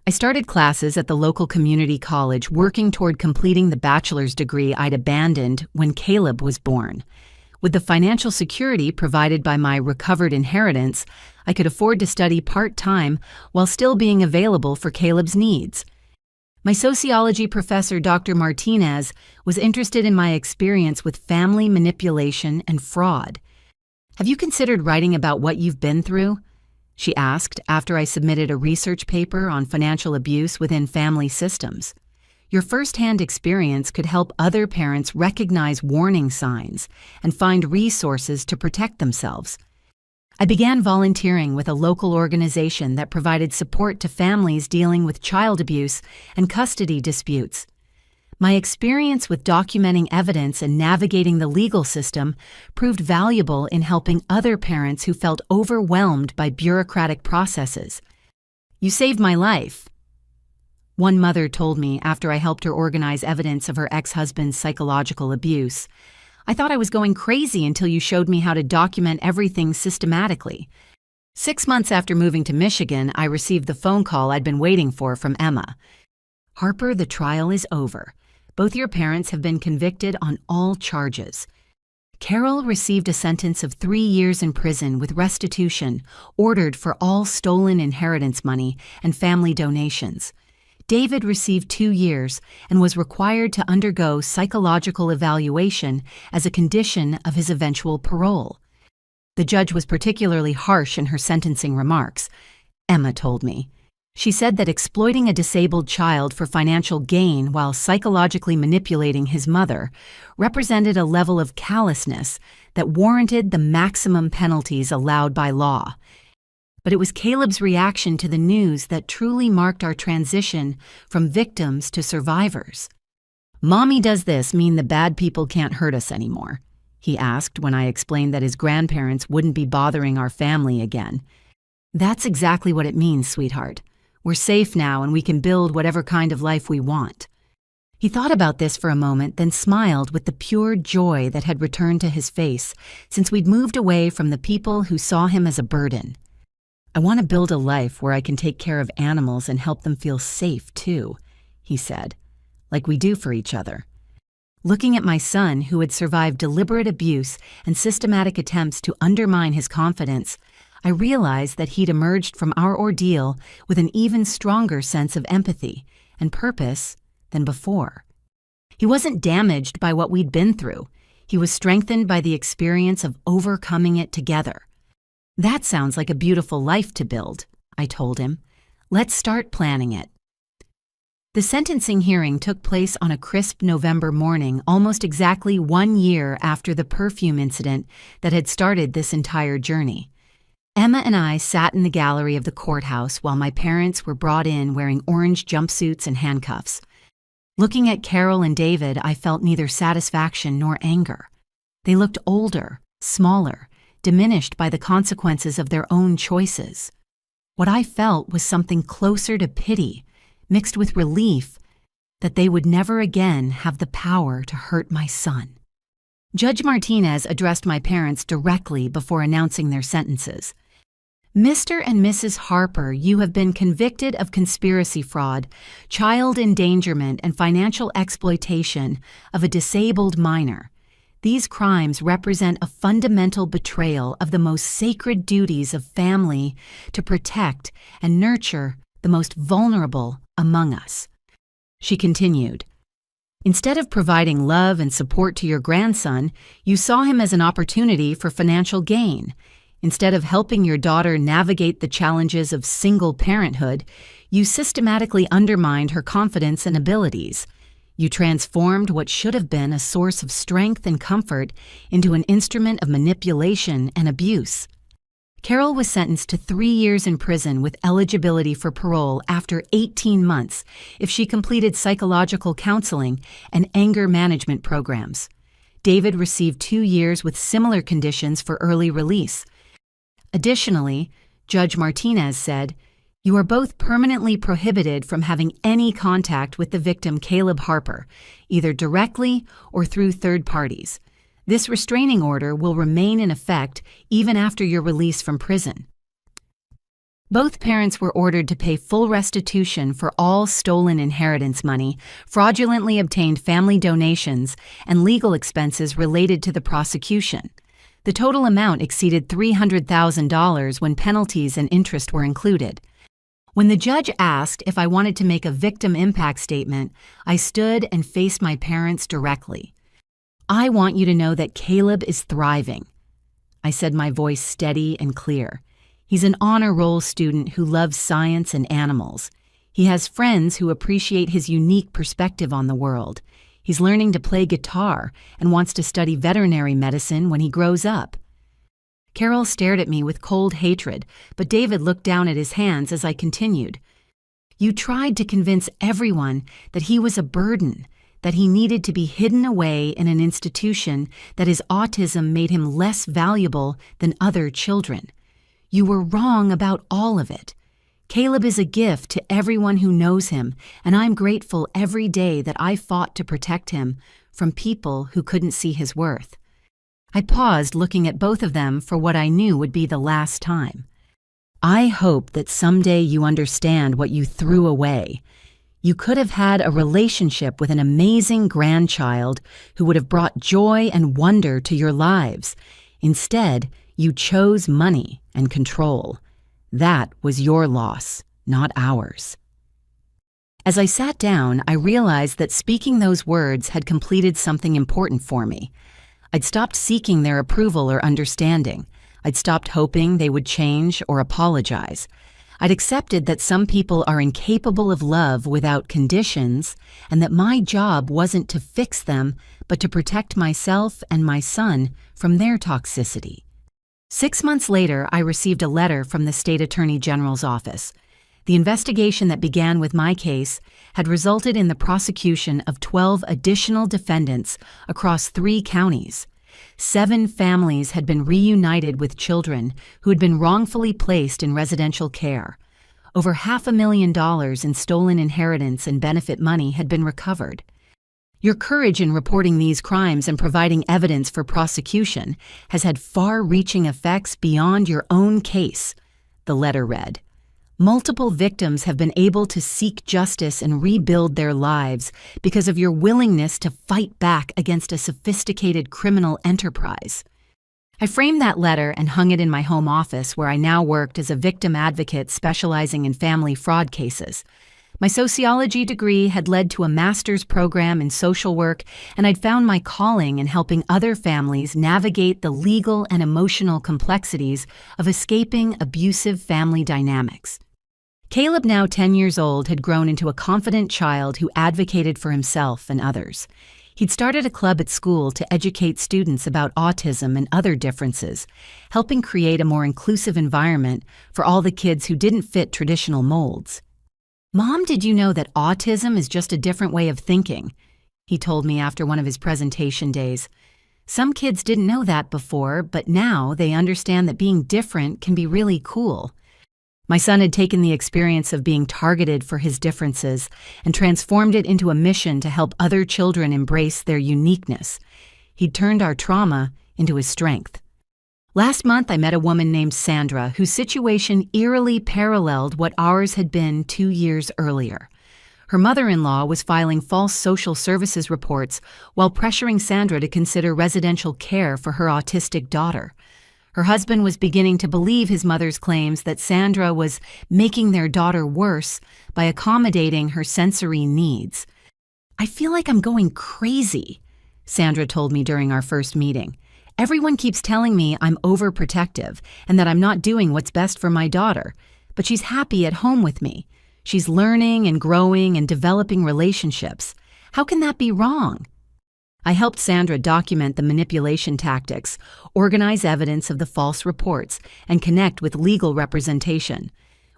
I started classes at the local community college working toward completing the bachelor's degree I'd abandoned when Caleb was born. With the financial security provided by my recovered inheritance, I could afford to study part-time while still being available for Caleb's needs. My sociology professor, Dr. Martinez, was interested in my experience with family manipulation and fraud. Have you considered writing about what you've been through? She asked after I submitted a research paper on financial abuse within family systems. Your first-hand experience could help other parents recognize warning signs and find resources to protect themselves. I began volunteering with a local organization that provided support to families dealing with child abuse and custody disputes. My experience with documenting evidence and navigating the legal system proved valuable in helping other parents who felt overwhelmed by bureaucratic processes. You saved my life, one mother told me after I helped her organize evidence of her ex-husband's psychological abuse. I thought I was going crazy until you showed me how to document everything systematically. 6 months after moving to Michigan, I received the phone call I'd been waiting for from Emma. Harper, the trial is over. Both your parents have been convicted on all charges. Carol received a sentence of 3 years in prison with restitution ordered for all stolen inheritance money and family donations. David received 2 years and was required to undergo psychological evaluation as a condition of his eventual parole. The judge was particularly harsh in her sentencing remarks, Emma told me. She said that exploiting a disabled child for financial gain while psychologically manipulating his mother represented a level of callousness that warranted the maximum penalties allowed by law. But it was Caleb's reaction to the news that truly marked our transition from victims to survivors. "Mommy does this mean the bad people can't hurt us anymore?" he asked when I explained that his grandparents wouldn't be bothering our family again. "That's exactly what it means, sweetheart. We're safe now and we can build whatever kind of life we want." He thought about this for a moment, then smiled with the pure joy that had returned to his face since we'd moved away from the people who saw him as a burden. "I want to build a life where I can take care of animals and help them feel safe, too," he said, "like we do for each other." Looking at my son, who had survived deliberate abuse and systematic attempts to undermine his confidence, I realized that he'd emerged from our ordeal with an even stronger sense of empathy and purpose than before. He wasn't damaged by what we'd been through. He was strengthened by the experience of overcoming it together. "That sounds like a beautiful life to build," I told him. "Let's start planning it." The sentencing hearing took place on a crisp November morning, almost exactly 1 year after the Perfume incident that had started this entire journey. Emma and I sat in the gallery of the courthouse while my parents were brought in wearing orange jumpsuits and handcuffs. Looking at Carol and David, I felt neither satisfaction nor anger. They looked older, smaller, diminished by the consequences of their own choices. What I felt was something closer to pity, mixed with relief, that they would never again have the power to hurt my son. Judge Martinez addressed my parents directly before announcing their sentences. Mr. and Mrs. Harper, you have been convicted of conspiracy fraud, child endangerment, and financial exploitation of a disabled minor. These crimes represent a fundamental betrayal of the most sacred duties of family to protect and nurture the most vulnerable among us. She continued, instead of providing love and support to your grandson, you saw him as an opportunity for financial gain. Instead of helping your daughter navigate the challenges of single parenthood, you systematically undermined her confidence and abilities. You transformed what should have been a source of strength and comfort into an instrument of manipulation and abuse. Carol was sentenced to 3 years in prison with eligibility for parole after 18 months if she completed psychological counseling and anger management programs. David received 2 years with similar conditions for early release. Additionally, Judge Martinez said, you are both permanently prohibited from having any contact with the victim Caleb Harper, either directly or through third parties. This restraining order will remain in effect even after your release from prison. Both parents were ordered to pay full restitution for all stolen inheritance money, fraudulently obtained family donations, and legal expenses related to the prosecution. The total amount exceeded $300,000 when penalties and interest were included. When the judge asked if I wanted to make a victim impact statement, I stood and faced my parents directly. I want you to know that Caleb is thriving. I said, my voice steady and clear. He's an honor roll student who loves science and animals. He has friends who appreciate his unique perspective on the world. He's learning to play guitar and wants to study veterinary medicine when he grows up. Carol stared at me with cold hatred, but David looked down at his hands as I continued. You tried to convince everyone that he was a burden, that he needed to be hidden away in an institution, that his autism made him less valuable than other children. You were wrong about all of it. Caleb is a gift to everyone who knows him, and I'm grateful every day that I fought to protect him from people who couldn't see his worth. I paused, looking at both of them for what I knew would be the last time. I hope that someday you understand what you threw away. You could have had a relationship with an amazing grandchild who would have brought joy and wonder to your lives. Instead, you chose money and control. That was your loss, not ours. As I sat down, I realized that speaking those words had completed something important for me. I'd stopped seeking their approval or understanding. I'd stopped hoping they would change or apologize. I'd accepted that some people are incapable of love without conditions, and that my job wasn't to fix them, but to protect myself and my son from their toxicity. 6 months later, I received a letter from the State Attorney General's office. The investigation that began with my case had resulted in the prosecution of 12 additional defendants across 3 counties. 7 families had been reunited with children who had been wrongfully placed in residential care. Over $500,000 in stolen inheritance and benefit money had been recovered. Your courage in reporting these crimes and providing evidence for prosecution has had far-reaching effects beyond your own case, the letter read. Multiple victims have been able to seek justice and rebuild their lives because of your willingness to fight back against a sophisticated criminal enterprise. I framed that letter and hung it in my home office, where I now worked as a victim advocate specializing in family fraud cases. My sociology degree had led to a master's program in social work, and I'd found my calling in helping other families navigate the legal and emotional complexities of escaping abusive family dynamics. Caleb, now 10 years old, had grown into a confident child who advocated for himself and others. He'd started a club at school to educate students about autism and other differences, helping create a more inclusive environment for all the kids who didn't fit traditional molds. "Mom, did you know that autism is just a different way of thinking?" he told me after one of his presentation days. "Some kids didn't know that before, but now they understand that being different can be really cool." My son had taken the experience of being targeted for his differences and transformed it into a mission to help other children embrace their uniqueness. He'd turned our trauma into his strength. Last month, I met a woman named Sandra whose situation eerily paralleled what ours had been 2 years earlier. Her mother-in-law was filing false social services reports while pressuring Sandra to consider residential care for her autistic daughter. Her husband was beginning to believe his mother's claims that Sandra was making their daughter worse by accommodating her sensory needs. "I feel like I'm going crazy," Sandra told me during our first meeting. "Everyone keeps telling me I'm overprotective and that I'm not doing what's best for my daughter, but she's happy at home with me. She's learning and growing and developing relationships. How can that be wrong?" I helped Sandra document the manipulation tactics, organize evidence of the false reports, and connect with legal representation.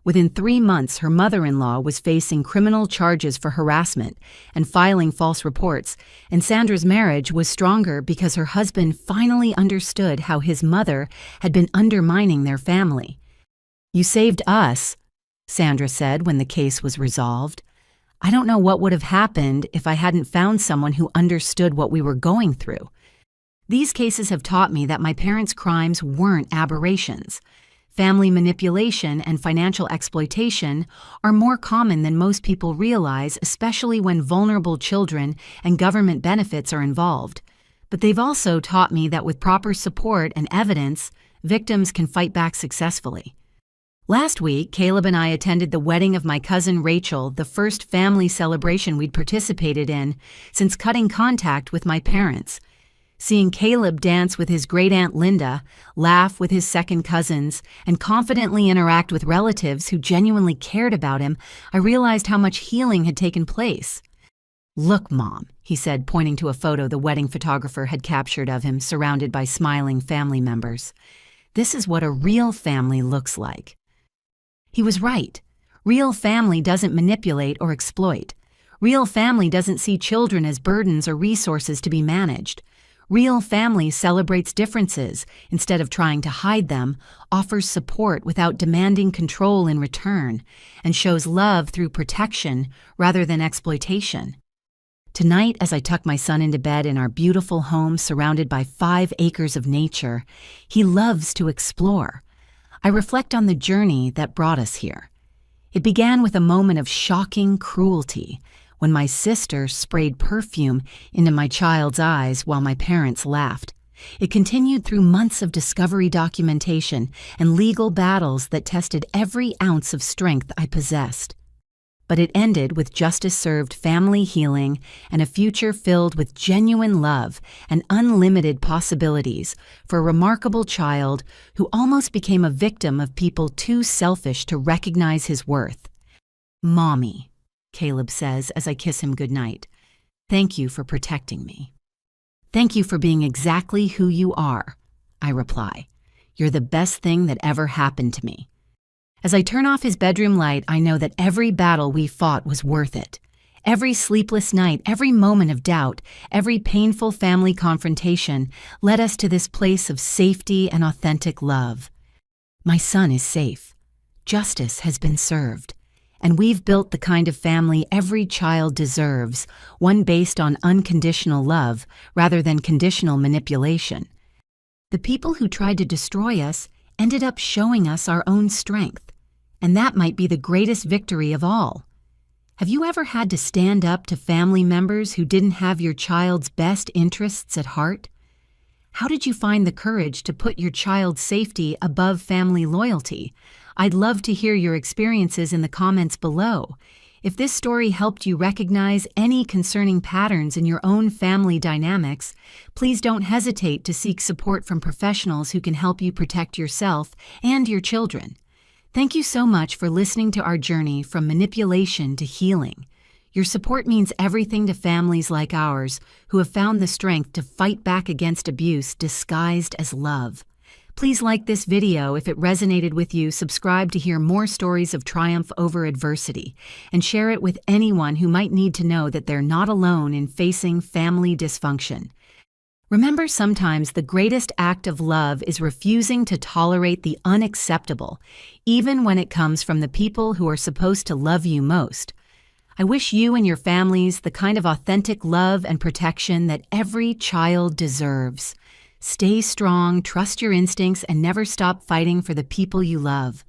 Within 3 months, her mother-in-law was facing criminal charges for harassment and filing false reports, and Sandra's marriage was stronger because her husband finally understood how his mother had been undermining their family. "You saved us," Sandra said when the case was resolved. "I don't know what would have happened if I hadn't found someone who understood what we were going through." These cases have taught me that my parents' crimes weren't aberrations. Family manipulation and financial exploitation are more common than most people realize, especially when vulnerable children and government benefits are involved. But they've also taught me that with proper support and evidence, victims can fight back successfully. Last week, Caleb and I attended the wedding of my cousin Rachel, the first family celebration we'd participated in since cutting contact with my parents. Seeing Caleb dance with his great-aunt Linda, laugh with his second cousins, and confidently interact with relatives who genuinely cared about him, I realized how much healing had taken place. "Look, Mom," he said, pointing to a photo the wedding photographer had captured of him surrounded by smiling family members. "This is what a real family looks like." He was right. Real family doesn't manipulate or exploit. Real family doesn't see children as burdens or resources to be managed. Real family celebrates differences instead of trying to hide them, offers support without demanding control in return, and shows love through protection rather than exploitation. Tonight, as I tuck my son into bed in our beautiful home surrounded by 5 acres of nature, he loves to explore. I reflect on the journey that brought us here. It began with a moment of shocking cruelty when my sister sprayed perfume into my child's eyes while my parents laughed. It continued through months of discovery documentation and legal battles that tested every ounce of strength I possessed. But it ended with justice-served family healing and a future filled with genuine love and unlimited possibilities for a remarkable child who almost became a victim of people too selfish to recognize his worth. "Mommy," Caleb says as I kiss him goodnight, "thank you for protecting me." "Thank you for being exactly who you are," I reply. "You're the best thing that ever happened to me." As I turn off his bedroom light, I know that every battle we fought was worth it. Every sleepless night, every moment of doubt, every painful family confrontation led us to this place of safety and authentic love. My son is safe. Justice has been served. And we've built the kind of family every child deserves, one based on unconditional love rather than conditional manipulation. The people who tried to destroy us ended up showing us our own strength. And that might be the greatest victory of all. Have you ever had to stand up to family members who didn't have your child's best interests at heart? How did you find the courage to put your child's safety above family loyalty? I'd love to hear your experiences in the comments below. If this story helped you recognize any concerning patterns in your own family dynamics, please don't hesitate to seek support from professionals who can help you protect yourself and your children. Thank you so much for listening to our journey from manipulation to healing. Your support means everything to families like ours who have found the strength to fight back against abuse disguised as love. Please like this video if it resonated with you, subscribe to hear more stories of triumph over adversity, and share it with anyone who might need to know that they're not alone in facing family dysfunction. Remember, sometimes the greatest act of love is refusing to tolerate the unacceptable, even when it comes from the people who are supposed to love you most. I wish you and your families the kind of authentic love and protection that every child deserves. Stay strong, trust your instincts, and never stop fighting for the people you love.